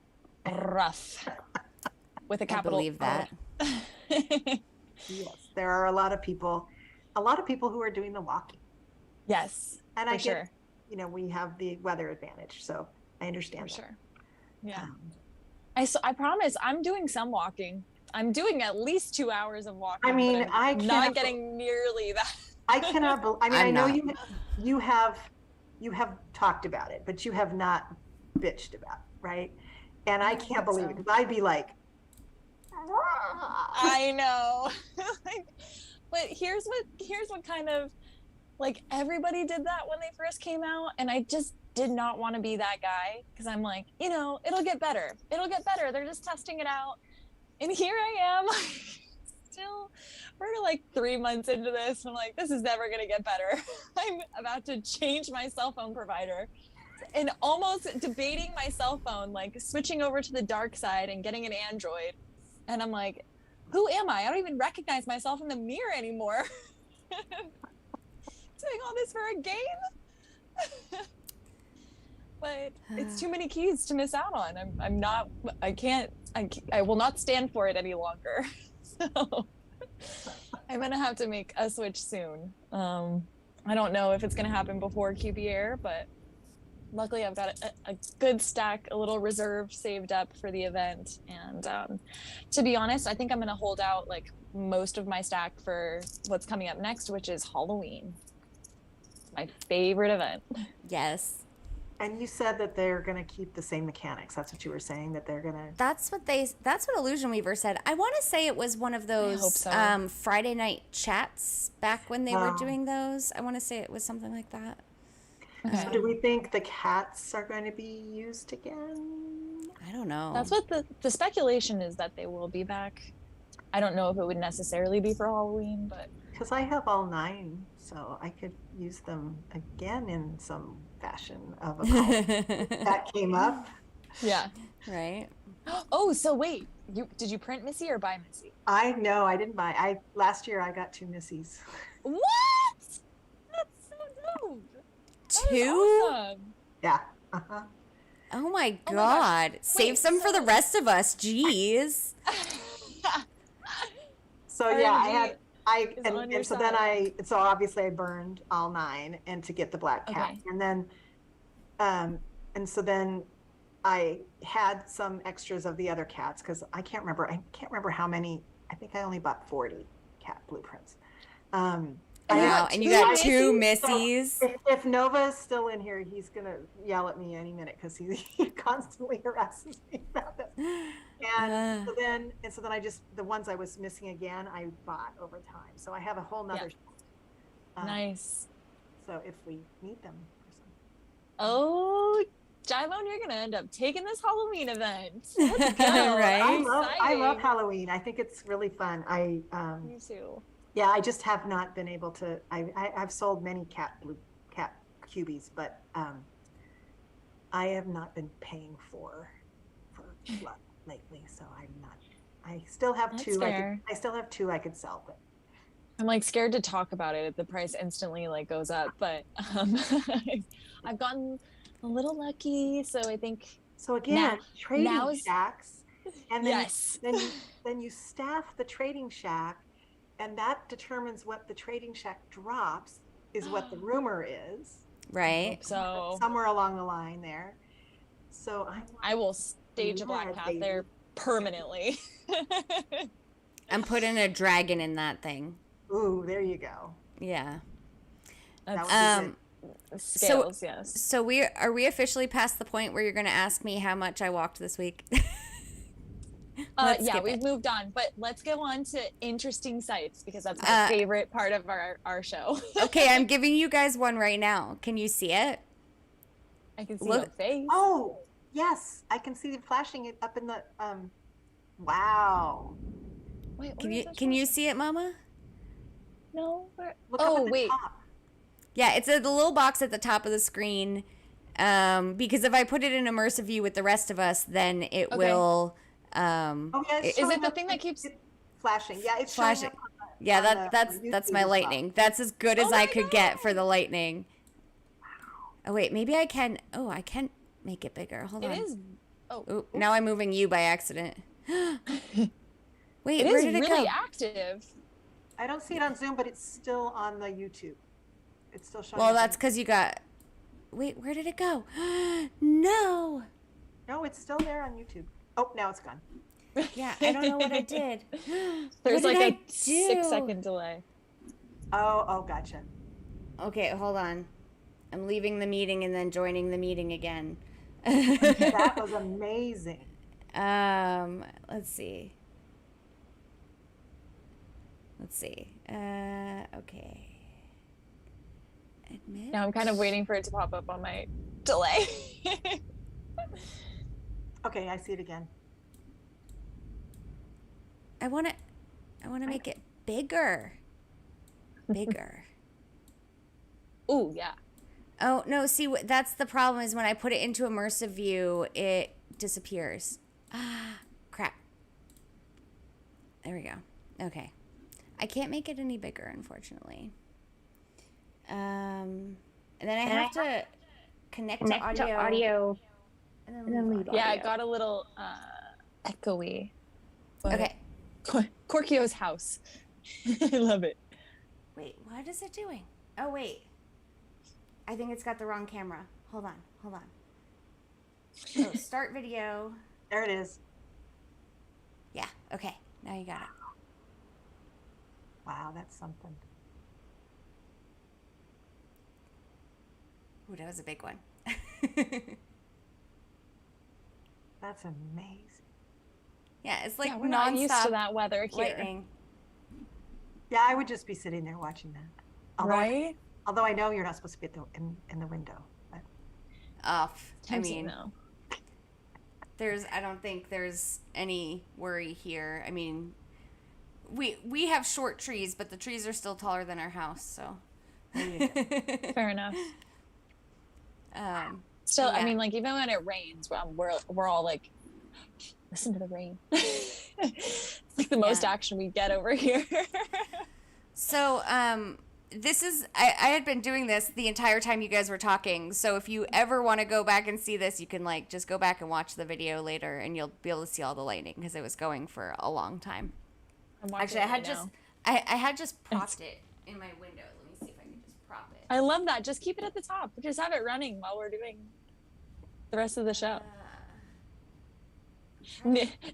rough with a capital. I believe that. Yes, there are a lot of people who are doing the walking. Yes, And for I get, sure. you know, we have the weather advantage, so I understand For that. sure. Yeah. I promise I'm doing some walking. I'm doing at least 2 hours of walking. I mean, but I'm I not cannot- getting nearly that. I cannot. I mean, I'm I know not. you have talked about it, but you have not bitched about it, right? And I can't believe it because I'd be like, I know. But here's what kind of, like, everybody did that when they first came out, and I just did not want to be that guy because I'm like, you know, it'll get better. They're just testing it out. And here I am. Still, we're like 3 months into this. I'm like, this is never going to get better. I'm about to change my cell phone provider and almost debating my cell phone, like switching over to the dark side and getting an Android. And I'm like, who am I? I don't even recognize myself in the mirror anymore. Doing all this for a game? But it's too many keys to miss out on. I will not stand for it any longer. So I'm gonna have to make a switch soon. I don't know if it's gonna happen before QB Air, but luckily I've got a good stack, a little reserve saved up for the event. And to be honest, I think I'm gonna hold out like most of my stack for what's coming up next, which is Halloween. It's my favorite event. Yes. And you said that they're going to keep the same mechanics. That's what you were saying, that they're going to. That's what Illusion Weaver said. I want to say it was one of those hope so. Friday night chats back when they were doing those. I want to say it was something like that. Okay. So do we think the cats are going to be used again? I don't know. That's what the speculation is, that they will be back. I don't know if it would necessarily be for Halloween, but Because I have all 9, so I could use them again in some fashion of a call that came up. yeah. Right. Oh, so wait, did you print Missy or buy Missy? I didn't buy. Last year I got 2 Missies. What? That's so dope. That is 2? awesome. Yeah. Uh-huh. Oh my Oh my God. gosh. Save Wait, some for so- the rest of us. Jeez. So yeah, RNG is on your and so then side. so obviously I burned all 9 and to get the black cat. Okay. And then and so then I had some extras of the other cats because I can't remember how many. I think I only bought 40 cat blueprints. Wow. And you got 2 Missies. So if Nova is still in here, he's gonna yell at me any minute because he constantly harasses me about this. And so then I just, the ones I was missing again, I bought over time. So I have a whole nother. Nice. So if we need them. Oh, Jibone, you're gonna end up taking this Halloween event. Let's go. Right? I love Exciting. Halloween. I think it's really fun. Me too. Yeah, I just have not been able to. I've sold many cat cubies, but I have not been paying for blood lately. So I'm not. I still have That's 2. fair. I still have 2 I could sell, but I'm like scared to talk about it. The price instantly like goes up, but I've gotten a little lucky, so I think. so again, trading now is- shacks, and then Yes. then you staff the trading shack, and that determines what the Trading Shack drops is what the rumor is. Right. So somewhere along the line there. So I will stage a black cat there permanently. I'm putting a dragon in that thing. Ooh, there you go. Yeah. That would be Scales, yes. So are we officially past the point where you're going to ask me how much I walked this week? Yeah, we've moved on, but let's go on to interesting sites because that's my favorite part of our show. Okay, I'm giving you guys one right now. Can you see it? I can see your face. Oh, yes, I can see it flashing it up in the wow. Wait, can you see it, Mama? No. Look up at the top. Yeah, it's the little box at the top of the screen. Because if I put it in immersive view with the rest of us, then it will. Is it the thing that keeps flashing? Yeah, it's flashing. That's my lightning. That's as good as I could get for the lightning. Oh wait, maybe I can. Oh, I can make it bigger. Hold on. It is. Oh, now I'm moving you by accident. Wait, it where is did it really go? active. I don't see it on Zoom, but it's still on the YouTube. It's still showing. Well, that's because you got. Wait, where did it go? No. No, it's still there on YouTube. Oh, now it's gone. Yeah, I don't know what I did. There's like a 6-second delay. Oh, gotcha. Okay, hold on. I'm leaving the meeting and then joining the meeting again. That was amazing. Let's see. Okay. Admit. Now I'm kind of waiting for it to pop up on my delay. Okay, I see it again. I want to make it bigger. Bigger. Oh, yeah. Oh, no, see, that's the problem is when I put it into immersive view, it disappears. Ah, crap. There we go. Okay. I can't make it any bigger, unfortunately. And then I have to connect to audio. And then leave audio. Yeah, it got a little echoey. Okay. Korkio's house. I love it. Wait, what is it doing? Oh, wait. I think it's got the wrong camera. Hold on. Oh, start video. There it is. Yeah, okay. Now you got it. Wow, that's something. Ooh, that was a big one. That's amazing. Yeah, it's like we're not used to nonstop that weather here. lightning. Yeah, I would just be sitting there watching that. Right? Although I know you're not supposed to be in the window. But. Off. I Tempting, mean, though. I don't think there's any worry here. I mean, we have short trees, but the trees are still taller than our house, so. Fair enough. Still, yeah. I mean, like, even when it rains, we're all like, listen to the rain. It's like the most action we get over here. So, this is, I had been doing this the entire time you guys were talking. So if you ever want to go back and see this, you can like just go back and watch the video later and you'll be able to see all the lightning because it was going for a long time. Actually, I had just propped it in my window. Let me see if I can just prop it. I love that. Just keep it at the top. Just have it running while we're doing the rest of the show.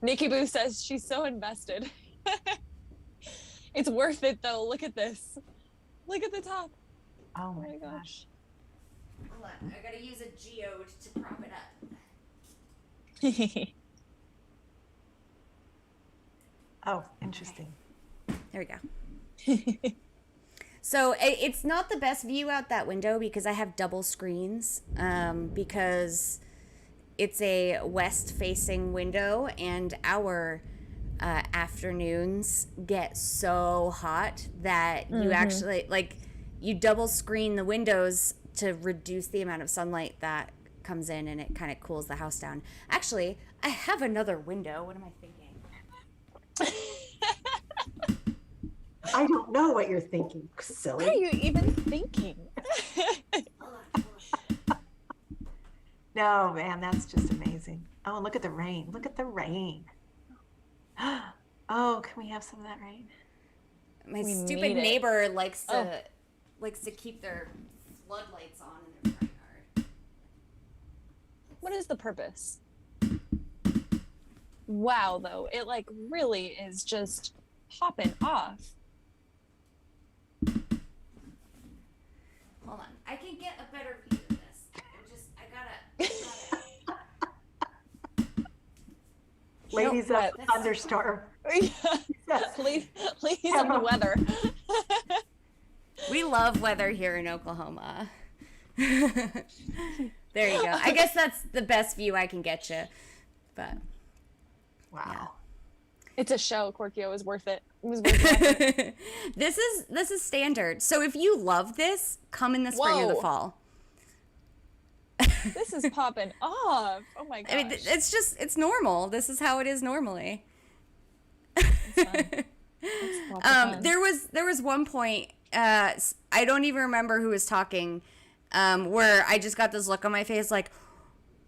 Nikki Boo says she's so invested. It's worth it though. Look at this. Look at the top. Oh my gosh. Hold on. I gotta use a geode to prop it up. Oh, interesting. Okay. There we go. So it's not the best view out that window because I have double screens because it's a west-facing window and our afternoons get so hot that you actually, like, you double screen the windows to reduce the amount of sunlight that comes in and it kind of cools the house down. Actually, I have another window. What am I thinking? I don't know what you're thinking, silly. What are you even thinking? No, man, that's just amazing. Oh, and look at the rain. Look at the rain. Oh, can we have some of that rain? My We stupid need it. neighbor likes to keep their floodlights on in their front yard. What is the purpose? Wow, though, it like really is just popping off. Hold on, I can get a better view of this. I gotta. Ladies of the thunderstorm. Please in the weather. We love weather here in Oklahoma. There you go. I guess that's the best view I can get you. But Wow. yeah. It's a show, Korkio. It was worth it. It was worth it. This is standard. So if you love this, come in the spring or the Whoa. fall. This is popping off. Oh my gosh. I mean, it's normal. This is how it is normally. It's fun. It's lots of fun. There was one point, I don't even remember who was talking, where I just got this look on my face, like,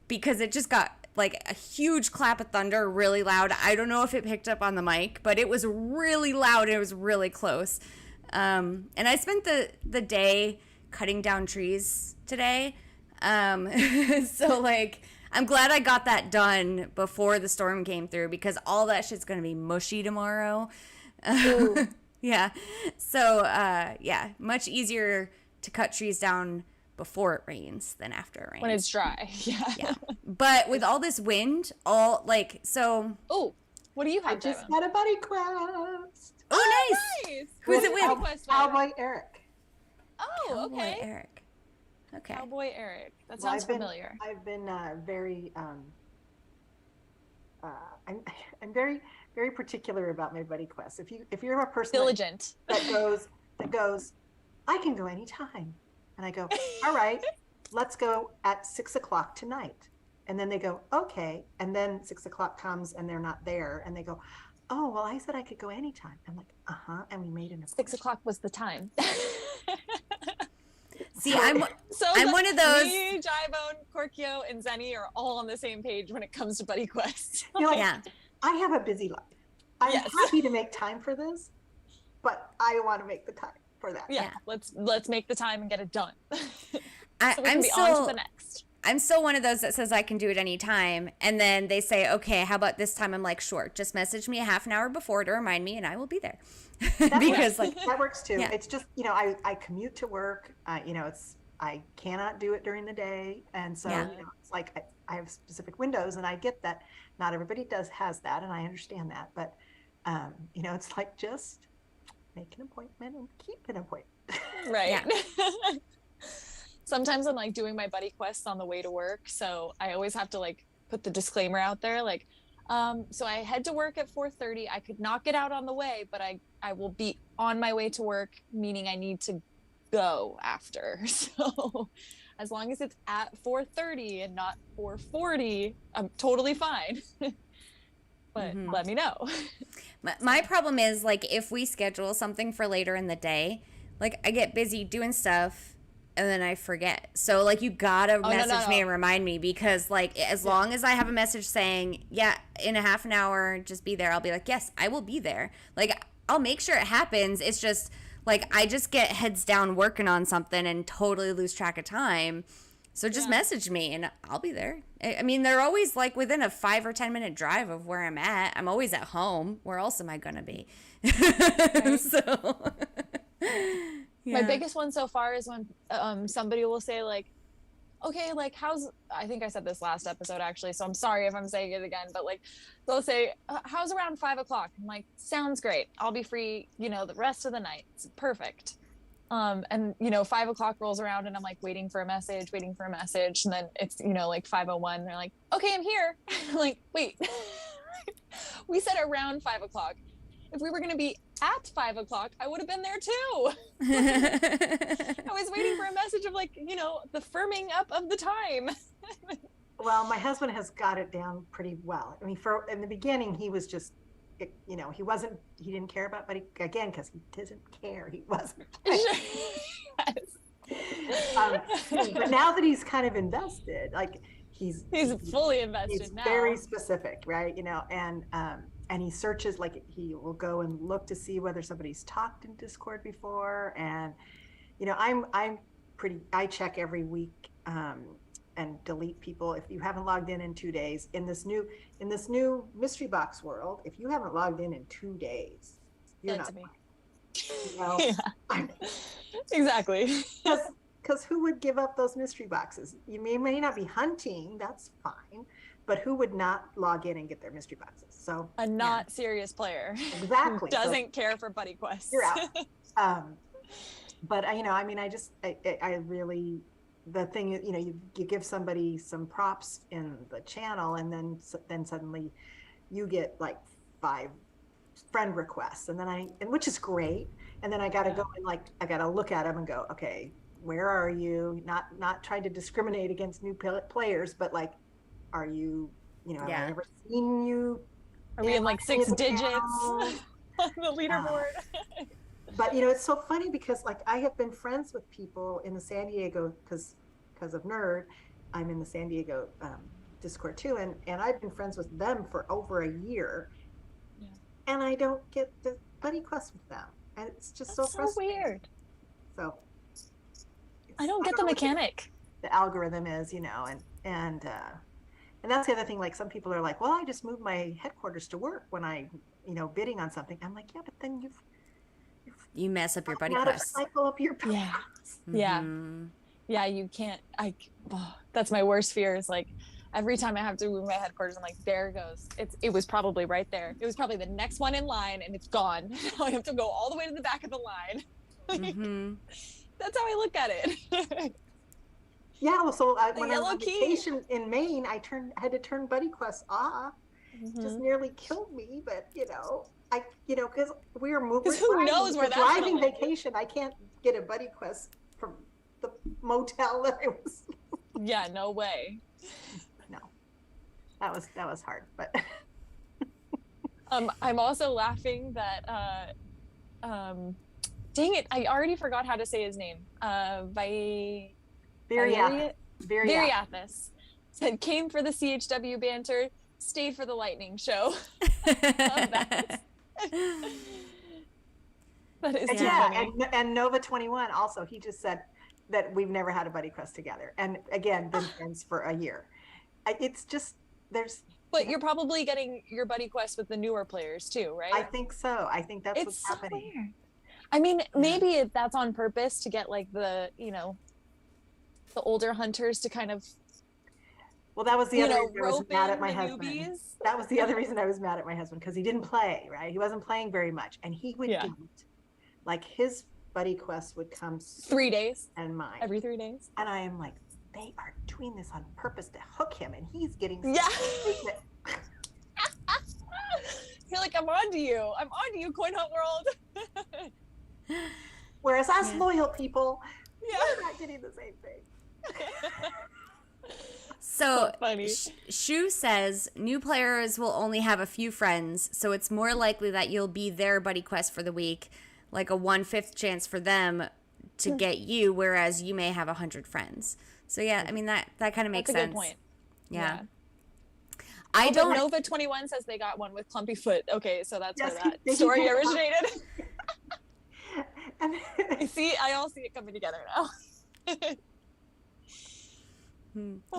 because it just got like a huge clap of thunder, really loud. I don't know if it picked up on the mic, but it was really loud and it was really close. And I spent the day cutting down trees today. So like, I'm glad I got that done before the storm came through, because all that shit's going to be mushy tomorrow. Yeah. So, yeah, much easier to cut trees down before it rains than after it rains. When it's dry. Yeah. Yeah. But with all this wind, Oh, what do you have? I just Devin? got a buddy quest. Oh, nice. Nice. Who's it with? Cowboy Eric. Oh, Cowboy okay. Eric. Okay. Cowboy Eric. That Well, sounds familiar. I've been very I'm very, very particular about my buddy quests. If you're a person Diligent. that goes, I can go anytime, and I go, all right, let's go at 6 o'clock tonight, and then they go, okay, and then 6 o'clock comes and they're not there, and they go, oh well, I said I could go anytime. I'm like, and we made an appointment. 6 o'clock was the time. See, I'm So one of those. Me, Jibone, Korkio, and Zenny are all on the same page when it comes to buddy quests. You're like, Yeah. I have a busy life. I'm Yes. happy to make time for this, but I want to make the time for that. Yeah, let's make the time and get it done. So we I'm can be on to the next. I'm still one of those that says I can do it anytime, and then they say, okay, how about this time? I'm like, sure, just message me a half an hour before to remind me, and I will be there. Because like, That works too. Yeah. It's just, I commute to work. I cannot do it during the day, and so Yeah. it's like I have specific windows, and I get that not everybody has that, and I understand that, but it's like, just make an appointment and keep an appointment. Right. Sometimes I'm like doing my buddy quests on the way to work, so I always have to like put the disclaimer out there, like, so I head to work at 4:30. I could knock it out on the way, but I will be on my way to work, meaning I need to go after. So as long as it's at 4:30 and not 4:40, I'm totally fine. But let me know. my problem is, like, if we schedule something for later in the day, like, I get busy doing stuff and then I forget. So like, you gotta message me and remind me, because like, as long as I have a message saying, yeah, in a half an hour, just be there, I'll be like, yes, I will be there. Like, I'll make sure it happens. It's just like, I just get heads down working on something and totally lose track of time. So just message me and I'll be there. I mean, they're always like within a 5 or 10 minute drive of where I'm at. I'm always at home. Where else am I gonna be? Right. So My biggest one so far is when somebody will say like, okay, like I think I said this last episode actually, so I'm sorry if I'm saying it again, but like they'll say, how's around 5 o'clock? I'm like, sounds great. I'll be free, the rest of the night. It's perfect. And 5 o'clock rolls around and I'm like waiting for a message. And then it's, like 5:01. They're like, okay, I'm here. I'm like, wait, we said around 5 o'clock. If we were going to be at 5 o'clock, I would have been there too. I was waiting for a message of like, the firming up of the time. Well, my husband has got it down pretty well. I mean, in the beginning, he was just, he didn't care about, but again, because he doesn't care, he wasn't. But now that he's kind of invested, like he's fully invested he's now. very specific, right? and he searches, like he will go and look to see whether somebody's talked in Discord before. And I'm pretty, I check every week and delete people if you haven't logged in 2 days. In this new mystery box world, if you haven't logged in 2 days, you're not playing. Yeah. Exactly. Because who would give up those mystery boxes? You may not be hunting, that's fine, but who would not log in and get their mystery boxes? So a not serious player. Exactly. Doesn't care for buddy quests. You're out. But I really, the thing is, you give somebody some props in the channel, and then suddenly you get like 5 friend requests, and which is great. And then I got to go and I got to look at them and go, okay, where are you? Not trying to discriminate against new players, but like, are you, have I ever seen you? Are we in like 6 digits on the leaderboard? But it's so funny because like I have been friends with people in the San Diego, because of Nerd, I'm in the San Diego Discord too, and I've been friends with them for over a year, and I don't get the buddy quest with them, and it's just so frustrating. Weird. So I don't get the mechanic. The algorithm is, and that's the other thing. Like some people are like, well, I just moved my headquarters to work when I, bidding on something. I'm like, yeah, but then you mess up your buddy quest. Cycle up your buddy quest. Yeah. Yeah, you can't. That's my worst fear. Is like every time I have to move my headquarters, I'm like, there it goes. It was probably right there. It was probably the next one in line, and it's gone. Now I have to go all the way to the back of the line. That's how I look at it. Yeah, well, so when I was on vacation in Maine, I had to turn buddy quests off. Just nearly killed me, but because we were moving. Because who knows where that's driving vacation? I can't get a buddy quest from the motel that I was. Yeah, no way. No, that was hard, but. I'm also laughing that. Dang it! I already forgot how to say his name. Variathis said, came for the CHW banter, stayed for the lightning show. That is funny. And Nova 21 also, he just said that we've never had a buddy quest together, and again been friends for a year. It's just But you're probably getting your buddy quest with the newer players too, right? I think so. I think that's what's happening. Weird. I mean, maybe that's on purpose to get like the the older hunters to kind of. Well, that was the other reason I was mad at my husband. Newbies. That was the other reason I was mad at my husband, because he didn't play, right? He wasn't playing very much, and he would get, like, his buddy quest would come 3 days, and mine every 3 days, and I am like, they are doing this on purpose to hook him, and he's getting treatment. You're like, I'm onto you, Coin Hunt World. Whereas us loyal people, we're not getting the same thing. So Shu says new players will only have a few friends, so it's more likely that you'll be their buddy quest for the week, like a 1/5 chance for them to get you, whereas you may have 100 friends. So yeah, I mean that kind of makes sense. That's a good point. Yeah. I don't. Nova 21 says they got one with Clumpy Foot. Okay, so that's where that story originated. I all see it coming together now.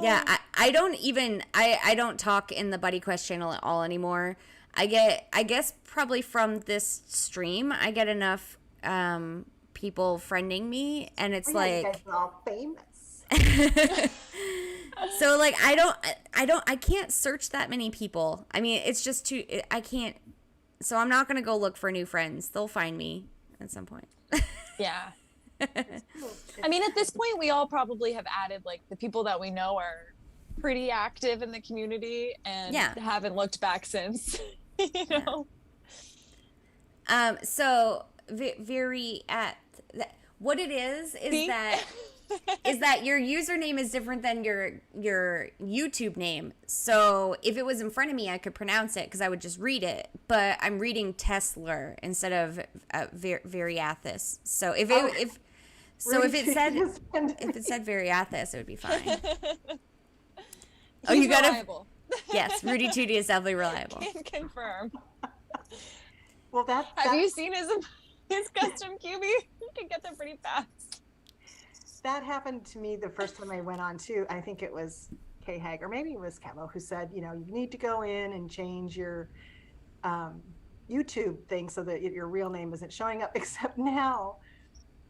Yeah, I don't talk in the buddy quest channel at all anymore. I guess probably from this stream I get enough people friending me, and it's like, you guys are all famous. So like I can't search that many people. I mean, it's just too, I can't, so I'm not gonna go look for new friends. They'll find me at some point. Yeah. I mean, at this point, we all probably have added, like, the people that we know are pretty active in the community and haven't looked back since, you know? So, what it is that your username is different than your YouTube name. So, if it was in front of me, I could pronounce it because I would just read it. But I'm reading Tesla instead of Variathis. So, if it said Variathis, it would be fine. You got it. Yes, Rudy Tooty is definitely reliable. Can confirm. Well, Have you seen his custom QB? You can get them pretty fast. That happened to me the first time I went on too. I think it was Kay Hag, or maybe it was Camo, who said, you need to go in and change your YouTube thing so that your real name isn't showing up. Except now,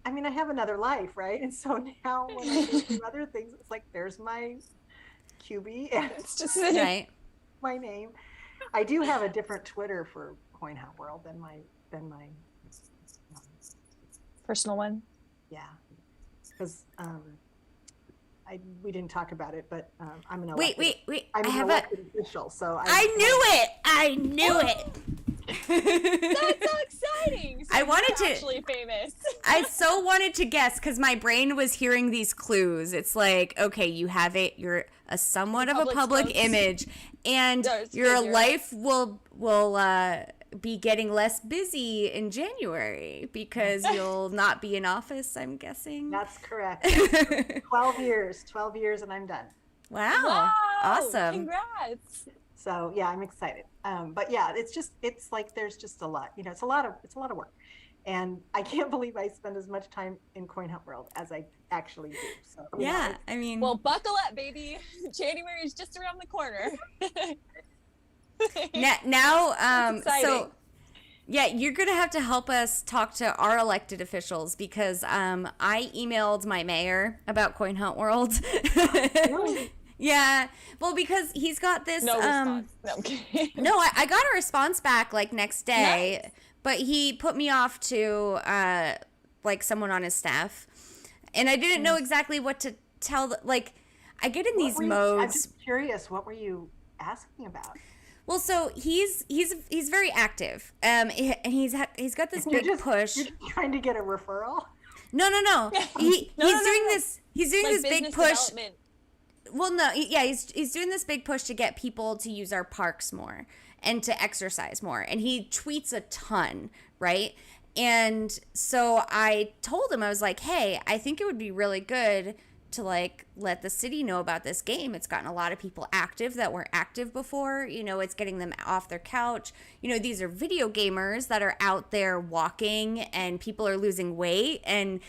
I mean, I have another life, right? And so now when I do other things, it's like, there's my QB, and It's just my name. I do have a different Twitter for Coin Hunt World than my personal one. Yeah, because we didn't talk about it, but I'm an wait. I'm an elected official, so I knew it. That's so exciting. So I wanted to actually famous. I so wanted to guess because my brain was hearing these clues. It's like, okay, you have it. You're a somewhat of a public image, and your life will be getting less busy in January because you'll not be in office, I'm guessing. That's correct. 12 years, and I'm done. Wow. Awesome. Congrats. So yeah, I'm excited. But yeah, it's like there's just a lot. It's a lot of work, and I can't believe I spend as much time in Coin Hunt World as I actually do. So yeah, I mean, well, buckle up, baby. January is just around the corner. now, so yeah, you're gonna have to help us talk to our elected officials because I emailed my mayor about Coin Hunt World. Really? Yeah, well, because he's got this. No response. No, I'm kidding. No, I got a response back like next day, Nice. but he put me off to like someone on his staff, and I didn't know exactly what to tell. Like, I get in these modes. I'm just curious. What were you asking about? Well, so he's very active, and he's got this big push. You're trying to get a referral? No. He's doing this. He's doing Like this big business push. development. Well, no, he's doing this big push to get people to use our parks more and to exercise more. And he tweets a ton, right? And so I told him, I was like, hey, I think it would be really good to like let the city know about this game. It's gotten a lot of people active that weren't active before. It's getting them off their couch. These are video gamers that are out there walking and people are losing weight. And,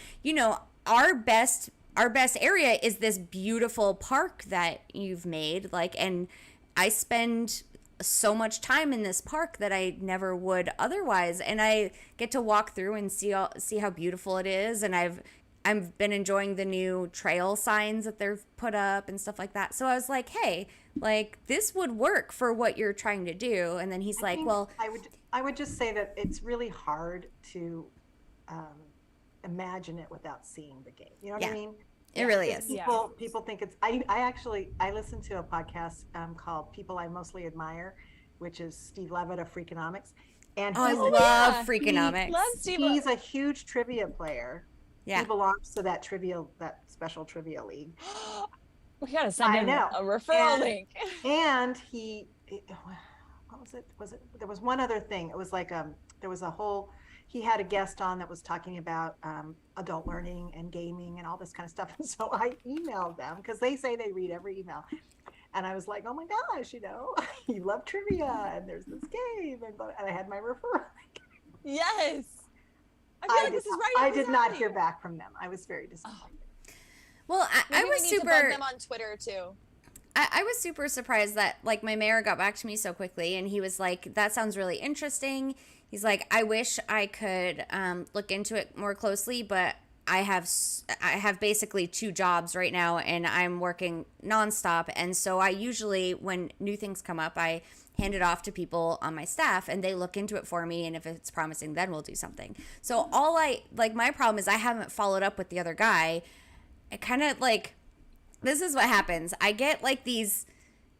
our best area is this beautiful park that you've made, and I spend so much time in this park that I never would otherwise, and I get to walk through and see how beautiful it is, and I've been enjoying the new trail signs that they've put up and stuff like that. So I was like, hey, this would work for what you're trying to do. And then he's like, well, I would just say that it's really hard to imagine it without seeing the game. You know what I mean? It really is. People think it's. I listened to a podcast called "People I Mostly Admire," which is Steve Levitt of Freakonomics, and I love Freakonomics. He's a huge trivia player. Yeah, he belongs to that special trivia league. We gotta send him a referral link. And he, what was it? There was one other thing. It was like there was a whole. He had a guest on that was talking about adult learning and gaming and all this kind of stuff. And so I emailed them because they say they read every email. And I was like, oh my gosh, you love trivia and there's this game. And I had my referral. Yes. I feel like this is right. I did not hear back from them. I was very disappointed. Well, I was super. To bug them on Twitter too. I was super surprised that my mayor got back to me so quickly, and he was like, that sounds really interesting. He's like, I wish I could look into it more closely, but I have basically 2 jobs right now, and I'm working nonstop. And so I usually, when new things come up, I hand it off to people on my staff, and they look into it for me. And if it's promising, then we'll do something. So my problem is I haven't followed up with the other guy. I kind of this is what happens. I get these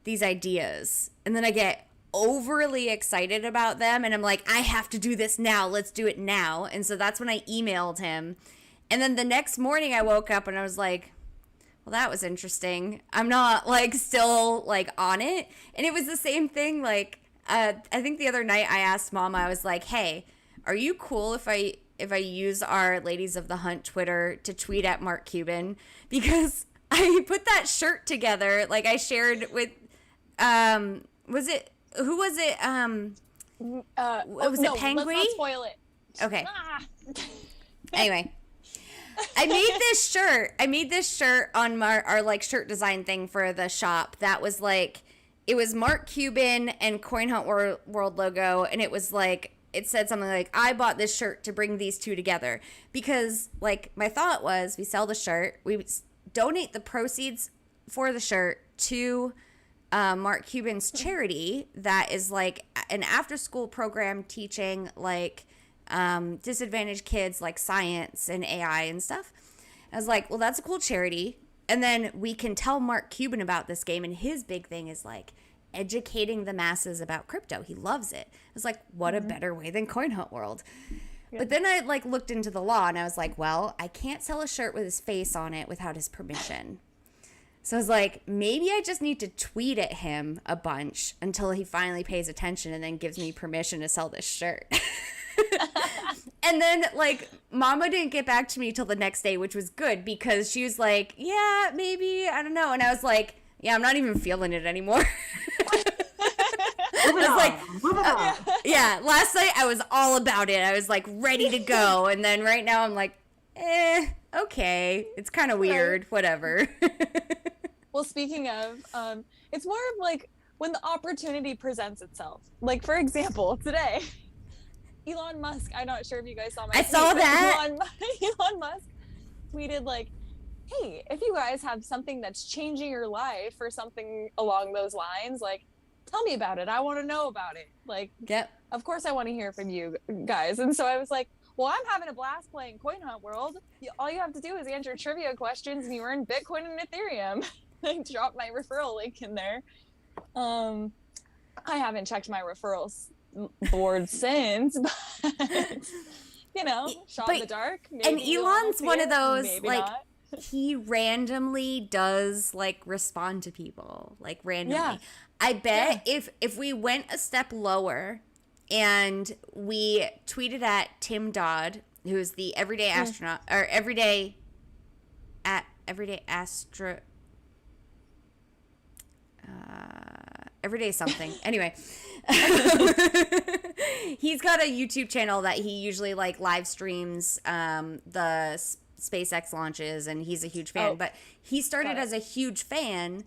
ideas, and then I get overly excited about them, and I'm like, I have to do this now. Let's do it now. And so that's when I emailed him. And then the next morning I woke up and I was like, well, that was interesting. I'm not still on it. And it was the same thing. I think the other night I asked Mama, I was like, hey, are you cool if I use our Ladies of the Hunt Twitter to tweet at Mark Cuban? Because I put that shirt together. I shared with, who was it? Was it no, Penguin? let's not spoil it. Okay. Ah. Anyway, I made this shirt on our like shirt design thing for the shop. That was like, it was Mark Cuban and Coin Hunt World logo, and it was like, it said something like, I bought this shirt to bring these two together, because like my thought was, we sell the shirt, we donate the proceeds for the shirt to Mark Cuban's charity that is like an after school program teaching like disadvantaged kids like science and AI and stuff. I was like, well, that's a cool charity. And then we can tell Mark Cuban about this game, and his big thing is like educating the masses about crypto. He loves it. I was like, what a better way than Coin Hunt World. Yeah. But then I like looked into the law, and I was like, well, I can't sell a shirt with his face on it without his permission. So I was like, maybe I just need to tweet at him a bunch until he finally pays attention and then gives me permission to sell this shirt. And then like Mama didn't get back to me till the next day, which was good, because she was like, yeah, maybe, I don't know. And I was like, yeah, I'm not even feeling it anymore. Yeah, last night I was all about it. I was like ready to go. And then right now I'm like, okay, it's kind of weird, whatever. Well, speaking of, it's more of like when the opportunity presents itself. Like, for example, today, Elon Musk, I'm not sure if you guys saw my tweet, saw that. Elon Musk tweeted like, hey, if you guys have something that's changing your life or something along those lines, like, tell me about it. I want to know about it. Like, yep. Of course I want to hear from you guys. And so I was like, well, I'm having a blast playing Coin Hunt World. All you have to do is answer trivia questions and you earn Bitcoin and Ethereum. I dropped my referral link in there. I haven't checked my referrals board since, but you know, shot in the dark. Maybe and Elon's one of those, like, not. He randomly does like respond to people, like randomly. Yeah. I bet if we went a step lower and we tweeted at Tim Dodd, who's the everyday astronaut or everyday something. Anyway, he's got a YouTube channel that he usually like live streams the SpaceX launches, and he's a huge fan. But he started as a huge fan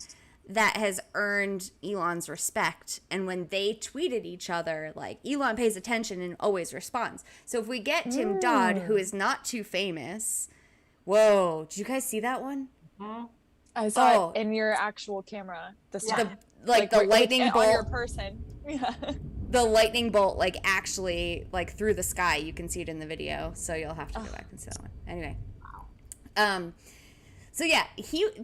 that has earned Elon's respect. And when they tweeted each other, like, Elon pays attention and always responds. So if we get Tim Dodd, who is not too famous, whoa, did you guys see that one? Mm-hmm. I saw it in your actual camera. The lightning bolt on your person. Yeah. The lightning bolt, like, actually, like, through the sky. You can see it in the video, so you'll have to go back and see that one. Anyway. So yeah,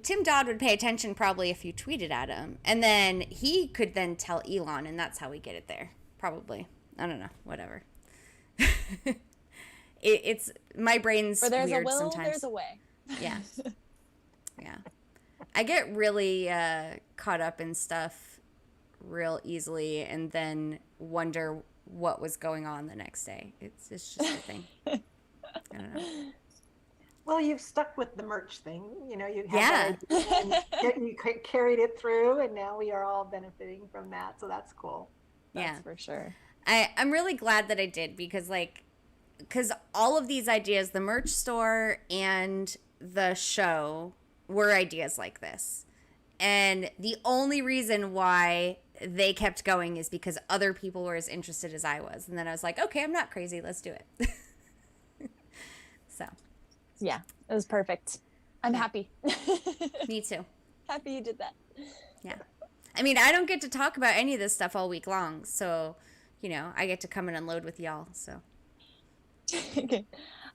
Tim Dodd would pay attention probably if you tweeted at him, and then he could then tell Elon, and that's how we get it there. Probably. I don't know. Whatever. It's my brain's Where there's weird a will, sometimes. there's a way. Yeah. Yeah. I get really caught up in stuff real easily, and then wonder what was going on the next day. It's just a thing. I don't know. Well, you've stuck with the merch thing. You know, you had that idea, and you carried it through, and now we are all benefiting from that. So that's cool. That's for sure. I'm really glad that I did, because all of these ideas, the merch store and the show, were ideas like this. And the only reason why they kept going is because other people were as interested as I was. And then I was like, okay, I'm not crazy. Let's do it. So. Yeah, it was perfect. I'm happy. Me too. Happy you did that. Yeah. I mean, I don't get to talk about any of this stuff all week long. So, you know, I get to come and unload with y'all. So. Okay.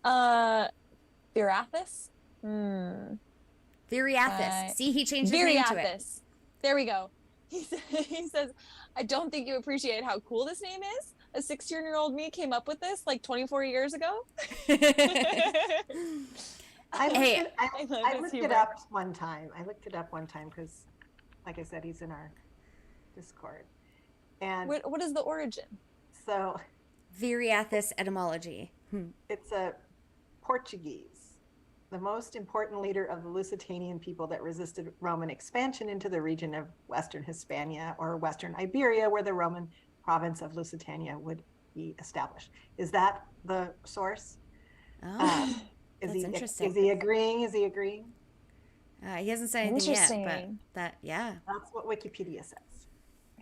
Virathis? Viriathis. See, he changed his name to it. There we go. He says, I don't think you appreciate how cool this name is. A 16-year-old me came up with this like 24 years ago. I looked it up one time. Because, like I said, he's in our Discord. And what is the origin? So, Viriathis etymology. It's a Portuguese, the most important leader of the Lusitanian people that resisted Roman expansion into the region of Western Hispania or Western Iberia, where the Roman province of Lusitania would be established. Is that the source? Oh, that's interesting. Is he agreeing? Is he agreeing? He hasn't said anything yet, but That's what Wikipedia says.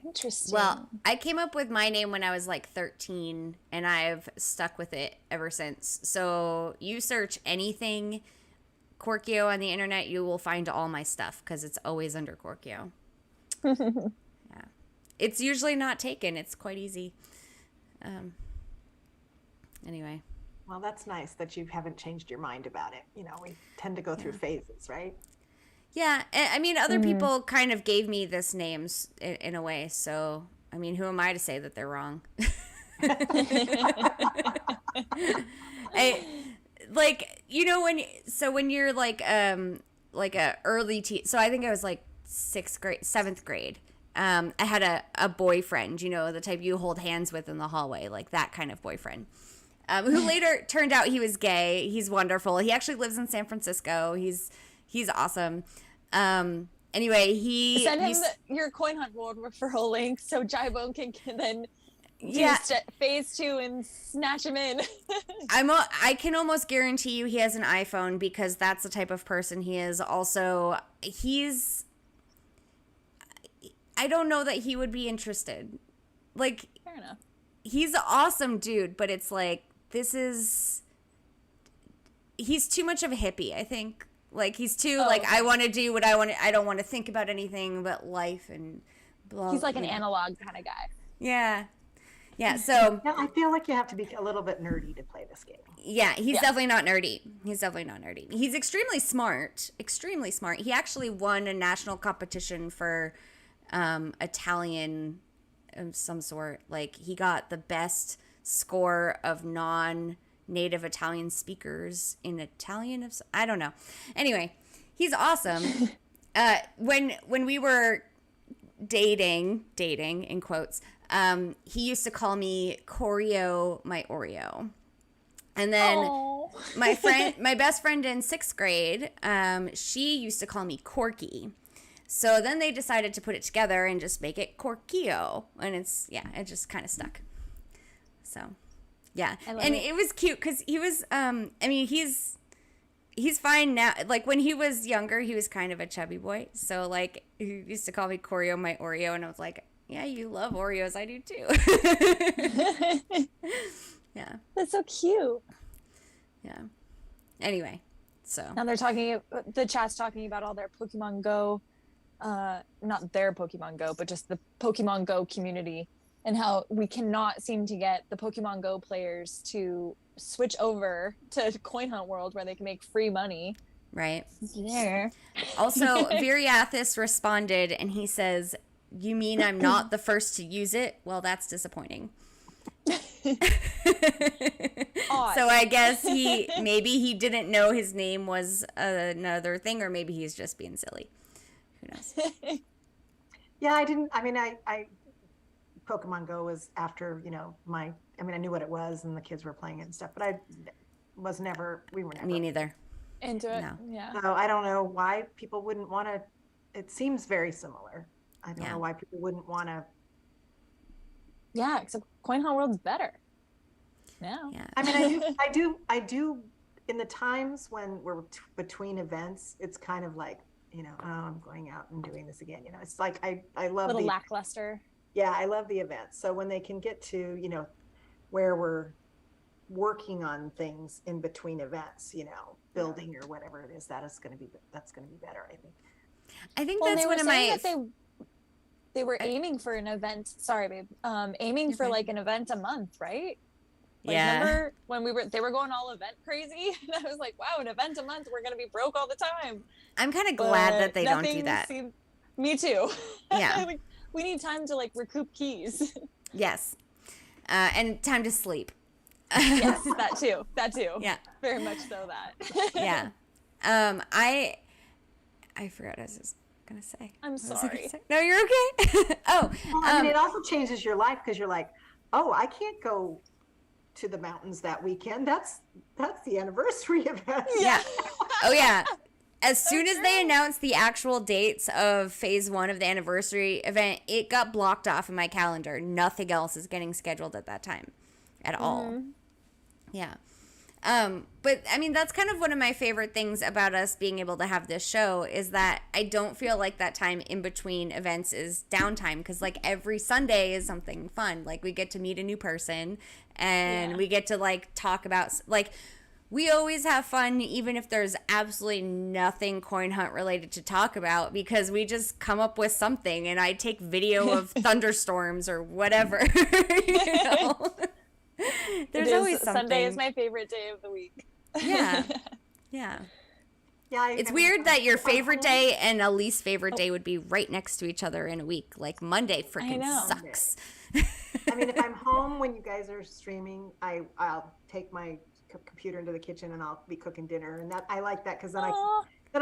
Interesting. Well, I came up with my name when I was like 13, and I've stuck with it ever since. So you search anything Korkio on the internet, you will find all my stuff because it's always under Korkio. Yeah, it's usually not taken. It's quite easy. Anyway. Well, that's nice that you haven't changed your mind about it. You know, we tend to go through phases, right? Yeah, I mean, other people kind of gave me this names in a way, so, I mean, who am I to say that they're wrong? Like, you know, when you're like a early teen, so I think I was like 7th grade. I had a boyfriend, you know, the type you hold hands with in the hallway, like that kind of boyfriend. Who later turned out he was gay. He's wonderful. He actually lives in San Francisco. He's awesome. Anyway, send him your Coin Hunt World referral link so Jibone can then do phase 2 and snatch him in. I can almost guarantee you he has an iPhone because that's the type of person he is. Also, I don't know that he would be interested. Like, fair enough. He's an awesome dude, but it's like, he's too much of a hippie, I think. Like, he's too, I want to do what I want to, I don't want to think about anything but life and blah. He's like an analog kind of guy. Yeah. Yeah, so. Yeah, I feel like you have to be a little bit nerdy to play this game. Yeah, he's definitely not nerdy. He's extremely smart. He actually won a national competition for Italian of some sort. Like, he got the best score of non-native Italian speakers in Italian. I don't know. Anyway, he's awesome. When we were dating in quotes, he used to call me Korkio, my Oreo. And then my best friend in 6th grade, she used to call me Corky. So then they decided to put it together and just make it Korkio. And it just kind of stuck. So, yeah. And it was cute because he was, he's fine now. Like, when he was younger, he was kind of a chubby boy. So, like, he used to call me Korkio, my Oreo. And I was like, yeah, you love Oreos. I do too. Yeah. That's so cute. Yeah. Anyway, so. Now the chat's talking about all their Pokemon Go, not their Pokemon Go, but just the Pokemon Go community, and how we cannot seem to get the Pokemon Go players to switch over to Coin Hunt World where they can make free money. Right. There. Also, Viriathis responded and he says, "You mean I'm not the first to use it? Well, that's disappointing." So I guess maybe he didn't know his name was another thing, or maybe he's just being silly. Who knows? Yeah, I Pokemon Go was after, I knew what it was and the kids were playing it and stuff, but we were never. Me neither. Into it. No. Yeah. So I don't know why people wouldn't want to. It seems very similar. I don't know why people wouldn't want to. Yeah, except Coin Hunt World's better. Now. Yeah. I do. In the times when we're between events, it's kind of like, I'm going out and doing this again. It's like I love a little lackluster. Yeah, I love the events. So when they can get to, where we're working on things in between events, building or whatever it is, that's going to be better, I think. I think that's one of my. They were aiming for an event. Sorry, babe. Aiming for like an event a month, right? Like, remember when they were going all event crazy? And I was like, wow, an event a month, we're gonna be broke all the time. I'm kind of glad that they don't do that. Me too. Yeah. Like, we need time to recoup keys. Yes. And time to sleep. Yes, that too. Yeah. Very much so that. Yeah. I forgot what I was gonna say. I'm sorry. No, you're okay. It also changes your life because you're like, oh, I can't go to the mountains that weekend. That's the anniversary event. Yeah. Oh yeah. as soon as they announced the actual dates of phase 1 of the anniversary event, it got blocked off in my calendar. Nothing else is getting scheduled at that time at all. Yeah. But I mean, that's kind of one of my favorite things about us being able to have this show is that I don't feel like that time in between events is downtime, because like every Sunday is something fun. Like we get to meet a new person and we get to like talk about, like, we always have fun even if there's absolutely nothing coin hunt related to talk about, because we just come up with something, and I take video of thunderstorms or whatever. You know? There's always something. Sunday is my favorite day of the week. Yeah. Yeah. It's weird that your favorite day and a least favorite day would be right next to each other in a week. Like Monday freaking sucks. I mean, if I'm home when you guys are streaming, I'll take my computer into the kitchen and I'll be cooking dinner, and that I like that, because then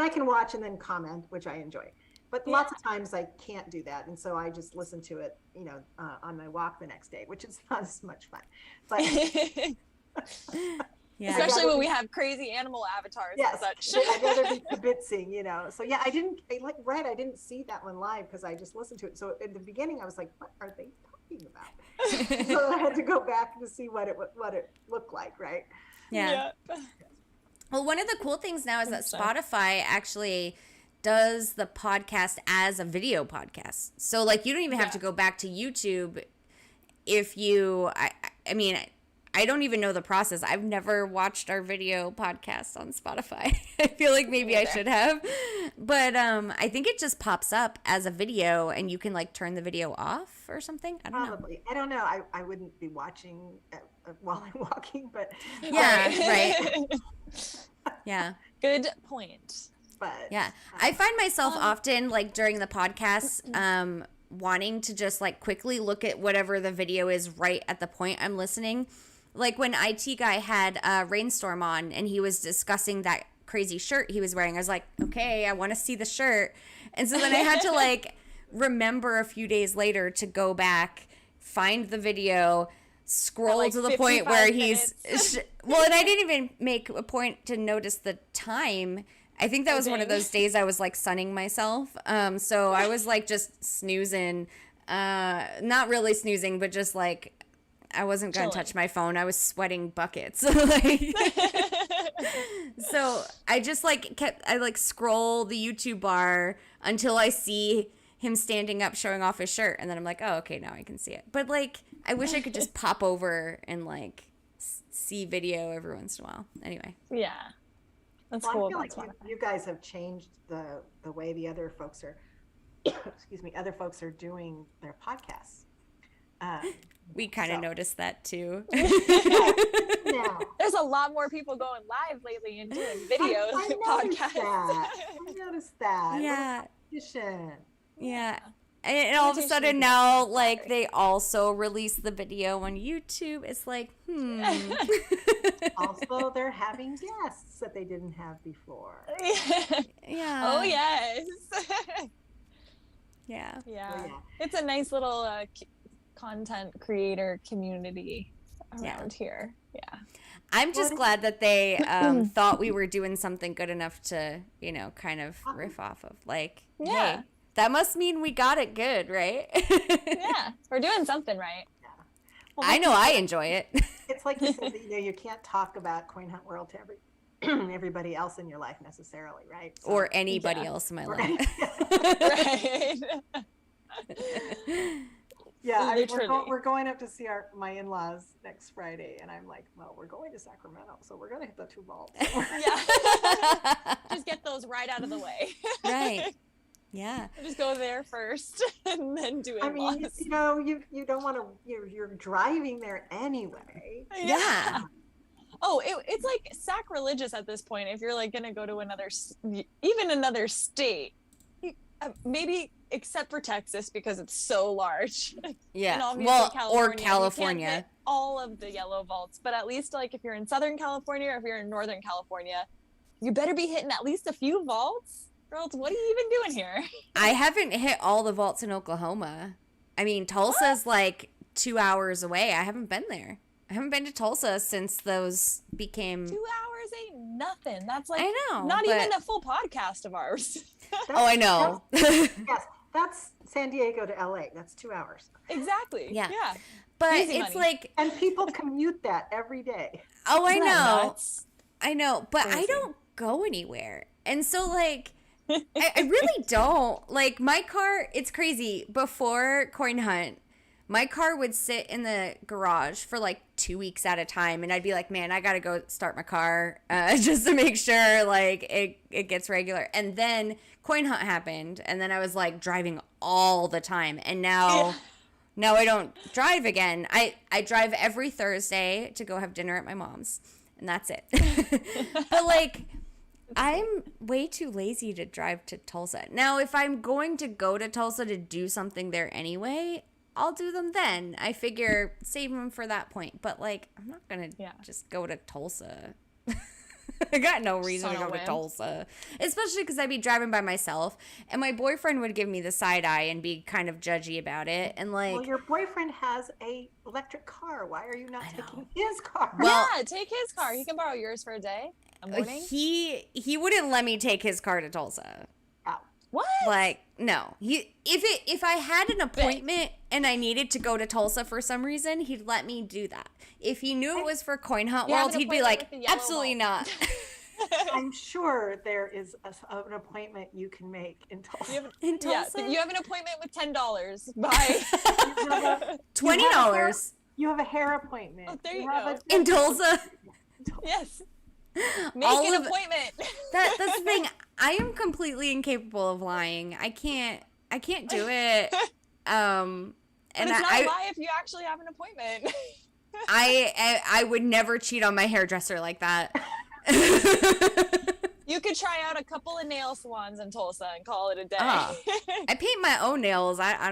I can watch and then comment, which I enjoy. But lots of times I can't do that, and so I just listen to it, you know, on my walk the next day, which is not as much fun. But especially when we have crazy animal avatars and such. I'd rather be kibitzing, you know. So I didn't see that one live because I just listened to it. So in the beginning, I was like, "What are they talking about?" So I had to go back to see what it looked like, right? Yeah. Well, one of the cool things now is that Spotify actually does the podcast as a video podcast. So like you don't even have to go back to YouTube if you, I mean, I don't even know the process. I've never watched our video podcast on Spotify. I feel like maybe I should have. But I think it just pops up as a video and you can like turn the video off or something. I don't know. I don't know. I wouldn't be watching while I'm walking, but right. Yeah. Good point. But yeah, I find myself often like during the podcast wanting to just like quickly look at whatever the video is right at the point I'm listening. Like when IT guy had Rainstorm on and he was discussing that crazy shirt he was wearing, I was like, okay, I want to see the shirt. And so then I had to like remember a few days later to go back, find the video, scroll like to the point where he's well, and I didn't even make a point to notice the time. I think that was one of those days I was like sunning myself. So I was like just snoozing, not really snoozing, but just like I wasn't going to touch my phone. I was sweating buckets. Like, so I just like I like scroll the YouTube bar until I see him standing up showing off his shirt. And then I'm like, oh, okay, now I can see it. But like, I wish I could just pop over and like see video every once in a while. Anyway. Yeah. That's cool. I feel like you guys have changed the way the other folks are, other folks are doing their podcasts. We kind of noticed that too. Yeah. There's a lot more people going live lately and doing videos and podcasts. I noticed that. Yeah. Yeah. And all of a sudden now, like, they also release the video on YouTube. It's like, Also, they're having guests that they didn't have before. Yeah. Oh, yes. Yeah. Yeah. It's a nice little content creator community around here. Yeah. I'm just glad that they thought we were doing something good enough to, you know, kind of riff off of. Like, hey, that must mean we got it good, right? Yeah, we're doing something right. Yeah. Well, I know I enjoy it. It's like you said, you can't talk about Coin Hunt World to everybody else in your life necessarily, right? So, or anybody else in my life. Right. Yeah, we're going up to see my in-laws next Friday, and I'm like, well, we're going to Sacramento, so we're going to hit the 2 vaults. Yeah. Just get those right out of the way. Right. Yeah. Just go there first and then do it. I mean, you know, you don't want to, you're driving there anyway. Yeah. Oh, it's like sacrilegious at this point. If you're like going to go to even another state, maybe except for Texas because it's so large. Yeah. Well, California, or California. You can't hit all of the yellow vaults, but at least like if you're in Southern California or if you're in Northern California, you better be hitting at least a few vaults. Girls, what are you even doing here? I haven't hit all the vaults in Oklahoma. I mean, Tulsa's like 2 hours away. I haven't been there. I haven't been to Tulsa since those became... 2 hours ain't nothing. That's like I know, not but- even a full podcast of ours. Oh, I know. Yes, that's San Diego to LA. That's 2 hours. Exactly. Yeah. Yeah. But Easy it's money. like, And people commute that every day. oh, I Isn't that know. nuts? I know, but I Crazy. don't go anywhere. And so, like, I really don't. Like, my car, it's crazy. Before Coin Hunt, my car would sit in the garage for like 2 weeks at a time. And I'd be like, man, I got to go start my car just to make sure, like, it gets regular. And then Coin Hunt happened. And then I was, like, driving all the time. And now... Now I don't drive again. I drive every Thursday to go have dinner at my mom's, and that's it. But, like, I'm way too lazy to drive to Tulsa. Now, if I'm going to go to Tulsa to do something there anyway, I'll do them then. I figure save them for that point. But, like, I'm not going to just go to Tulsa. I got no reason to go to Tulsa, especially because I'd be driving by myself, and my boyfriend would give me the side eye and be kind of judgy about it. And like, well, your boyfriend has a electric car. Why are you not taking his car? Well, yeah, take his car. He can borrow yours for a day, a morning. he wouldn't let me take his car to Tulsa. Oh. What? Like, no. If I had an appointment and I needed to go to Tulsa for some reason, he'd let me do that. If he knew it was for Coin Hunt You have World, an he'd be appointment like, with the yellow absolutely vault. not. I'm sure there is an appointment you can make in Tulsa. In Yeah, Tulsa? you have an appointment with $10. Bye. $20. You have a hair appointment. Oh, there you have go. In Tulsa? Yes. Make All an of- appointment. That's the thing. I am completely incapable of lying. I can't do it. And But it's not a lie if you actually have an appointment. I would never cheat on my hairdresser like that. You could try out a couple of nail salons in Tulsa and call it a day. I paint my own nails. I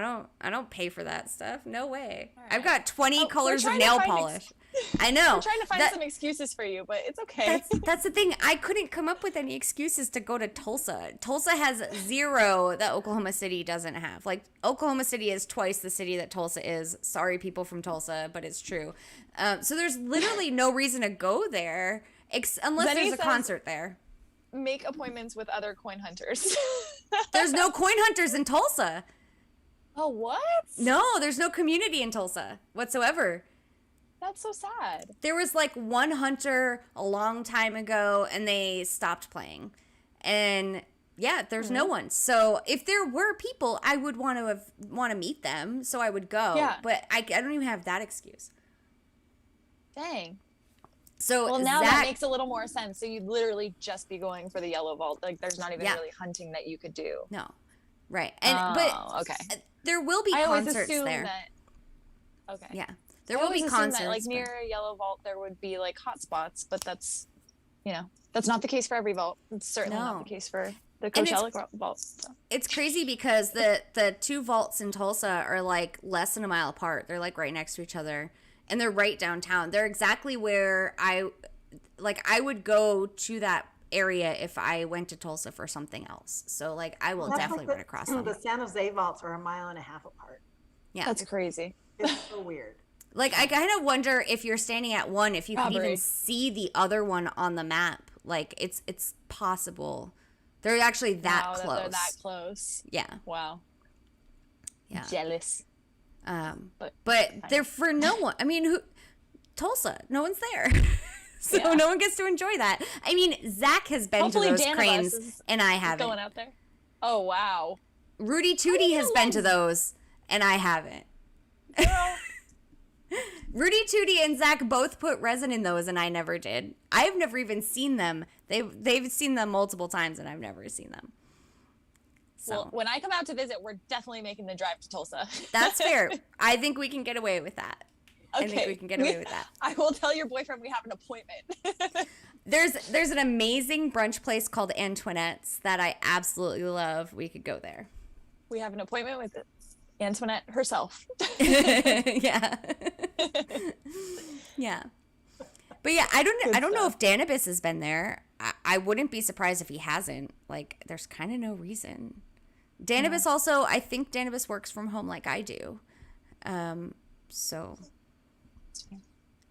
don't pay for that stuff. No way. All I've right. got 20 Oh, colors we're of trying to nail find polish. I know. I'm trying to find That- some excuses for you, but it's okay. That's the thing. I couldn't come up with any excuses to go to Tulsa. Tulsa has zero that Oklahoma City doesn't have. Like, Oklahoma City is twice the city that Tulsa is. Sorry, people from Tulsa, but it's true. So there's literally no reason to go there unless Zenny there's a says- concert there. Make appointments with other coin hunters. There's no coin hunters in Tulsa. Oh, what? No, there's no community in Tulsa whatsoever. That's so sad. There was like one hunter a long time ago and they stopped playing. And yeah, there's no one. So if there were people, I would want to meet them, so I would go. Yeah. But I don't even have that excuse. Dang. So Well, now Zach, that makes a little more sense. So you'd literally just be going for the yellow vault. Like, there's not even Yeah. really hunting that you could do. no, right? And Oh, okay. there will be I always concerts assume there. that. Okay. Yeah, there I will be always assumed concerts. that, like, but- near a yellow vault, there would be like hot spots, but that's not the case for every vault. It's certainly No. not the case for the And it's- Coachella vault. So. It's crazy because the two vaults in Tulsa are like less than a mile apart. They're like right next to each other, and they're right downtown. They're exactly where I would go to that area if I went to Tulsa for something else. So like I will That's definitely like run across them. The San Jose vaults are 1.5 miles apart. Yeah, That's crazy. It's so weird. like I kind of wonder if you're standing at one, if you could Robbery. even see the other one on the map. Like it's possible. They're actually that Wow, close. they're that close. Yeah, Wow. yeah. Jealous. But fine. they're for no one. I mean, Tulsa? No one's there. So Yeah. no one gets to enjoy that. I mean, Zach has been Hopefully to those Dan of cranes, us is and I haven't. Going out there. Oh, wow. Rudy Tootie has been to those, and I haven't. Girl. Rudy Tootie and Zach both put resin in those, and I never did. I've never even seen them. They've seen them multiple times, and I've never seen them. So Well, when I come out to visit, we're definitely making the drive to Tulsa. that's fair. I think we can get away with that. I think we can get away with that. I will tell your boyfriend we have an appointment. There's an amazing brunch place called Antoinette's that I absolutely love. We could go there. We have an appointment with Antoinette herself. Yeah. Yeah. But yeah, I don't know if Danibus has been there. I wouldn't be surprised if he hasn't. Like, there's kind of no reason. Danibus also, I think Danibus works from home like I do. So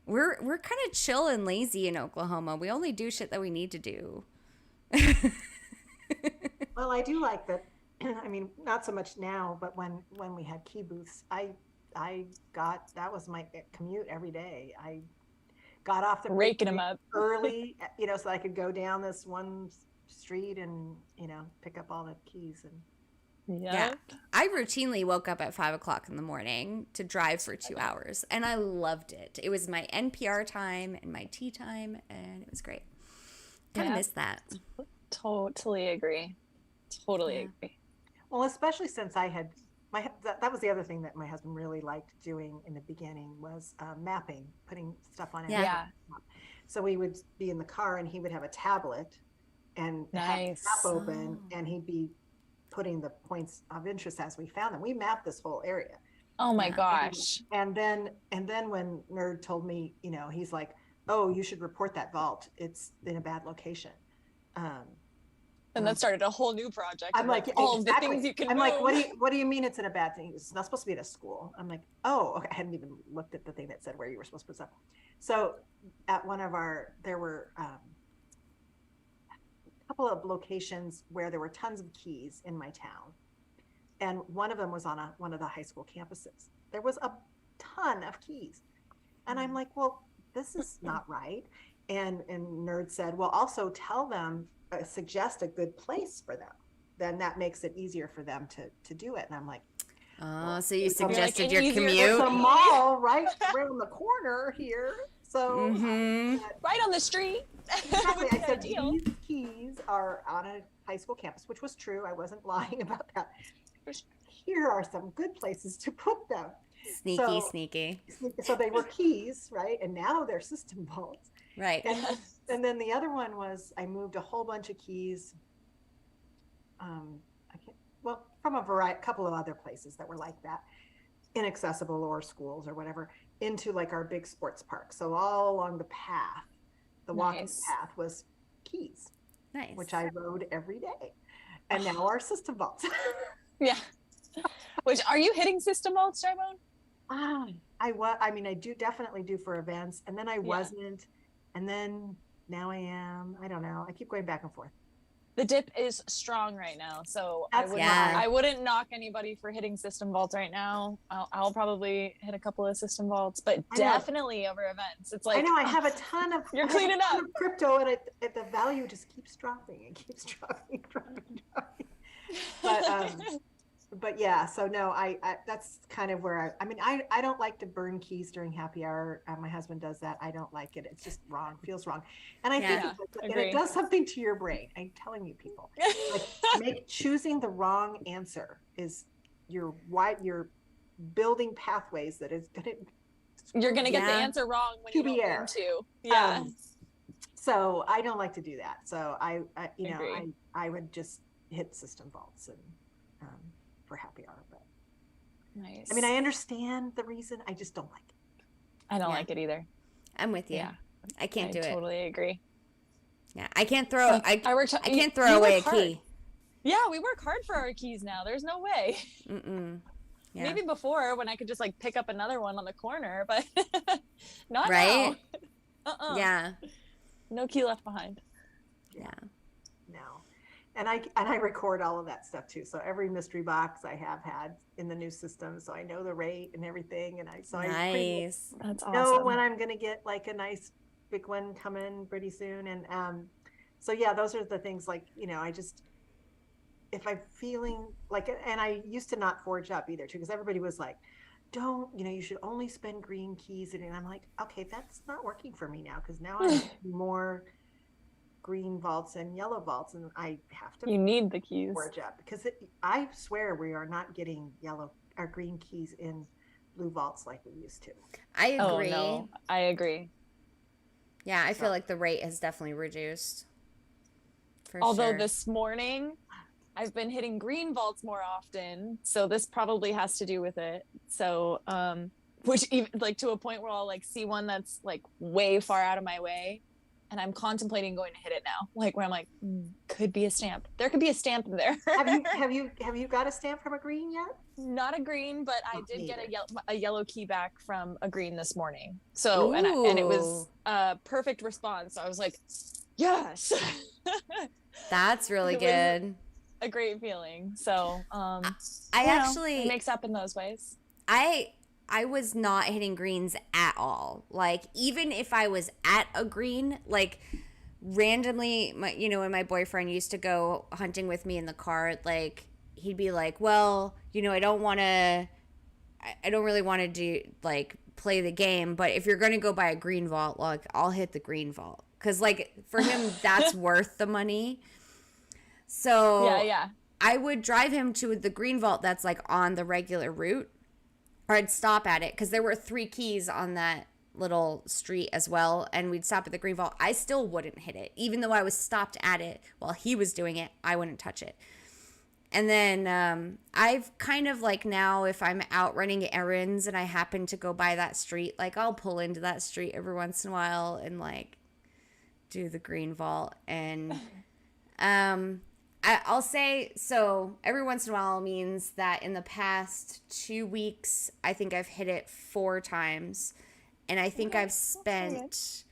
We're kind of chill and lazy in Oklahoma. We only do shit that we need to do. Well, I do like that. I mean, not so much now, but when we had key booths, I got, that was my commute every day. I got off the Raking them up early, so I could go down this one street and pick up all the keys. And yeah, I routinely woke up at 5 o'clock in the morning to drive for 2 hours, and I loved it. It was my NPR time and my tea time, and it was great. Kind of miss that. Totally agree. Agree. Well, especially since I had that was the other thing that my husband really liked doing in the beginning was mapping, putting stuff on it. Yeah. So we would be in the car and he would have a tablet and have the map open, and he'd be putting the points of interest as we found them. We mapped this whole area. Oh my gosh. And then when Nerd told me, he's like, oh, you should report that vault. It's in a bad location. And that started a whole new project. I'm like, all of the things you can I'm move. like, what do you mean it's in a bad thing? It's not supposed to be at a school. I'm like, oh, okay. I hadn't even looked at the thing that said where you were supposed to put stuff. So at one of there were a couple of locations where there were tons of keys in my town. And one of them was on one of the high school campuses. There was a ton of keys. And I'm like, well, this is not right. And Nerd said, well, also tell them, suggest a good place for them. Then that makes it easier for them to do it. And I'm like, oh, so you suggested your commute? It's a mall right around the corner here. So right on the street. Exactly. I said, these keys are on a high school campus, which was true. I wasn't lying about that. Here are some good places to put them. Sneaky. So they were keys, right? And now they're system vaults. Right. And then the other one was I moved a whole bunch of keys. From a couple of other places that were like that, inaccessible or schools or whatever, into like our big sports park. So all along the path, the walking path was keys, which I rode every day. And now our system vaults. Yeah. Which, are you hitting system vaults, Jibone? I definitely do for events. And then I wasn't. And then now I am. I don't know. I keep going back and forth. The dip is strong right now, so I wouldn't knock anybody for hitting system vaults right now. I'll probably hit a couple of system vaults, but definitely over events. It's like, I know I have a ton of you're cleaning up crypto, and the value just keeps dropping and keeps dropping. But yeah, so no, I that's kind of where I don't like to burn keys during happy hour. My husband does that. I don't like it. It's just wrong. Feels wrong. And I think it does something to your brain. I'm telling you, people, like choosing the wrong answer is you're building pathways that is gonna. You're gonna get the answer wrong when you don't mean to. Yeah. So I don't like to do that. So I would just hit system vaults and. For happy hour, but nice. I mean, I understand the reason. I just don't like it. I don't like it either. I'm with you. Yeah. I can't do it. I totally agree. Yeah, I can't throw. I can't throw away a key. Yeah, we work hard for our keys now. There's no way. Yeah. Maybe before when I could just like pick up another one on the corner, but not now. Yeah. No key left behind. Yeah. No. And I record all of that stuff too. So every mystery box I have had in the new system, so I know the rate and everything. And That's awesome. Know when I'm gonna get like a nice big one coming pretty soon. And so yeah, those are the things like I just if I'm feeling like, and I used to not forge up either too, because everybody was like, don't you should only spend green keys, and I'm like, okay, that's not working for me now because now I'm more green vaults and yellow vaults, and I have to. You need the keys. Forge up because I swear we are not getting yellow or green keys in blue vaults like we used to. I agree. Oh, no. I agree. Yeah, I feel like the rate has definitely reduced. Although this morning I've been hitting green vaults more often, so this probably has to do with it. So, which even like to a point where I'll like see one that's like way far out of my way. and I'm contemplating going to hit it now. Like where I'm like, could be a stamp. There could be a stamp there. Have you got a stamp from a green yet? Not a green, but I did get a yellow key back from a green this morning. So and it was a perfect response. So I was like, yes. That's really good. A great feeling. So it makes up in those ways. I was not hitting greens at all. Like, even if I was at a green, like, randomly, when my boyfriend used to go hunting with me in the car, like, he'd be like, well, I don't really want to do, like, play the game, but if you're going to go buy a green vault, like, I'll hit the green vault. Because, like, for him, that's worth the money. So, yeah. I would drive him to the green vault that's, like, on the regular route. Or I'd stop at it because there were 3 keys on that little street as well. And we'd stop at the green vault. I still wouldn't hit it. Even though I was stopped at it while he was doing it, I wouldn't touch it. And then I've kind of like now if I'm out running errands and I happen to go by that street, like I'll pull into that street every once in a while and like do the green vault. And I'll say, so every once in a while means that in the past 2 weeks, I think I've hit it 4 times. And I think I've spent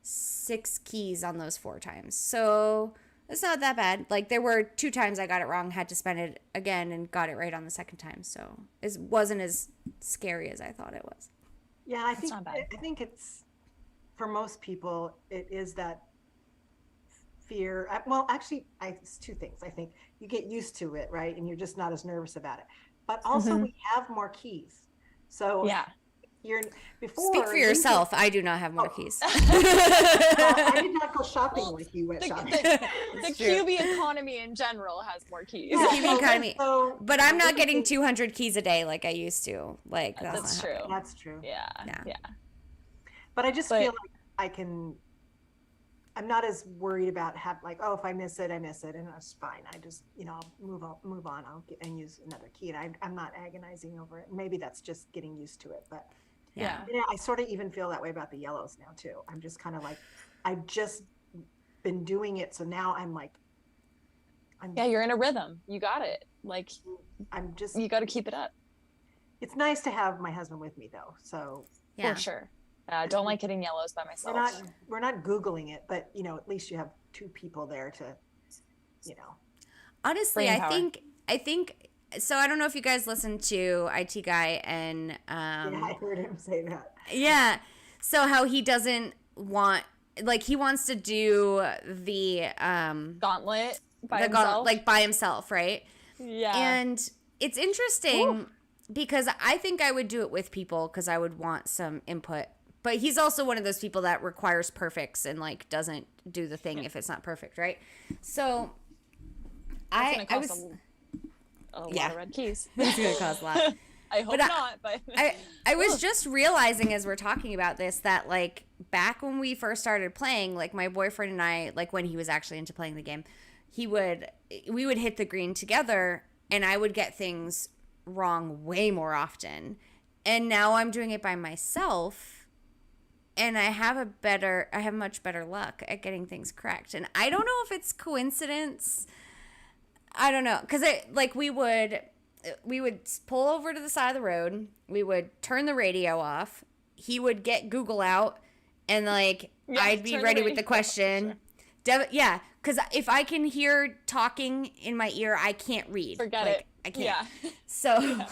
6 keys on those 4 times. So it's not that bad. Like there were 2 times I got it wrong, had to spend it again and got it right on the second time. So it wasn't as scary as I thought it was. Yeah, I think it's, for most people, it is that fear. Well, actually, it's 2 things. I think you get used to it, right? And you're just not as nervous about it. But also we have more keys. So speak for yourself. I do not have more keys. I did not go shopping like you went shopping. The QB economy in general has more keys. Yeah, QB economy. But I'm not getting 200 keys a day like I used to. Like that's true. That's true. Yeah. But I just feel like I'm not as worried about if I miss it, I miss it, and that's fine. I just, I'll move on. I'll get and use another key, and I'm not agonizing over it. Maybe that's just getting used to it, but I sort of even feel that way about the yellows now too. I'm just kind of like, I've just been doing it, so now I'm like, you're in a rhythm. You got it. Like, you got to keep it up. It's nice to have my husband with me though, so for sure. I don't like hitting yellows by myself. We're not Googling it, but at least you have 2 people there to, Honestly, I think so. I don't know if you guys listen to IT Guy and I heard him say that. Yeah. So how he doesn't want, like, he wants to do the gauntlet by himself. Like by himself, right? Yeah. And it's interesting because I think I would do it with people because I would want some input. But he's also one of those people that requires perfects and like doesn't do the thing if it's not perfect, right? So I was a lot of red keys. It's gonna cost a lot. I hope not, but I was just realizing as we're talking about this that like back when we first started playing, like my boyfriend and I, like when he was actually into playing the game, we would hit the green together and I would get things wrong way more often. And now I'm doing it by myself. And I have much better luck at getting things correct. And I don't know if it's coincidence. I don't know. Because we would pull over to the side of the road. We would turn the radio off. He would get Google out. And I'd be ready with the question. Sure. Because if I can hear talking in my ear, I can't read. Forget it. I can't. Yeah. So...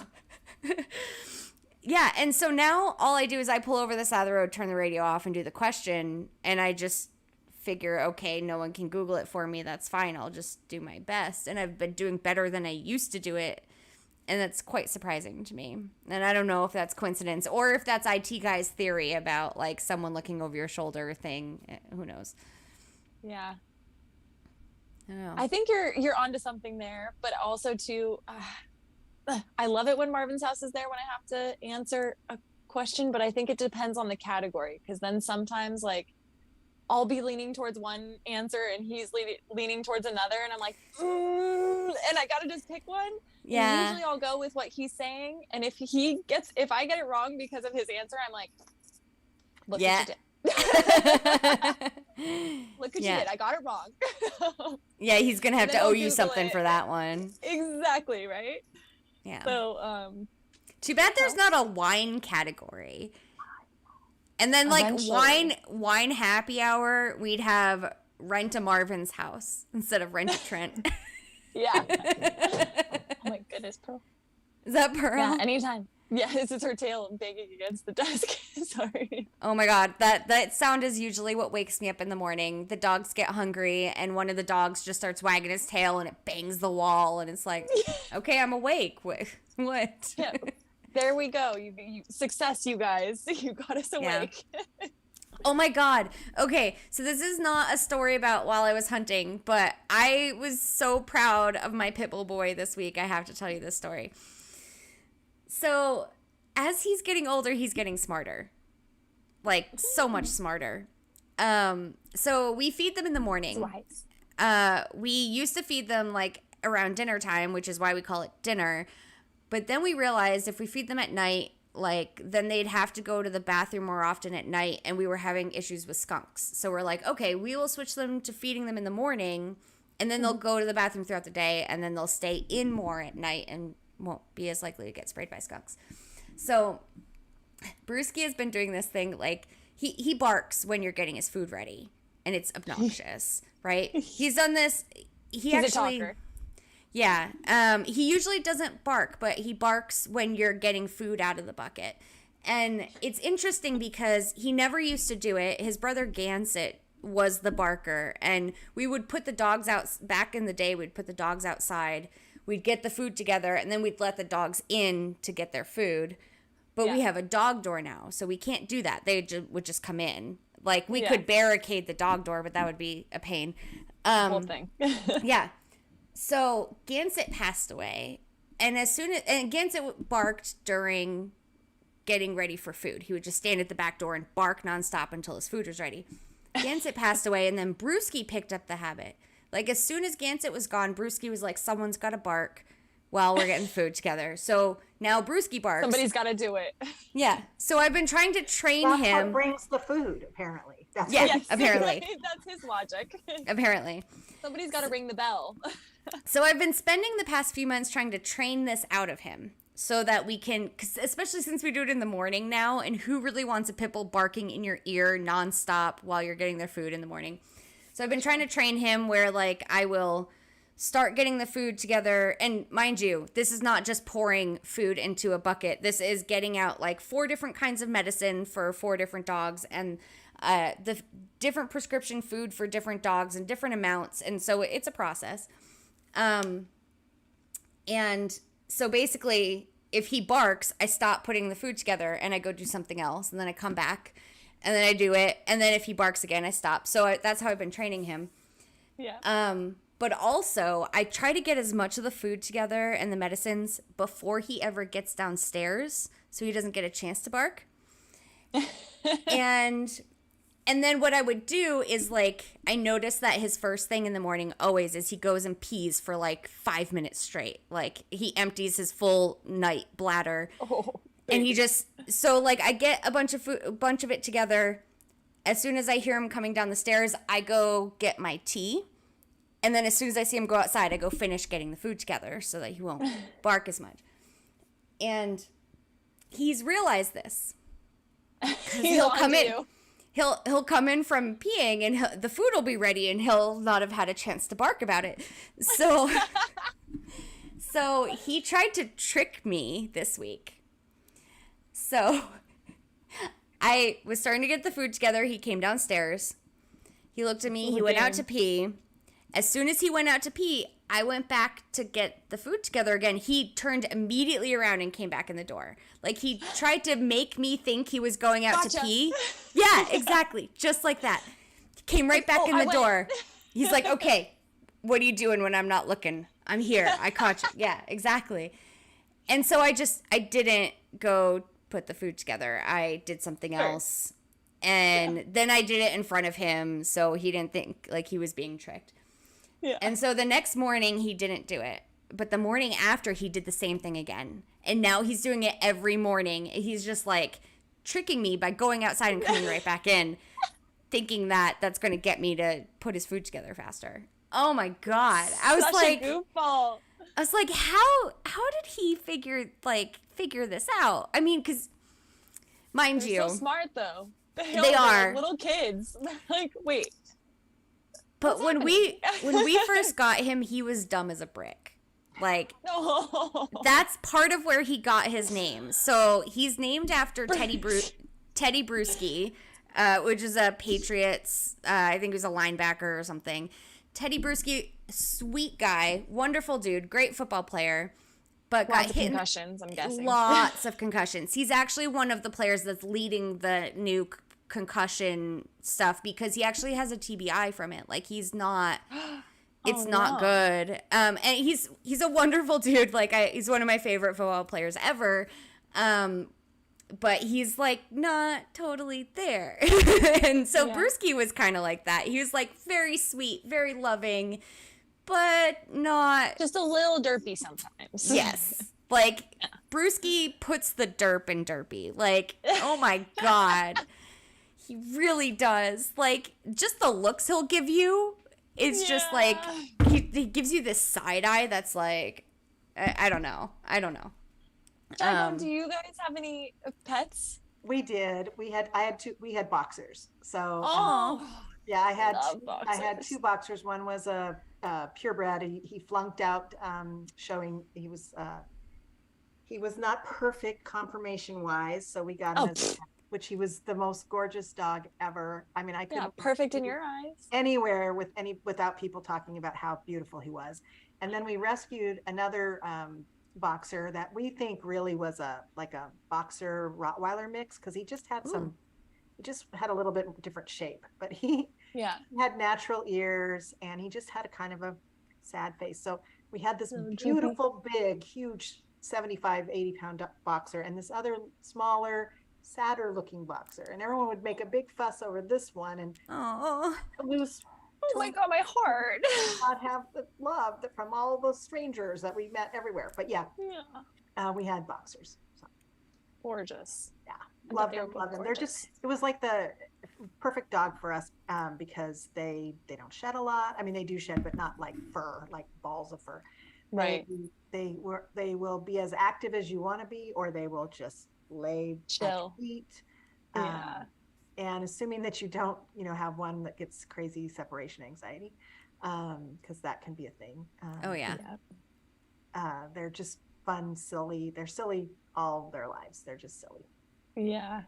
Yeah, and so now all I do is I pull over the side of the road, turn the radio off, and do the question, and I just figure, okay, no one can Google it for me, that's fine, I'll just do my best. And I've been doing better than I used to do it, and that's quite surprising to me. And I don't know if that's coincidence, or if that's IT Guy's theory about, like, someone looking over your shoulder thing. Who knows? Yeah. I don't know. I think you're onto something there, but also, too... I love it when Marvin's house is there when I have to answer a question, but I think it depends on the category because then sometimes I'll be leaning towards one answer and he's leaning towards another and I'm like, and I gotta just pick one. Yeah. And usually I'll go with what he's saying, and if I get it wrong because of his answer, I'm like, look what you did. Look what you did. I got it wrong. Yeah, he's gonna have to owe you something for that one. Exactly, right? Yeah. So, too bad there's not a wine category. And then like wine happy hour, we'd have rent a Marvin's house instead of rent a Trent. Yeah. Oh my goodness, Pearl. Is that Pearl? Yeah, anytime. Yeah, this is her tail banging against the desk. Sorry. Oh my God, that sound is usually what wakes me up in the morning. The dogs get hungry, and one of the dogs just starts wagging his tail, and it bangs the wall, and it's like, okay, I'm awake. What? Yeah. There we go. You success, you guys. You got us awake. Yeah. Oh my God. Okay, so this is not a story about while I was hunting, but I was so proud of my pit bull boy this week. I have to tell you this story. So as he's getting older, he's getting smarter. Like, so much smarter. So we feed them in the morning. We used to feed them like around dinner time, which is why we call it dinner. But then we realized if we feed them at night, like, then they'd have to go to the bathroom more often at night, and we were having issues with skunks. So we're like, okay, we will switch them to feeding them in the morning, and then they'll go to the bathroom throughout the day, and then they'll stay in more at night and won't be as likely to get sprayed by skunks. So Brewski has been doing this thing, like, he barks when you're getting his food ready, and it's obnoxious, right? He's done this. He's actually a talker. Yeah. He usually doesn't bark, but he barks when you're getting food out of the bucket. And it's interesting because he never used to do it. His brother Gansett was the barker, and we would put the dogs out. Back in the day, we'd put the dogs outside. We'd get the food together, and then we'd let the dogs in to get their food. But we have a dog door now, so we can't do that. They would just come in. Like, we could barricade the dog door, but that would be a pain. Whole thing. Yeah. So Gansett passed away, and Gansett barked during getting ready for food. He would just stand at the back door and bark nonstop until his food was ready. Gansett passed away, and then Brewski picked up the habit. Like, as soon as Gansett was gone, Brewski was like, someone's got to bark while we're getting food together. So now Brewski barks. Somebody's got to do it. Yeah. So I've been trying to train him. That's what brings the food, apparently. Apparently. That's his logic. Apparently. Somebody's got to ring the bell. So I've been spending the past few months trying to train this out of him so that we can, especially since we do it in the morning now, and who really wants a pit bull barking in your ear nonstop while you're getting their food in the morning? So I've been trying to train him where, like, I will start getting the food together. And mind you, this is not just pouring food into a bucket. This is getting out, like, 4 different kinds of medicine for 4 different dogs, and the different prescription food for different dogs and different amounts. And so it's a process. And so basically, if he barks, I stop putting the food together and I go do something else, and then I come back and then I do it. And then if he barks again, I stop. So that's how I've been training him. Yeah. But also I try to get as much of the food together and the medicines before he ever gets downstairs, so he doesn't get a chance to bark. And then what I would do is, like, I noticed that his first thing in the morning always is he goes and pees for like 5 minutes straight. Like, he empties his full night bladder. And he just, so, like, I get a bunch of food, a bunch of it together. As soon as I hear him coming down the stairs, I go get my tea. And then as soon as I see him go outside, I go finish getting the food together so that he won't bark as much. And he's realized this. He'll come in. He'll come in from peeing, and the food will be ready, and he'll not have had a chance to bark about it. So, so he tried to trick me this week. So I was starting to get the food together. He came downstairs. He looked at me. He went out to pee. As soon as he went out to pee, I went back to get the food together again. He turned immediately around and came back in the door. Like, he tried to make me think he was going out to pee. Yeah, exactly. Just like that. Came right back in the door. He's like, okay, what are you doing when I'm not looking? I'm here. I caught you. Yeah, exactly. And so I didn't go put the food together. I did something else. And then I did it in front of him, so he didn't think like he was being tricked. Yeah. And so the next morning he didn't do it. But the morning after, he did the same thing again. And now he's doing it every morning. He's just, like, tricking me by going outside and coming right back in. thinking that that's going to get me to put his food together faster. Oh my God. I was Such like, a goofball. I was like, how did he figure this out? I mean, because mind They're you, so smart though. They are. Like little kids. They're like, wait. but when we first got him, he was dumb as a brick. Like, No. that's part of where he got his name. So he's named after Teddy Bruschi, which is a Patriots. I think he was a linebacker or something. Teddy Bruschi, sweet guy, wonderful dude, great football player, but Lots got of hit concussions, I'm guessing. Lots of concussions. He's actually one of the players that's leading the new concussion stuff because he actually has a TBI from it. Like, he's not. It's not good. And he's a wonderful dude. Like, he's one of my favorite football players ever. But he's like not totally there. And so Bruschi was kind of like that. He was like very sweet, very loving, but not just a little derpy sometimes. Yes. Like, Bruschi puts the derp in derpy. Like, oh my God. He really does. Like, just the looks he'll give you. It's just like, he gives you this side eye that's like, I don't know. Do you guys have any pets? We did. We had boxers. So, yeah, I had two boxers. One was a purebred. He flunked out, showing he was not perfect conformation wise. So we got him which he was the most gorgeous dog ever. I mean, I couldn't perfect in your eyes anywhere without people talking about how beautiful he was. And then we rescued another boxer that we think really was a boxer Rottweiler mix because he just had a little bit different shape, but he had natural ears and he just had a kind of a sad face. So we had this beautiful, big, huge 75, 80-pound boxer and this other smaller, sadder looking boxer, and everyone would make a big fuss over this one and lose. Oh my God, my heart. Not have the love from all those strangers that we met everywhere. But we had boxers. So. Gorgeous. Yeah, love them. They're just. It was like the perfect dog for us because they don't shed a lot. I mean, they do shed, but not like fur, like balls of fur. Right. They will be as active as you want to be, or they will just lay chill, eat. And assuming that you don't, have one that gets crazy separation anxiety, because that can be a thing. They're just fun, silly. They're silly all their lives. They're just silly. Yeah.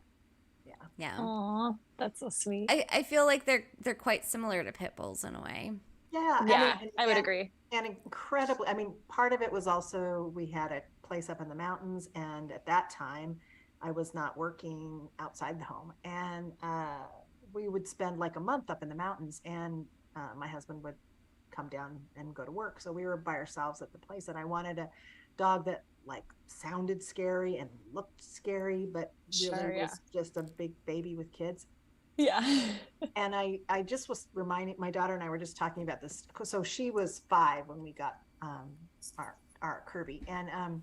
Aw, that's so sweet. I feel like they're quite similar to pit bulls in a way. Yeah. I would agree. And incredibly, I mean, part of it was also we had a place up in the mountains, and at that time, I was not working outside the home, and we would spend like a month up in the mountains, and my husband would come down and go to work. So we were by ourselves at the place, and I wanted a dog that like sounded scary and looked scary, but really was just a big baby with kids. Yeah. And I just was reminding, my daughter and I were just talking about this. So she was 5 when we got our Kirby, and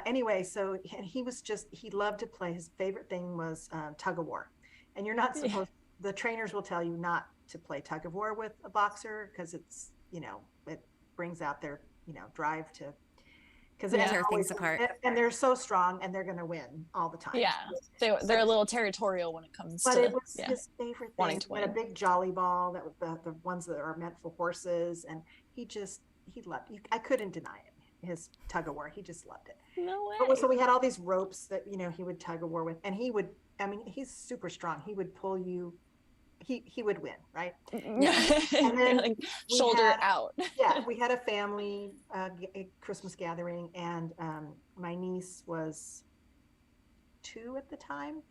anyway, so he loved to play. His favorite thing was tug of war, and you're not supposed. The trainers will tell you not to play tug of war with a boxer because it's it brings out their drive to because they tear things apart, and they're so strong and they're going to win all the time. Yeah, they're a little territorial when it comes to. But it was his favorite thing. Wanting to win. A big jolly ball that was the ones that are meant for horses, and he loved. I couldn't deny it. His tug of war, he just loved it. No way. So we had all these ropes that he would tug of war with, and he would. I mean, he's super strong. He would pull you. He would win, right? Yeah. And then like shoulder out. Yeah, we had a family a Christmas gathering, and my niece was 2 at the time,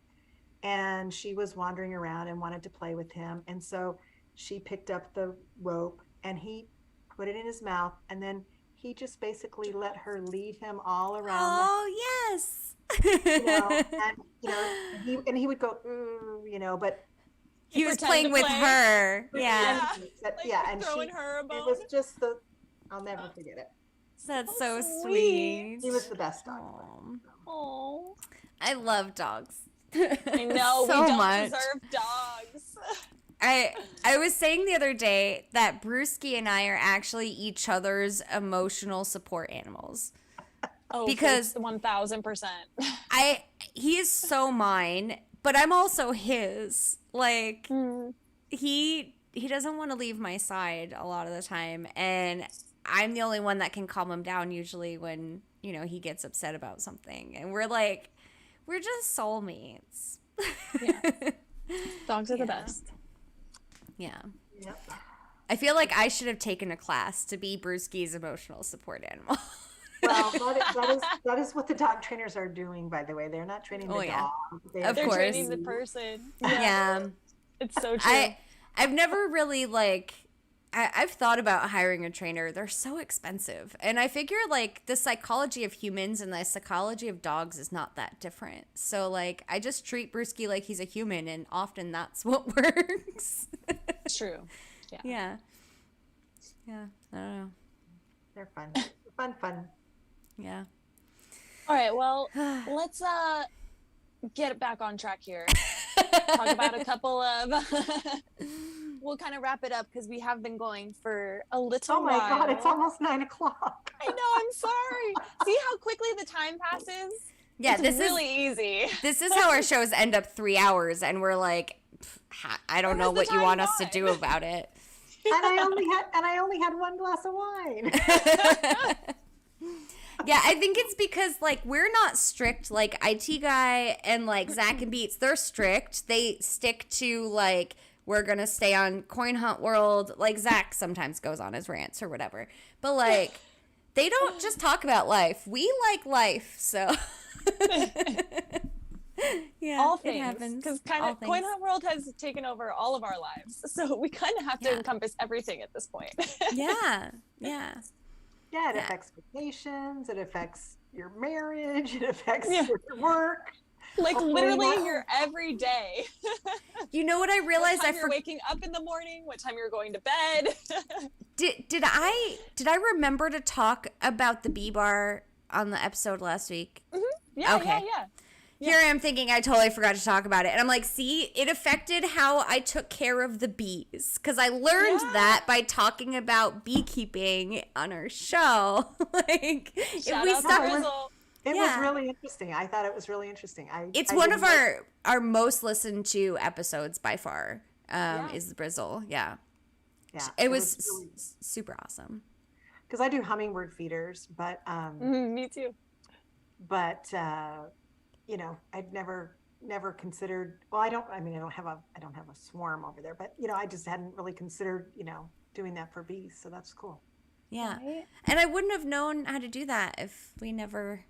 and she was wandering around and wanted to play with him, and so she picked up the rope and he put it in his mouth, and then he just basically let her lead him all around. Oh, yes. And he would go, but he was playing with her. Yeah. And throwing her a bone. It was just I'll never forget it. That's so sweet. He was the best dog. Oh. I love dogs. I know, so we don't much. deserve dogs. I was saying the other day that Brewski and I are actually each other's emotional support animals. Oh, because 1000%. He is so mine, but I'm also his. Like he doesn't want to leave my side a lot of the time, and I'm the only one that can calm him down usually when, you know, he gets upset about something. And we're just soulmates. Yeah. Dogs are the best. Yeah. Yep. I feel like I should have taken a class to be Brewski's emotional support animal. Well, that is what the dog trainers are doing, by the way. They're not training the dog. Of They're course. training the person. Yeah. It's so true. I've never really, I've thought about hiring a trainer. They're so expensive. And I figure, the psychology of humans and the psychology of dogs is not that different. So, I just treat Brewski like he's a human, and often that's what works. True. Yeah. Yeah. I don't know. They're fun. Fun. Yeah. All right, well, let's get it back on track here. Talk about a couple of we'll kind of wrap it up because we have been going for a little while. Oh my God, it's almost 9:00. I know, I'm sorry. See how quickly the time passes? Yeah, it's really easy. This is how our shows end up 3 hours, and we're like, I don't know what you want us to do about it. And I only had one glass of wine. Yeah, I think it's because we're not strict like IT Guy and Zach and Beats. They're strict. They stick to we're gonna stay on Coin Hunt World. Zach sometimes goes on his rants or whatever, but they don't just talk about life. We like life, so yeah, all things, because Coin Hunt World has taken over all of our lives, so we kind of have to encompass everything at this point. Yeah. Yeah, it affects vacations, it affects your marriage, it affects your work. Literally your every day. You know what I realized? What time you're waking up in the morning, what time you're going to bed. Did I remember to talk about the bee bar on the episode last week? Mm-hmm. Yeah, okay. Yeah. Here I am thinking I totally forgot to talk about it. And I'm like, see, it affected how I took care of the bees. Because I learned that by talking about beekeeping on our show. Shout out to Grizzle. It was really interesting. I thought it was really interesting. It's one of our most listened to episodes by far, is the Brizzle. Yeah. Yeah. It was really super awesome. Because I do hummingbird feeders, but... me too. But... I'd never considered, well, I don't have a swarm over there, but I just hadn't really considered, doing that for bees. So that's cool. Yeah. Right? And I wouldn't have known how to do that if we never,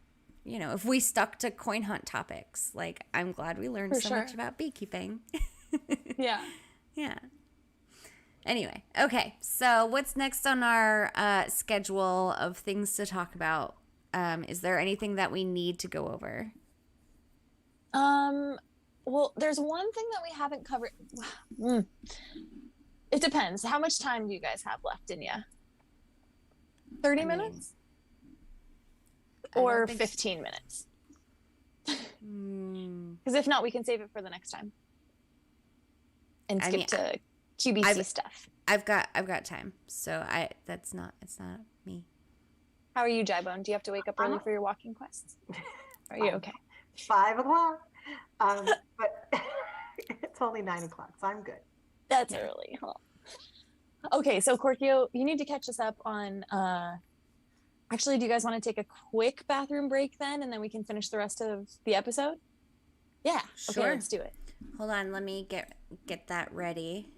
if we stuck to coin hunt topics. I'm glad we learned so much about beekeeping. Yeah. Yeah. Anyway. Okay. So what's next on our schedule of things to talk about? Is there anything that we need to go over? Well, there's one thing that we haven't covered. It depends. How much time do you guys have left in you? 30 minutes? Or 15 minutes? Because if not, we can save it for the next time. And skip to QBC stuff. I've got time. So it's not me. How are you, Jibone? Do you have to wake up early for your walking quests? Are you okay? 5:00. But it's only 9:00, so I'm good. That's early. Huh? Okay, so Korkio, you need to catch us up on. Actually, do you guys want to take a quick bathroom break then, and then we can finish the rest of the episode? Yeah. Sure. Okay, let's do it. Hold on, let me get that ready.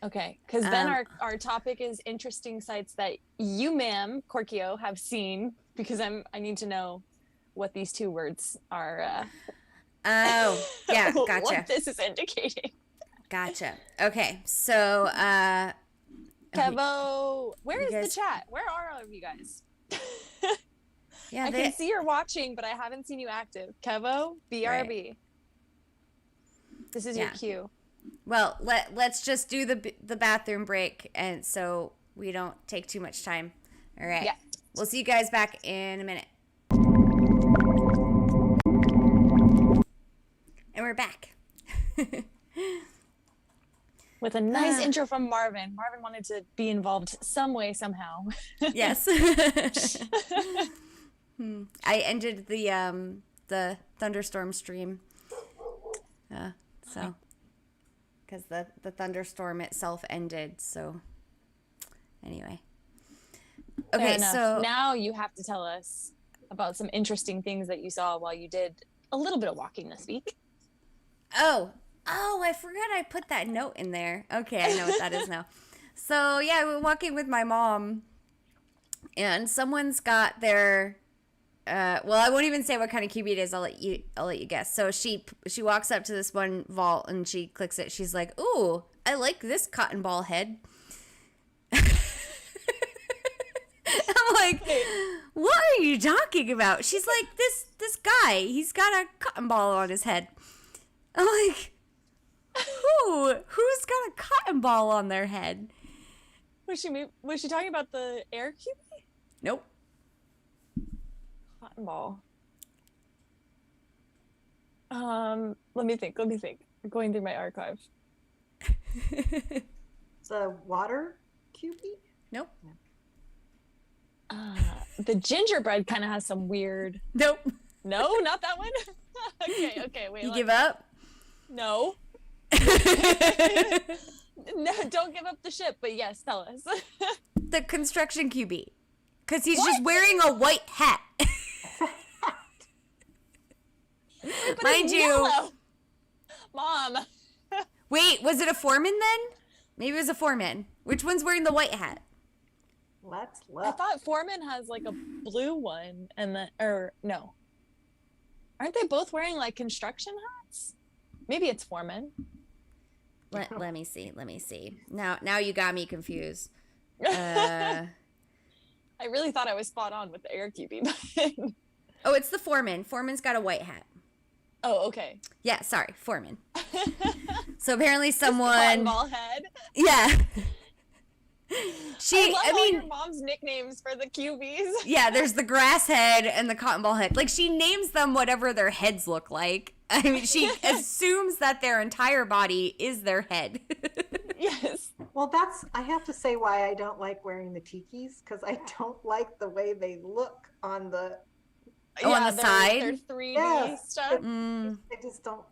Okay, because then our topic is interesting sites that you, ma'am, Korkio, have seen, because I need to know what these two words are. Oh, yeah, gotcha. What this is indicating. Gotcha. Okay, so Kevo, where is the chat? Where are all of you guys? Yeah, I can see you're watching, but I haven't seen you active. Kevo, BRB. Right. This is your cue. Well, let's just do the bathroom break, and so we don't take too much time. All right. Yeah. We'll see you guys back in a minute. And we're back. With a nice intro from Marvin. Marvin wanted to be involved some way, somehow. Yes. I ended the thunderstorm stream. So, because the thunderstorm itself ended. So, anyway. Okay, so now you have to tell us about some interesting things that you saw while you did a little bit of walking this week. Oh, I forgot I put that note in there. Okay, I know what that is now. So, yeah, I went walking with my mom, and someone's got their, well, I won't even say what kind of QB it is. I'll let you guess. So she walks up to this one vault, and she clicks it. She's like, "Ooh, I like this cotton ball head." I'm like, "What are you talking about?" She's like, this guy, he's got a cotton ball on his head. I'm like, who's got a cotton ball on their head? Was she talking about the air QB? Nope. Cotton ball. Let me think. I'm going through my archive. The water QB? Nope. The gingerbread kind of has some weird. Nope. No, not that one. Okay, wait. You give up? No. No, don't give up the ship. But yes, tell us. The construction QB, because he's just wearing a white hat. Mind you, yellow. Mom. Wait, was it a foreman then? Maybe it was a foreman. Which one's wearing the white hat? Let's I look. thought foreman has like a blue one, and no. Aren't they both wearing like construction hats? Maybe it's foreman. Let me see. Now you got me confused. I really thought I was spot on with the air QB. Oh, it's the foreman. Foreman's got a white hat. Oh, okay. Yeah, sorry, foreman. So apparently someone. Cotton ball head. Yeah. I love all your mom's nicknames for the QBs. Yeah, there's the grass head and the cotton ball head. Like, she names them whatever their heads look like. I mean, she assumes that their entire body is their head. Yes. Well, I have to say why I don't like wearing the tikis, because I don't like the way they look on the... on the side? Their 3D stuff. I just don't...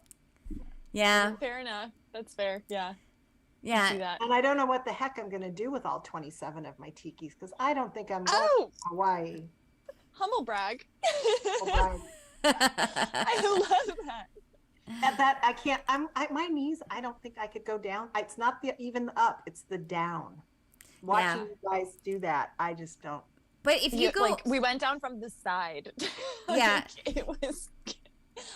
Yeah. Fair enough. That's fair. Yeah. Yeah. See that. And I don't know what the heck I'm going to do with all 27 of my tikis, because I don't think I'm going to Hawaii. Humble brag. Hawaii. I love that. At that, I can't. My knees. I don't think I could go down. It's not even the up. It's the down. Watching you guys do that, I just don't. But if you go, we went down from the side. Yeah, it was.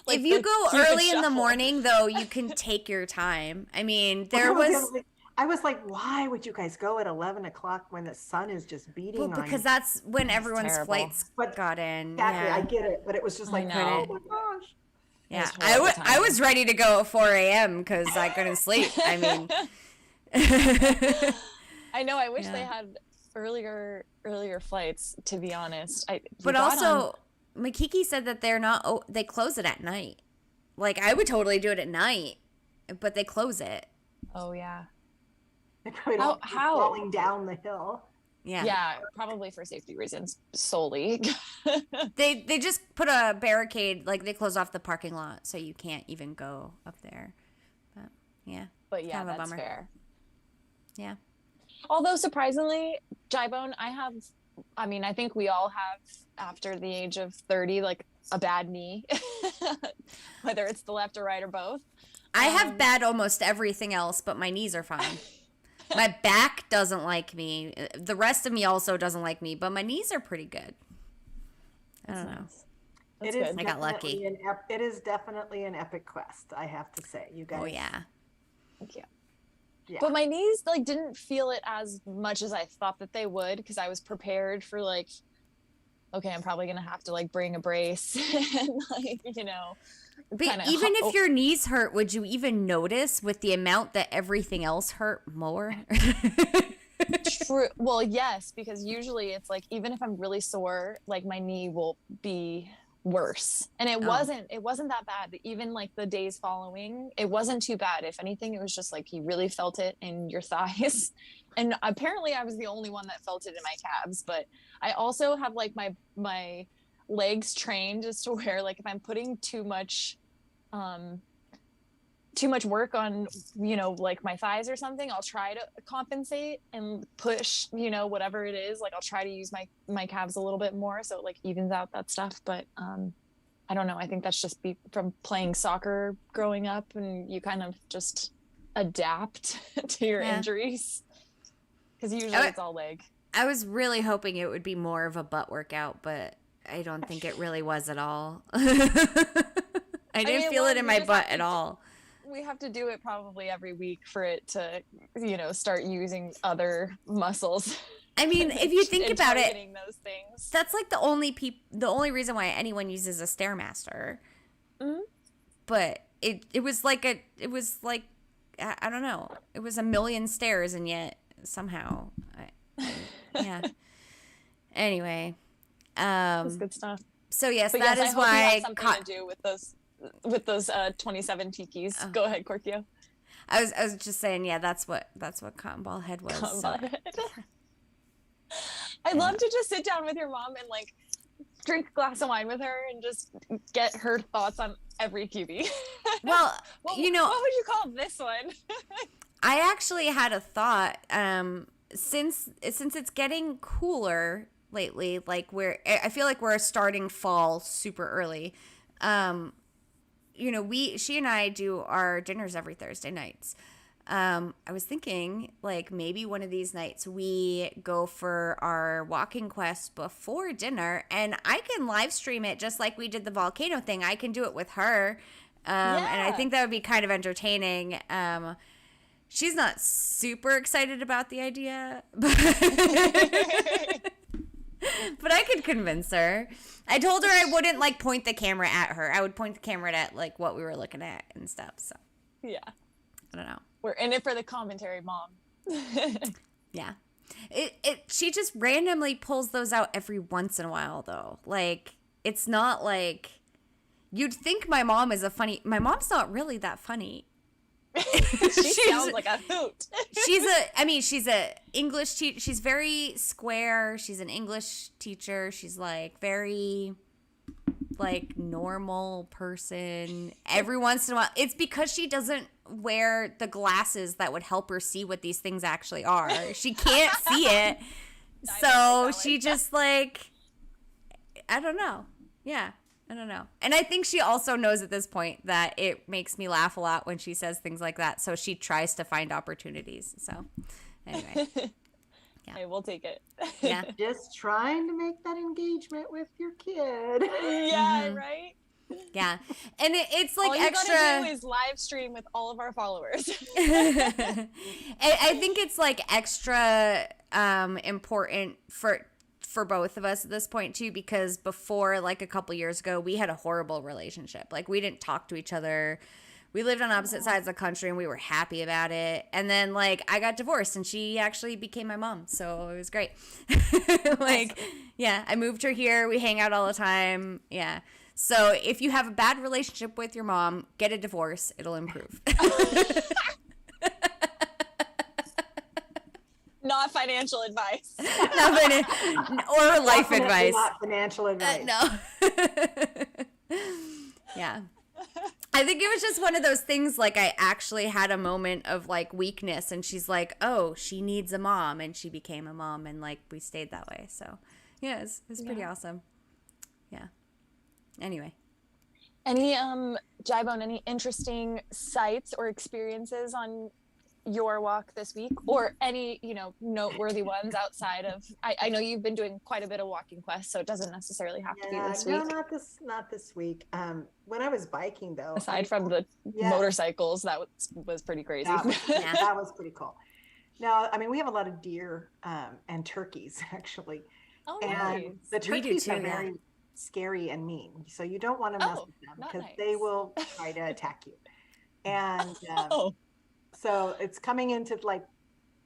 If you go early in the morning, though, you can take your time. I mean, I was like, why would you guys go at 11 o'clock when the sun is just beating on you? Because that's when everyone's flights got in. Exactly, yeah. I get it, but it was just like, oh my gosh. Yeah, I was ready to go at 4 a.m. because I couldn't sleep. I mean, I know. I wish they had earlier flights. To be honest, but also, Makiki said that they're not. Oh, they close it at night. Like, I would totally do it at night, but they close it. Oh yeah. They probably don't keep falling down the hill. Yeah. Yeah, probably for safety reasons solely. They just put a barricade, like they close off the parking lot so you can't even go up there. But yeah. But yeah, kind of that's a bummer. fair. Yeah. Although surprisingly, jibone, I think we all have after the age of 30 like a bad knee. Whether it's the left or right or both. I have bad almost everything else, but my knees are fine. My back doesn't like me. The rest of me also doesn't like me, but my knees are pretty good. I don't know. That's good. I got lucky. It is definitely an epic quest, I have to say. You guys. Oh yeah. Thank you. Yeah. But my knees like didn't feel it as much as I thought that they would, because I was prepared for like, okay, I'm probably gonna have to like bring a brace and like, But even if your knees hurt, would you even notice with the amount that everything else hurt more? True. Well, yes, because usually it's like, even if I'm really sore, like my knee will be worse. And it wasn't that bad. Even like the days following, it wasn't too bad. If anything, it was just like you really felt it in your thighs. And apparently I was the only one that felt it in my calves. But I also have like my legs trained just to where like if I'm putting too much work on, like my thighs or something, I'll try to compensate and push, whatever it is. Like I'll try to use my calves a little bit more so it like evens out that stuff. But I don't know. I think that's just from playing soccer growing up, and you kind of just adapt to your injuries, because usually it's all leg. I was really hoping it would be more of a butt workout, but I don't think it really was at all. I didn't feel it in my butt at all. We have to do it probably every week for it to, start using other muscles. I mean, if you think about it, those things. That's like the only reason why anyone uses a Stairmaster. Mm-hmm. But it was like I don't know. It was a million stairs, and yet somehow, yeah. Anyway, that's good stuff. So yes, but that yes, is why I something to do with those 27 tikis. Go ahead, Korkio. I was just saying, yeah, that's what Cotton Ball Head was. Cotton Ball Head. I'd love to just sit down with your mom and like drink a glass of wine with her and just get her thoughts on every QB. Well, what would you call this one? I actually had a thought. Since it's getting cooler lately, like I feel like we're starting fall super early. She and I do our dinners every Thursday nights. I was thinking like maybe one of these nights we go for our walking quest before dinner, and I can live stream it just like we did the volcano thing. I can do it with her. And I think that would be kind of entertaining. She's not super excited about the idea, but I could convince her. I told her I wouldn't like point the camera at her. I would point the camera at like what we were looking at and stuff. So yeah, I don't know. We're in it for the commentary, Mom. Yeah. She just randomly pulls those out every once in a while, though. Like, it's not like you'd think my mom's not really that funny. She sounds like a hoot. She's a English teacher. She's very square. She's an English teacher. She's like very like normal person. Every once in a while, it's because she doesn't wear the glasses that would help her see what these things actually are. She can't see it. So she just like, I don't know. Yeah. I don't know. And I think she also knows at this point that it makes me laugh a lot when she says things like that. So she tries to find opportunities. So anyway. Yeah. Hey, we'll take it. Yeah. Just trying to make that engagement with your kid. Yeah, right? Yeah. And it's like all you extra. Gotta do is live stream with all of our followers. I think it's like extra important for both of us at this point too, because before, like a couple years ago, we had a horrible relationship. Like we didn't talk to each other. We lived on opposite sides of the country and we were happy about it. And then like I got divorced and she actually became my mom. So it was great. Like, yeah, I moved her here. We hang out all the time. Yeah. So if you have a bad relationship with your mom, get a divorce. It'll improve. Not financial advice. Or life advice. Not financial advice. No. Yeah. I think it was just one of those things, like I actually had a moment of like weakness and she's like, oh, she needs a mom, and she became a mom, and like we stayed that way. So yeah, it's pretty awesome. Yeah. Anyway. Any Jibone, any interesting sights or experiences on your walk this week, or any noteworthy ones outside of I know you've been doing quite a bit of walking quests, so it doesn't necessarily have to be this week. No, not this week. When I was biking though, aside from the motorcycles, that was pretty crazy. That was pretty cool. No, I mean we have a lot of deer and turkeys actually. Oh, and nice. The turkeys are very scary and mean, so you don't want to mess with them because they will try to attack you. And so it's coming into like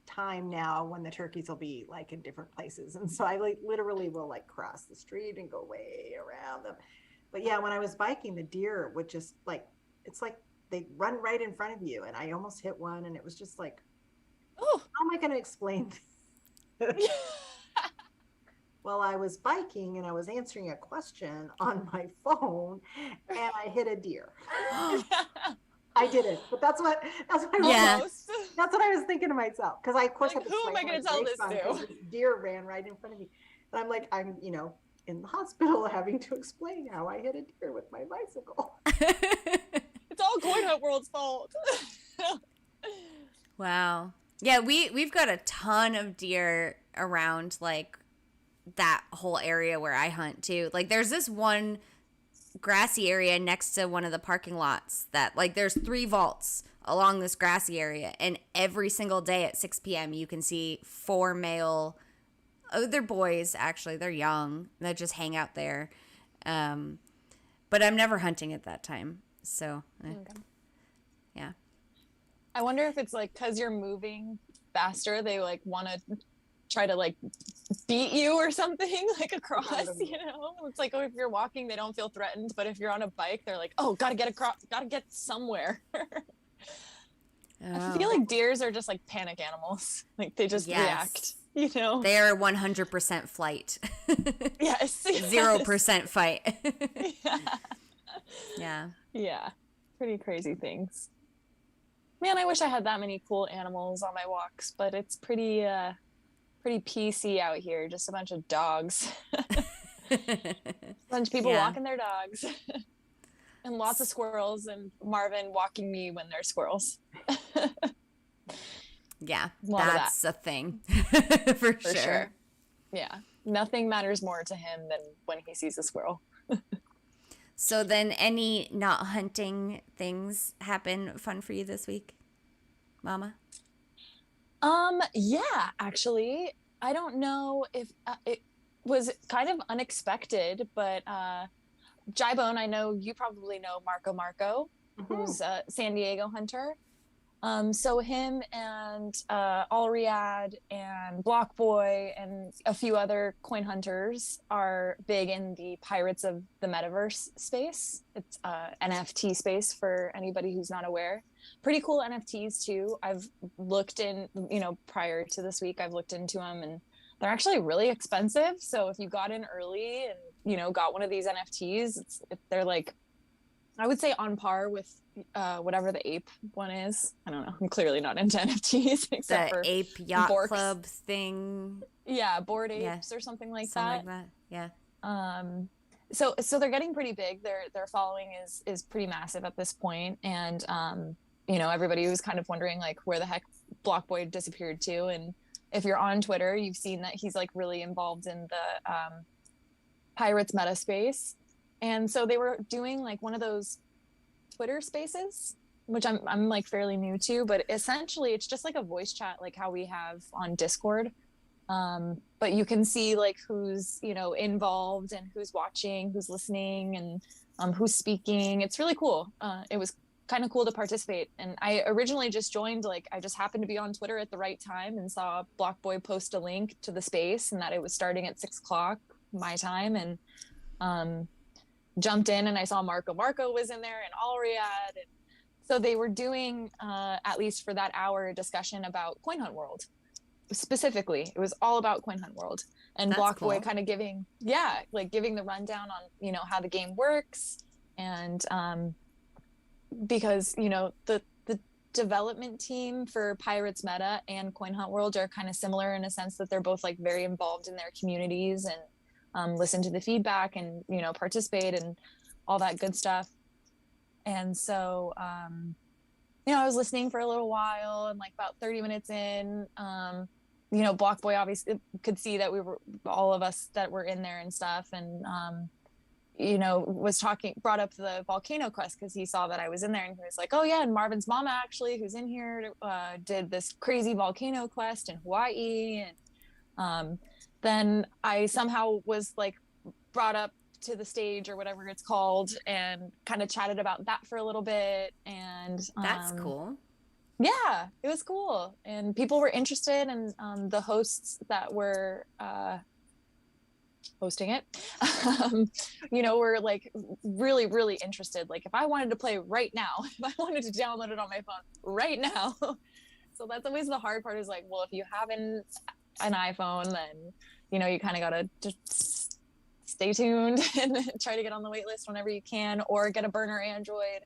time now when the turkeys will be like in different places. And so I like literally will like cross the street and go way around them. But yeah, when I was biking, the deer would just like, it's like they run right in front of you. And I almost hit one. And it was just like, Oh, how am I going to explain this? Well, I was biking and I was answering a question on my phone and I hit a deer. I didn't, but that's what Yeah. that's what I was thinking to myself. Because I of course Like, had to who am I slam going to my tell brakes this on because to? this deer ran right in front of me. And I'm like, I'm, in the hospital having to explain how I hit a deer with my bicycle. It's all Coin Hunt World's fault. Wow. Yeah, we've got a ton of deer around like that whole area where I hunt too. Like there's this one grassy area next to one of the parking lots that like there's 3 vaults along this grassy area, and every single day at 6 p.m. you can see 4 male, they're boys actually, they're young, that just hang out there. But I'm never hunting at that time. So Okay. yeah. I wonder if it's like because you're moving faster, they like want to try to like beat you or something like across, It's like, oh, if you're walking, they don't feel threatened, but if you're on a bike, they're like, oh, gotta get across, gotta get somewhere. I feel like deers are just like panic animals. Like they just react, They are 100% flight. Yes. 0% fight. Yeah. Yeah. Pretty crazy things. Man, I wish I had that many cool animals on my walks, but it's pretty PC out here. Just a bunch of dogs. A bunch of people walking their dogs. And lots of squirrels, and Marvin walking me when there's squirrels. Yeah, that's a thing. For sure. Yeah. Nothing matters more to him than when he sees a squirrel. So then any not hunting things happen fun for you this week, Mama? Yeah, actually, I don't know if it was kind of unexpected, but Jibone, I know you probably know Marco, who's a San Diego hunter. So him and Alriad and Block Boy and a few other coin hunters are big in the Pirates of the Metaverse space. It's NFT space for anybody who's not aware. Pretty cool NFTs too. I've looked in, prior to this week, I've looked into them, and they're actually really expensive. So if you got in early and, got one of these NFTs, they're like, I would say on par with whatever the ape one is. I don't know. I'm clearly not into NFTs except the for ape yacht Borks. club thing. Yeah, Bored Apes or something like that. Yeah. So they're getting pretty big. Their following is pretty massive at this point, and everybody was kind of wondering like where the heck Block Boy disappeared to. And if you're on Twitter, you've seen that he's like really involved in the Pirates meta space. And so they were doing like one of those Twitter spaces, which I'm like fairly new to, but essentially it's just like a voice chat, like how we have on Discord. But you can see like who's, involved and who's watching, who's listening, and who's speaking. It's really cool. It was kind of cool to participate. And I originally just joined, like I just happened to be on Twitter at the right time and saw Block Boy post a link to the space and that it was starting at 6:00 my time, and jumped in, and I saw Marco was in there, and Alriad, and so they were doing at least for that hour a discussion about Coin Hunt World. Specifically, it was all about Coin Hunt World, and Block Boy kind of giving the rundown on how the game works, and because the development team for Pirates Meta and Coin Hunt World are kind of similar in a sense that they're both like very involved in their communities and listen to the feedback and participate and all that good stuff. And so I was listening for a little while, and like about 30 minutes in, Block Boy obviously could see that we were, all of us that were in there and stuff, and brought up the volcano quest because he saw that I was in there, and he was like, oh yeah, and MarvinsMama actually, who's in here, did this crazy volcano quest in Hawaii. And then I somehow was like brought up to the stage or whatever it's called, and kind of chatted about that for a little bit. And that's cool. Yeah, it was cool. And people were interested, and the hosts that were hosting it. We're like really, really interested. Like if I wanted to play right now, if I wanted to download it on my phone right now. So that's always the hard part is like, well, if you have an iPhone, then, you kind of got to just stay tuned and try to get on the wait list whenever you can, or get a burner Android.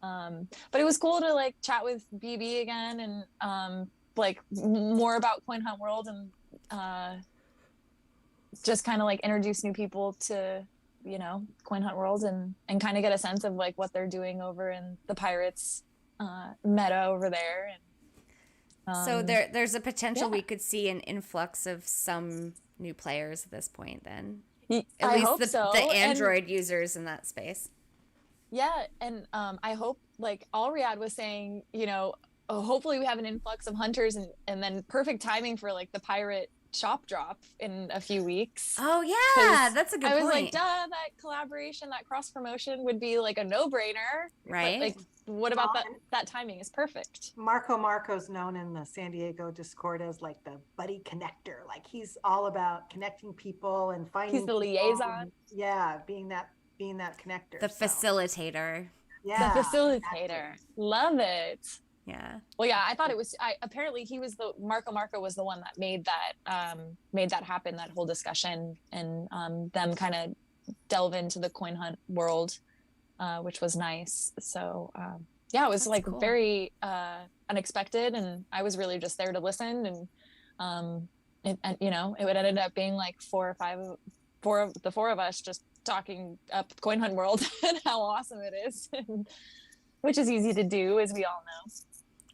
But it was cool to like chat with BB again and like more about Coin Hunt World and just kind of like introduce new people to Coin Hunt World and kind of get a sense of like what they're doing over in the Pirates meta over there. And so there's a potential we could see an influx of some new players at this point then, at least the Android users in that space. Yeah, and I hope, like Alriad was saying, hopefully we have an influx of hunters and then perfect timing for like the pirate shop drop in a few weeks. Oh yeah, that's a good point. I was like, duh, that collaboration, that cross promotion would be like a no-brainer, right? But, like, what about that timing is perfect. Marco's known in the San Diego Discord as like the buddy connector. Like he's all about connecting people and finding. He's the liaison. Being that connector. The facilitator. Yeah. The facilitator. Love it. Yeah. Well, yeah, I thought it was. Apparently, he was Marco was the one that made that happen. That whole discussion and them kind of delve into the Coin Hunt world, which was nice. So yeah, it was like cool. Very unexpected, and I was really just there to listen. And it ended up being like four of the four of us just talking up Coin Hunt World and how awesome it is, which is easy to do, as we all know.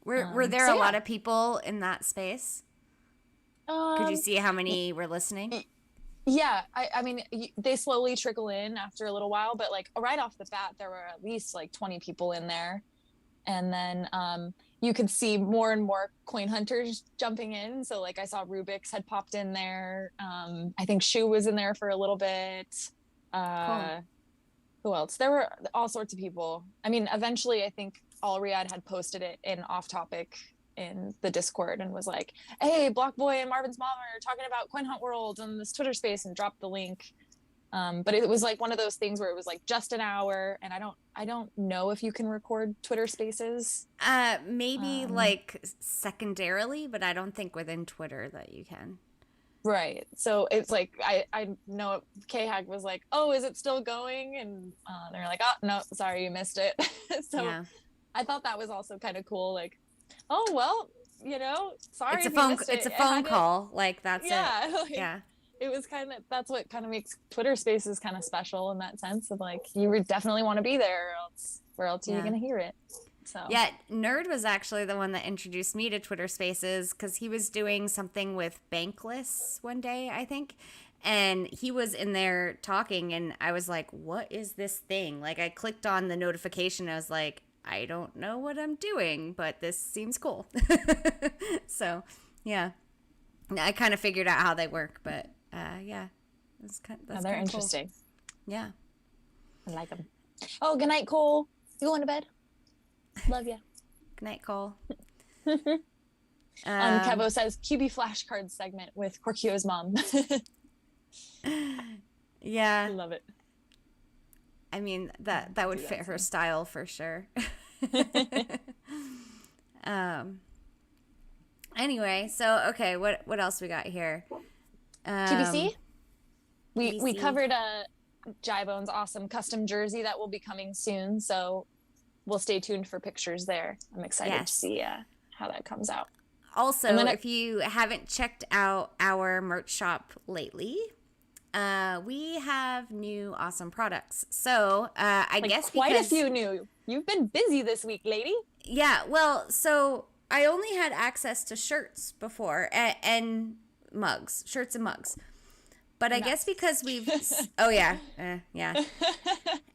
Were there a lot of people in that space? Could you see how many were listening? Yeah, I mean, they slowly trickle in after a little while, but like right off the bat, there were at least like 20 people in there. And then you could see more and more coin hunters jumping in. So like I saw Rubik's had popped in there. I think Shu was in there for a little bit. Cool. Who else? There were all sorts of people. I mean, eventually I think Alriad had posted it in Off Topic in the Discord and was like, hey, Blockboy and MarvinsMama are talking about Coin Hunt World on this Twitter space, and dropped the link. But it was like one of those things where it was like just an hour, and I don't know if you can record Twitter spaces. Maybe like secondarily, but I don't think within Twitter that you can. Right. So it's like, I know K-Hag was like, oh, is it still going? And they're like, oh, no, sorry, you missed it. So yeah. I thought that was also kind of cool. Like, oh, well, sorry. It's a phone call. Like, that's yeah, it. Like, yeah. It was that's what kind of makes Twitter spaces kind of special in that sense of like, you would definitely want to be there, or else you're going to hear it. So. Yeah, Nerd was actually the one that introduced me to Twitter Spaces because he was doing something with Bankless one day, I think. And he was in there talking, and I was like, what is this thing? Like, I clicked on the notification. I was like, I don't know what I'm doing, but this seems cool. So, yeah. I kind of figured out how they work, but yeah. They're interesting. Cool. Yeah. I like them. Oh, good night, Cole. You going to bed? Love ya. Good night, Cole. Kevo says QB flashcard segment with Korkio's mom. Yeah. I love it. I mean, that would fit her style for sure. Anyway, so okay, what else we got here? QBC? We covered Jibone's awesome custom jersey that will be coming soon, so we'll stay tuned for pictures there. I'm excited to see how that comes out. Also, if you haven't checked out our merch shop lately, we have new awesome products. So I guess quite a few new. You've been busy this week, lady. Yeah, well, so I only had access to shirts before and mugs, shirts and mugs. But I guess because we've yeah. And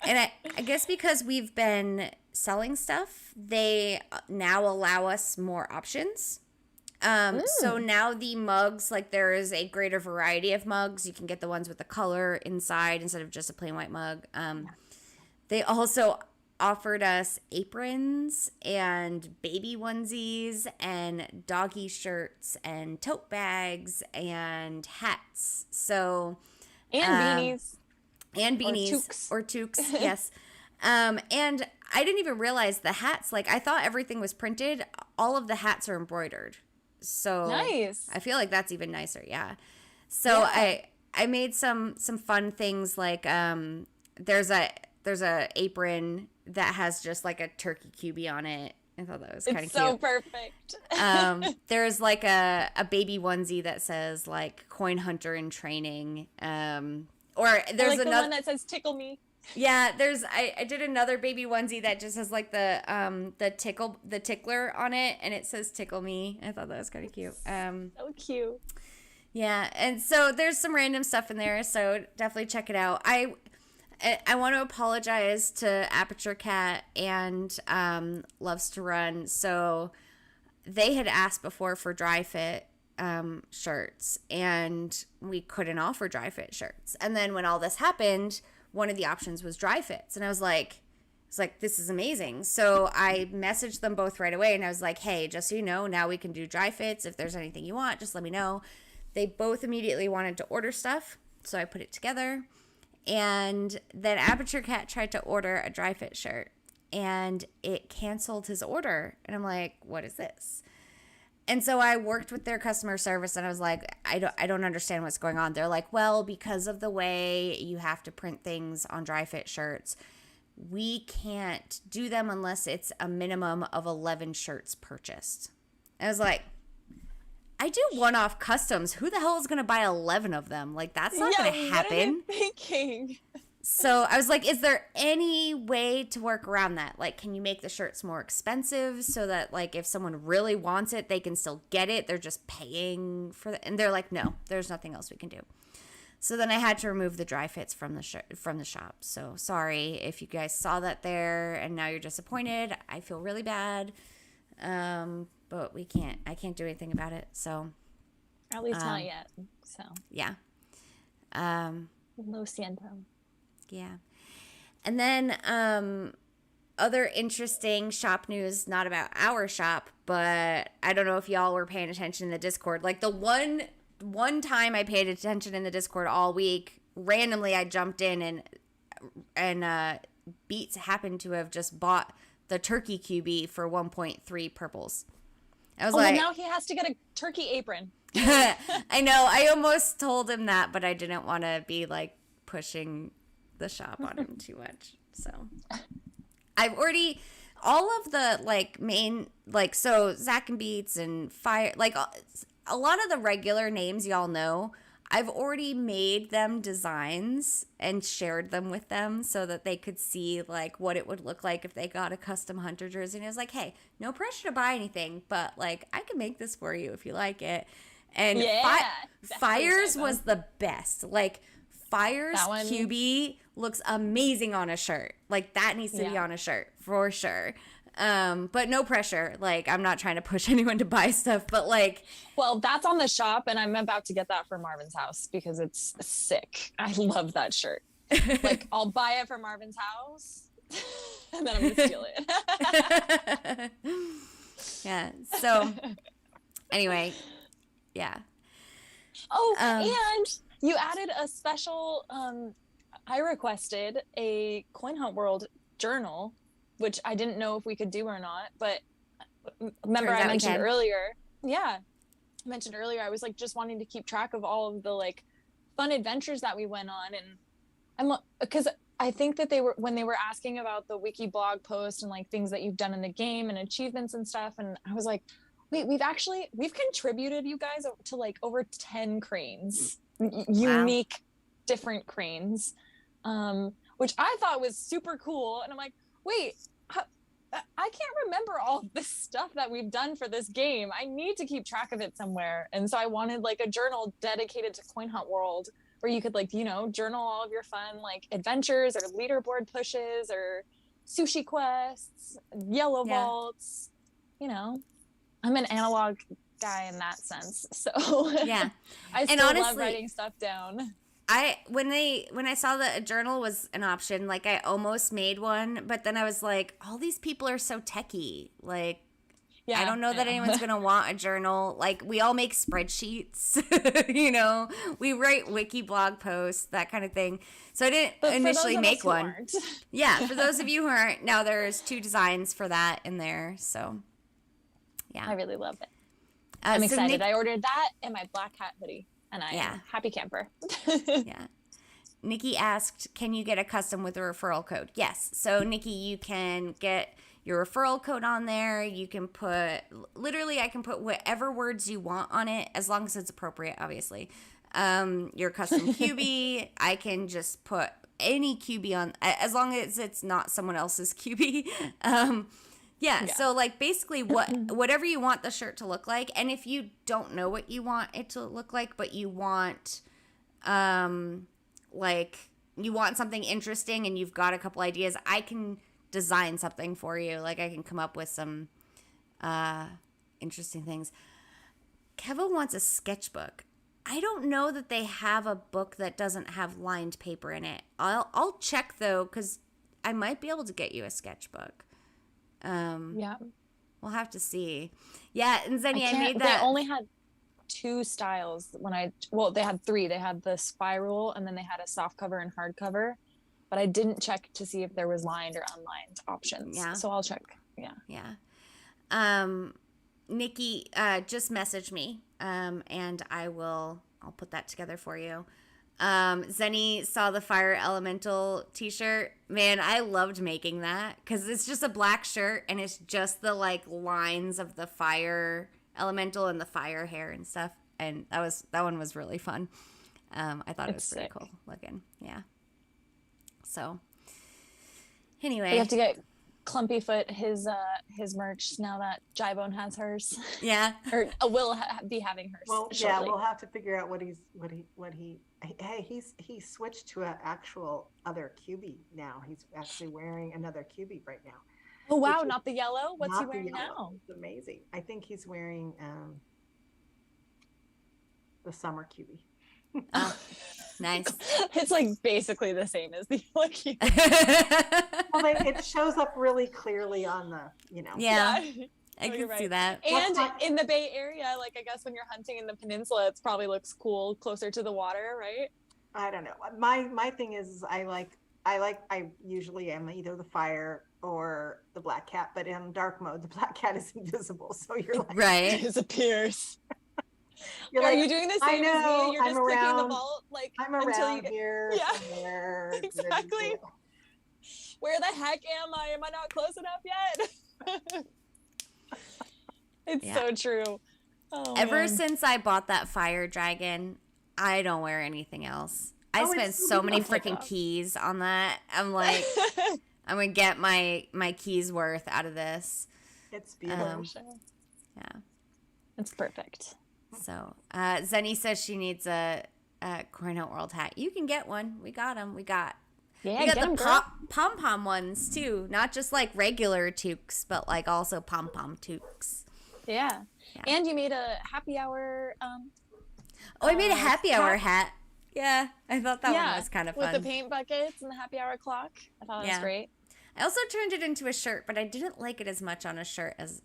I guess because we've been selling stuff, they now allow us more options. So now the mugs, like there is a greater variety of mugs. You can get the ones with the color inside instead of just a plain white mug. They also offered us aprons and baby onesies and doggy shirts and tote bags and hats. So And beanies. And beanies. Or toques, yes. And I didn't even realize the hats, like I thought everything was printed. All of the hats are embroidered. So nice. I feel like that's even nicer, yeah. So I made some fun things like there's a apron that has just like a turkey QB on it. I thought that was kind of cute. So perfect. There's like a baby onesie that says like coin hunter in training. Or there's the another one that says tickle me. Yeah, I did another baby onesie that just has like the tickler on it, and it says tickle me. I thought that was kind of cute. So cute. Yeah, and so there's some random stuff in there, so definitely check it out. I want to apologize to Aperture Cat and Loves to Run. So they had asked before for dry fit shirts, and we couldn't offer dry fit shirts. And then when all this happened, one of the options was dry fits, and I was like, this is amazing. So I messaged them both right away, and I was like, hey, just so you know, now we can do dry fits. If there's anything you want, just let me know. They both immediately wanted to order stuff, so I put it together. And then Aperture Cat tried to order a dry fit shirt, and it canceled his order. And I'm like, what is this? And so I worked with their customer service, and I was like, I don't understand what's going on. They're like, well, because of the way you have to print things on dry fit shirts, we can't do them unless it's a minimum of 11 shirts purchased. I was like, I do one-off customs. Who the hell is going to buy 11 of them? Like, that's not going to happen. What are you thinking? So I was like, is there any way to work around that? Like, can you make the shirts more expensive so that, like, if someone really wants it, they can still get it? They're just paying for it. And they're like, no, there's nothing else we can do. So then I had to remove the dry fits from the shop. So sorry if you guys saw that there and now you're disappointed. I feel really bad. But I can't do anything about it. So at least not yet. So yeah. Lo siento. Yeah. And then other interesting shop news, not about our shop, but I don't know if y'all were paying attention in the Discord. Like the one time I paid attention in the Discord all week, randomly I jumped in and Beats happened to have just bought the turkey QB for 1.3 purples. I was like, now he has to get a turkey apron. I know. I almost told him that, but I didn't want to be like pushing the shop on him too much. So I've already all of the like main like so Zach and Beats and Fire, like a lot of the regular names y'all know, I've already made them designs and shared them with them so that they could see like what it would look like if they got a custom hunter jersey. And it was like, hey, no pressure to buy anything, but like I can make this for you if you like it. And Fires was the best. Like Fire's QB looks amazing on a shirt. Like that needs to be on a shirt for sure. But no pressure. Like I'm not trying to push anyone to buy stuff, but like, well, that's on the shop, and I'm about to get that for Marvin's house because it's sick. I love that shirt. Like I'll buy it for Marvin's house, and then I'm gonna steal it. Yeah. So anyway, yeah. Oh, and you added a special. I requested a Coin Hunt World journal, which I didn't know if we could do or not, but remember I mentioned earlier. Yeah. I mentioned earlier, I was like just wanting to keep track of all of the like fun adventures that we went on. And because I think that when they were asking about the wiki blog post and like things that you've done in the game and achievements and stuff. And I was like, wait, we've contributed, you guys, to like over 10 cranes, unique, different cranes, which I thought was super cool. And I'm like, wait, I can't remember all this stuff that we've done for this game. I need to keep track of it somewhere. And so I wanted like a journal dedicated to Coin Hunt World where you could like, journal all of your fun like adventures or leaderboard pushes or sushi quests, yellow vaults, I'm an analog guy in that sense. So yeah, I still honestly love writing stuff down. When I saw that a journal was an option, like I almost made one, but then I was like, all these people are so techie. Like, I don't know that anyone's going to want a journal. Like, we all make spreadsheets, you know, we write wiki blog posts, that kind of thing. So I didn't initially make one. Yeah, for those of you who aren't, now there's 2 designs for that in there. So, yeah. I really love it. I'm excited. I ordered that and my black hat hoodie, and I am a happy camper. Yeah. Nikki asked, can you get a custom with a referral code? Yes. So, Nikki, you can get your referral code on there. You can put, literally, I can put whatever words you want on it, as long as it's appropriate, obviously. Your custom QB, I can just put any QB on, as long as it's not someone else's QB. Yeah, so like basically whatever you want the shirt to look like, and if you don't know what you want it to look like, but you want like you want something interesting and you've got a couple ideas, I can design something for you. Like I can come up with some interesting things. Kevin wants a sketchbook. I don't know that they have a book that doesn't have lined paper in it. I'll check though, because I might be able to get you a sketchbook. Yeah, we'll have to see. Yeah, and Zenny, I made that. They only had 2 styles they had 3. They had the spiral, and then they had a soft cover and hard cover, but I didn't check to see if there was lined or unlined options. Yeah, so I'll check. Yeah. Nikki just messaged me, and I'll put that together for you. Zenny saw the fire elemental t-shirt. Man, I loved making that because it's just a black shirt and it's just the like lines of the fire elemental and the fire hair and stuff. And that one was really fun. I thought it was pretty cool looking. Yeah. So anyway, we have to get Clumpyfoot his merch now that Jibone has hers. Yeah. Or will be having hers. Well, shortly. Yeah, we'll have to figure out what he switched to an actual other QB now. He's actually wearing another QB right now. Oh wow, not the yellow? What's he wearing now? It's amazing. I think he's wearing the summer QB. Oh, nice. It's like basically the same as the yellow QB. Well, it shows up really clearly on the, Yeah. I can see that. And in the Bay Area, like I guess when you're hunting in the peninsula, it probably looks cool closer to the water, right? I don't know. My thing is I usually am either the fire or the black cat, but in dark mode, the black cat is invisible. So you're like, right. Disappears. Are you doing the same as me? You're just clicking the vault, like I'm around here somewhere. Exactly. Where the heck am I? Am I not close enough yet? It's so true. Ever since I bought that fire dragon, I don't wear anything else. I spent so many freaking keys on that. I'm like, I'm gonna get my keys worth out of this. It's beautiful. Yeah, it's perfect. So Zenny says she needs a Coin Out World hat. You can get one. We got them. We got the pom-pom ones too, not just like regular toques, but like also pom-pom toques. Yeah. And you made a happy hour I made a happy hour hat. Yeah, I thought that one was kind of fun. With the paint buckets and the happy hour clock. I thought it was great. I also turned it into a shirt, but I didn't like it as much on a shirt as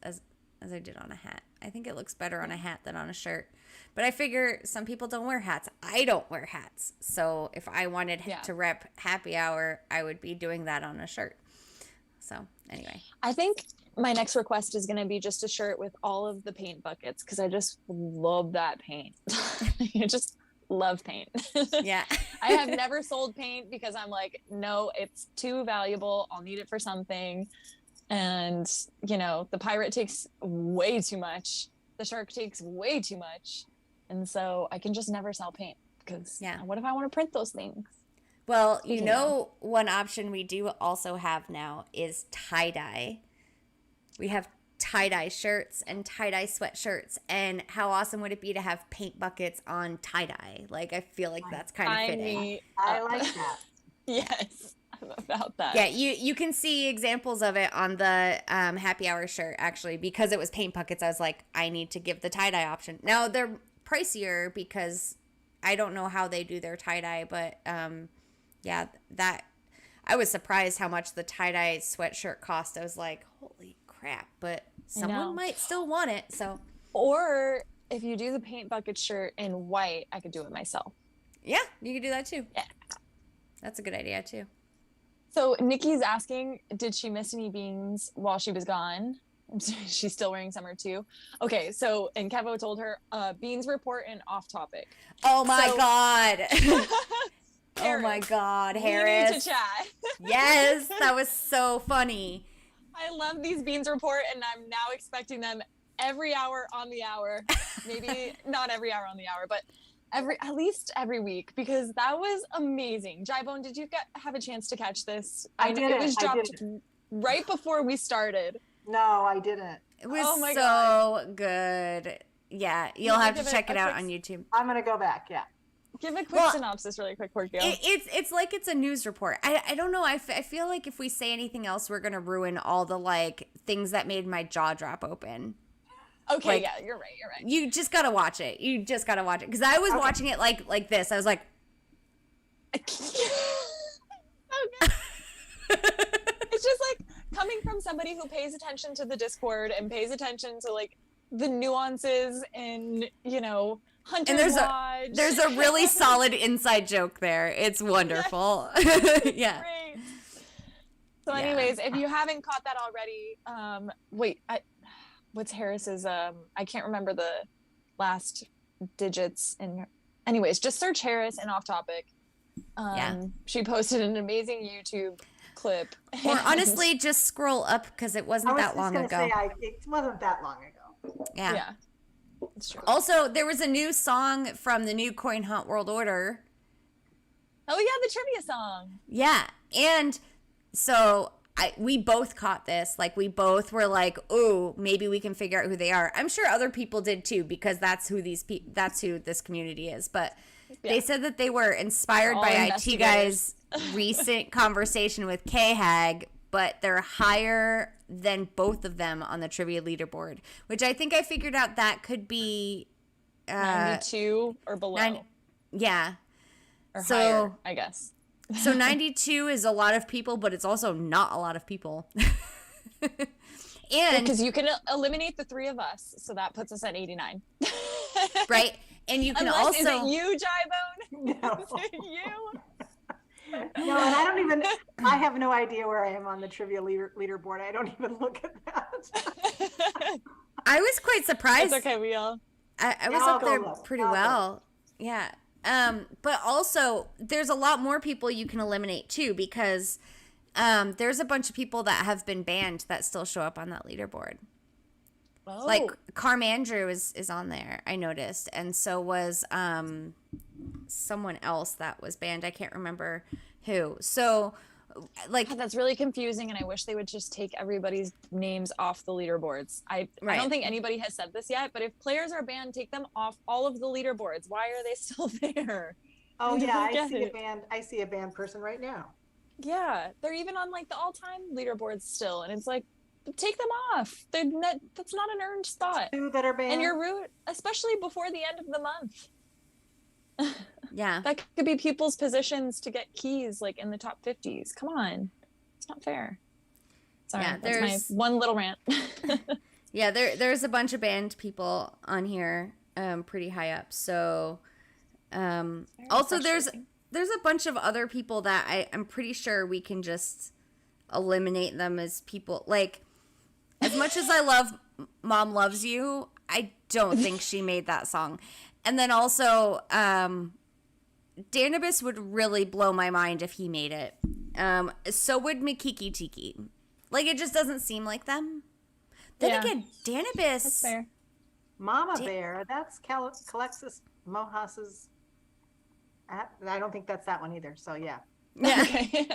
I did on a hat. I think it looks better on a hat than on a shirt. But I figure some people don't wear hats. I don't wear hats. So if I wanted to rep happy hour, I would be doing that on a shirt. So anyway. I think my next request is going to be just a shirt with all of the paint buckets because I just love that paint. I just love paint. Yeah. I have never sold paint because I'm like, no, it's too valuable. I'll need it for something. And, the pirate takes way too much. The shark takes way too much. And so I can just never sell paint because what if I want to print those things? Well, one option we do also have now is tie-dye. We have tie-dye shirts and tie-dye sweatshirts. And how awesome would it be to have paint buckets on tie-dye? Like, I feel like that's kind of fitting. I like that. Yes, I'm about that. Yeah, you can see examples of it on the happy hour shirt, actually. Because it was paint buckets, I was like, I need to give the tie-dye option. Now, they're pricier because I don't know how they do their tie-dye, but that I was surprised how much the tie-dye sweatshirt cost. I was like, holy crap, but someone might still want it. So, or if you do the paint bucket shirt in white, I could do it myself. Yeah, you could do that too. Yeah. That's a good idea too. So Nikki's asking, did she miss any beans while she was gone? She's still wearing summer too. Okay, so, and Kevo told her, beans report and off topic. Oh my God. Harris, oh my God, we Harris. need to chat. Yes, that was so funny. I love these beans report, and I'm now expecting them every hour on the hour. Maybe not every hour on the hour, but at least every week, because that was amazing. Jibone, did you have a chance to catch this? I did. It was dropped right before we started. No, I didn't. It was so good. Yeah, you'll have to check it out on YouTube. I'm gonna go back. Yeah. Give a quick synopsis really quick, Korkio. It's like it's a news report. I don't know. I feel like if we say anything else, we're going to ruin all the, like, things that made my jaw drop open. Okay, like, yeah, you're right. You just got to watch it. Because I was watching it like this. I was like... Okay. It's just like coming from somebody who pays attention to the Discord and pays attention to, like, the nuances and, you know... Hunter Lodge. There's a really solid inside joke there. It's wonderful. Yeah. Great. So anyways, if you haven't caught that already, what's Harris's, I can't remember the last digits anyways, just search Harris and Off Topic. She posted an amazing YouTube clip. Or honestly, just scroll up because it wasn't that long ago. It wasn't that long ago. Yeah. It's true. Also, there was a new song from the new Coin Hunt World Order. Oh yeah, the trivia song. Yeah, and so we both caught this. Like, we both were like, "Oh, maybe we can figure out who they are." I'm sure other people did too, because that's who this community is. But they said that they were inspired by IT Guy's recent conversation with K-Hag, but they're higher than both of them on the trivia leaderboard, which I think I figured out that could be 92 or below. Yeah. Or higher, I guess. So 92 is a lot of people, but it's also not a lot of people. And because you can eliminate the three of us, so that puts us at 89. Right. And you can is it you, Jibone? No. Is it you? No, and I have no idea where I am on the trivia leaderboard. I don't even look at that. I was quite surprised. It's okay, we all. I was up there pretty well. Yeah. But also, there's a lot more people you can eliminate too, because there's a bunch of people that have been banned that still show up on that leaderboard. Oh. Like Carm Andrew is on there, I noticed, and so was someone else that was banned. I can't remember who. So, like, that's really confusing, and I wish they would just take everybody's names off the leaderboards. I don't think anybody has said this yet, but if players are banned, take them off all of the leaderboards. Why are they still there? Oh yeah, I see a banned person right now. Yeah, they're even on like the all-time leaderboards still, and it's like, take them off. That's not an earned spot. Two that are banned. And you're rude, especially before the end of the month. Yeah. That could be people's positions to get keys like in the top 50s. Come on. It's not fair. Sorry, that's my one little rant. Yeah, there's a bunch of banned people on here, pretty high up. So also there's a bunch of other people that I'm pretty sure we can just eliminate them as people. Like, as much as I love Mom Loves You, I don't think she made that song. And then also, Danibus would really blow my mind if he made it. So would Mikiki Tiki. Like, it just doesn't seem like them. Then again, Danibus. That's fair. Mama Bear, that's Calexis Mohas's. I don't think that's that one either. So yeah. Yeah. Okay.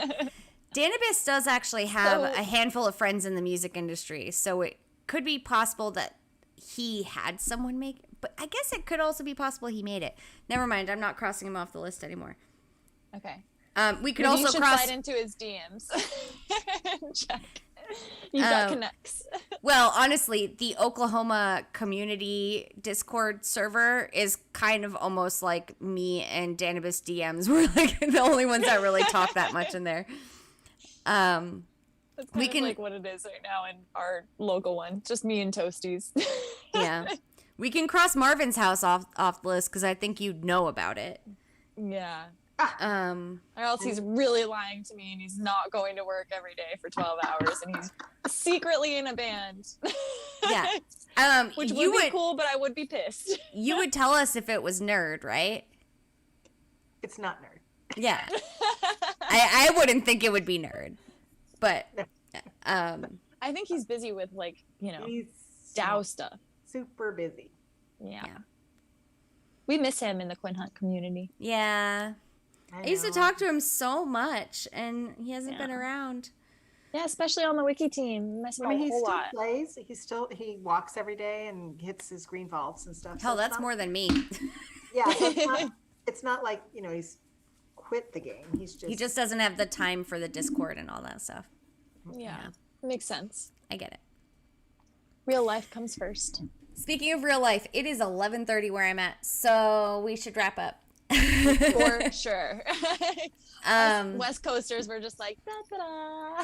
Danibus does actually have a handful of friends in the music industry, so it could be possible that he had someone make it, but I guess it could also be possible he made it. Never mind, I'm not crossing him off the list anymore. Okay. We could Maybe also you should slide into his DMs. Check. You've got connects. Well, honestly, the Oklahoma community Discord server is kind of almost like me and Danibus DMs. We're like the only ones that really talk that much in there. That's kind of like what it is right now in our local one. Just me and Toasties. Yeah. We can cross Marvin's house off the list because I think you'd know about it. Yeah. Or else he's really lying to me and he's not going to work every day for 12 hours and he's secretly in a band. Yeah. Which would be cool, but I would be pissed. You would tell us if it was nerd, right? It's not nerd. Yeah. I wouldn't think it would be nerd. But I think he's busy with he's DAO stuff. Super busy. Yeah. We miss him in the Quinn Hunt community. Yeah. I used to talk to him so much, and he hasn't been around. Yeah, especially on the wiki team. Miss him a whole lot. Plays. He walks every day and hits his green vaults and stuff. Hell, that's more than me. Yeah, so it's not like, he's quit the game. He just doesn't have the time for the Discord and all that stuff. Yeah. Makes sense. I get it. Real life comes first. Speaking of real life, it is 11:30 where I'm at, so we should wrap up. For sure. West Coasters were just like, da-da-da.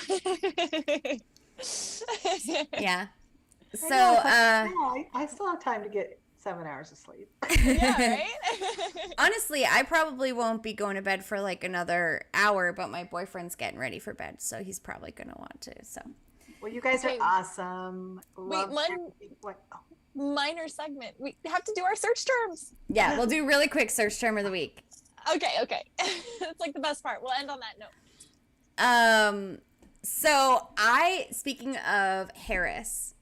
Yeah. So, I still have time to get 7 hours of sleep. Yeah, right? Honestly, I probably won't be going to bed for like another hour, but my boyfriend's getting ready for bed, so he's probably going to want to, so. Well, you guys are awesome. Wait, minor segment. We have to do our search terms. Yeah, we'll do really quick search term of the week. Okay. It's like the best part. We'll end on that note. So speaking of Harris,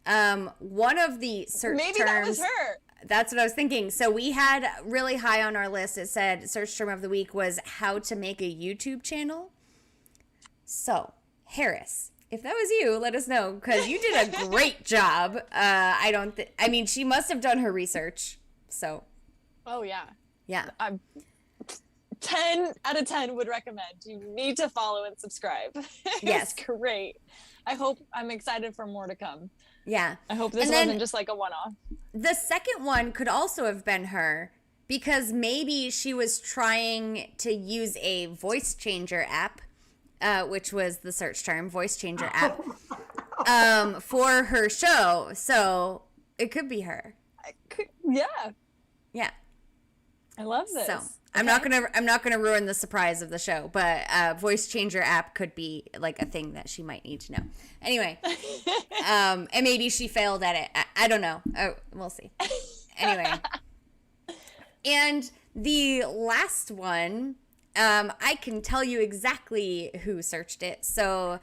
one of the search terms. Maybe that was her. That's what I was thinking. So we had really high on our list. It said search term of the week was how to make a YouTube channel. So Harris, if that was you, let us know, because you did a great job. She must have done her research. So. Oh, yeah. Yeah. 10 out of 10 would recommend. You need to follow and subscribe. Yes. It's great. I'm excited for more to come. Yeah. I hope this wasn't just like a one-off. The second one could also have been her, because maybe she was trying to use a voice changer app, which was the search term, voice changer app, for her show. So it could be her. Yeah. Yeah. I love this. So I'm not gonna ruin the surprise of the show, but voice changer app could be like a thing that she might need to know. Anyway, and maybe she failed at it. I don't know. Oh, we'll see. Anyway, and the last one, I can tell you exactly who searched it. So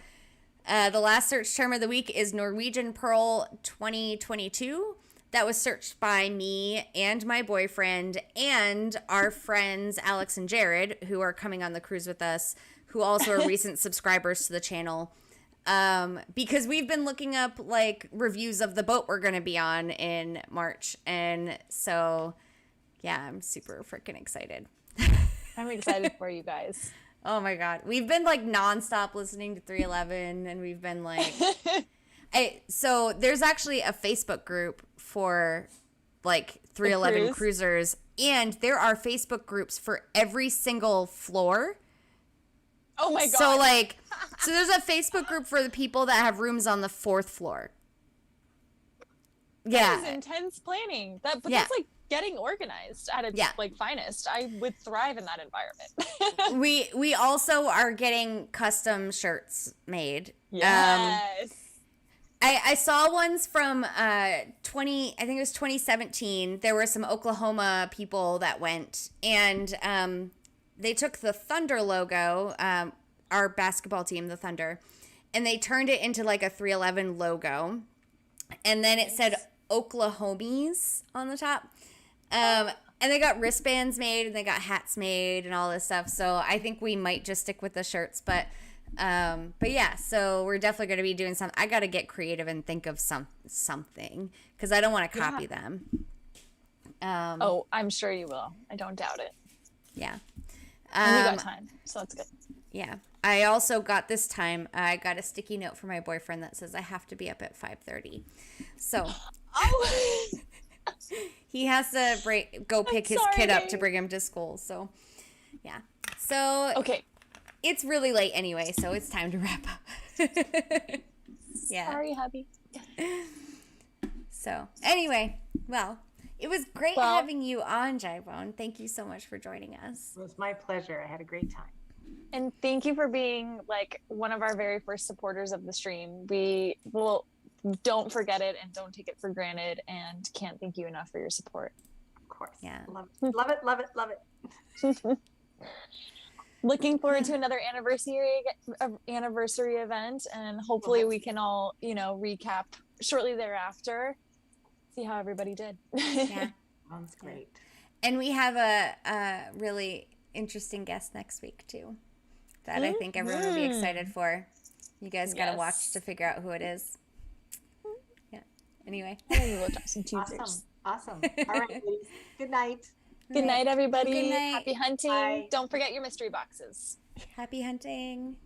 the last search term of the week is Norwegian Pearl 2022. That was searched by me and my boyfriend and our friends Alex and Jared, who are coming on the cruise with us, who also are recent subscribers to the channel. Because we've been looking up like reviews of the boat we're going to be on in March. And so, yeah, I'm super freaking excited. I'm excited for you guys. Oh my God. We've been like nonstop listening to 311, and we've been like, so there's actually a Facebook group for like 311 cruisers, and there are Facebook groups for every single floor. Oh my God. So there's a Facebook group for the people that have rooms on the 4th floor. Yeah. That is intense planning. That's like getting organized at its finest. I would thrive in that environment. We also are getting custom shirts made. Yes. I saw ones from I think it was 2017. There were some Oklahoma people that went, and they took the Thunder logo, our basketball team, the Thunder, and they turned it into like a 311 logo, and then it said Oklahomies on the top. And they got wristbands made, and they got hats made, and all this stuff. So I think we might just stick with the shirts, but yeah, so we're definitely going to be doing something. I got to get creative and think of something, because I don't want to copy them. I'm sure you will. I don't doubt it. Yeah. And we got time, so that's good. Yeah. I also got this time, I got a sticky note from my boyfriend that says I have to be up at 5:30. So he has to go pick his kid up to bring him to school. So, yeah. So okay. it's really late anyway, so it's time to wrap up. Yeah. Sorry, hubby. So anyway, well, it was great having you on, Jibone. Thank you so much for joining us. It was my pleasure. I had a great time. And thank you for being like one of our very first supporters of the stream. We will don't forget it and don't take it for granted, and can't thank you enough for your support. Of course. Yeah. Love it. Love it. Love it. Love it. Looking forward to another anniversary event, and hopefully we can all, recap shortly thereafter. See how everybody did. Yeah. Sounds great. And we have a really interesting guest next week too, that I think everyone will be excited for. You guys got to watch to figure out who it is. Yeah. Anyway. We'll drop some teasers. Awesome. All right, ladies. Good night. Good night, everybody. Good night. Happy hunting. Bye. Don't forget your mystery boxes. Happy hunting.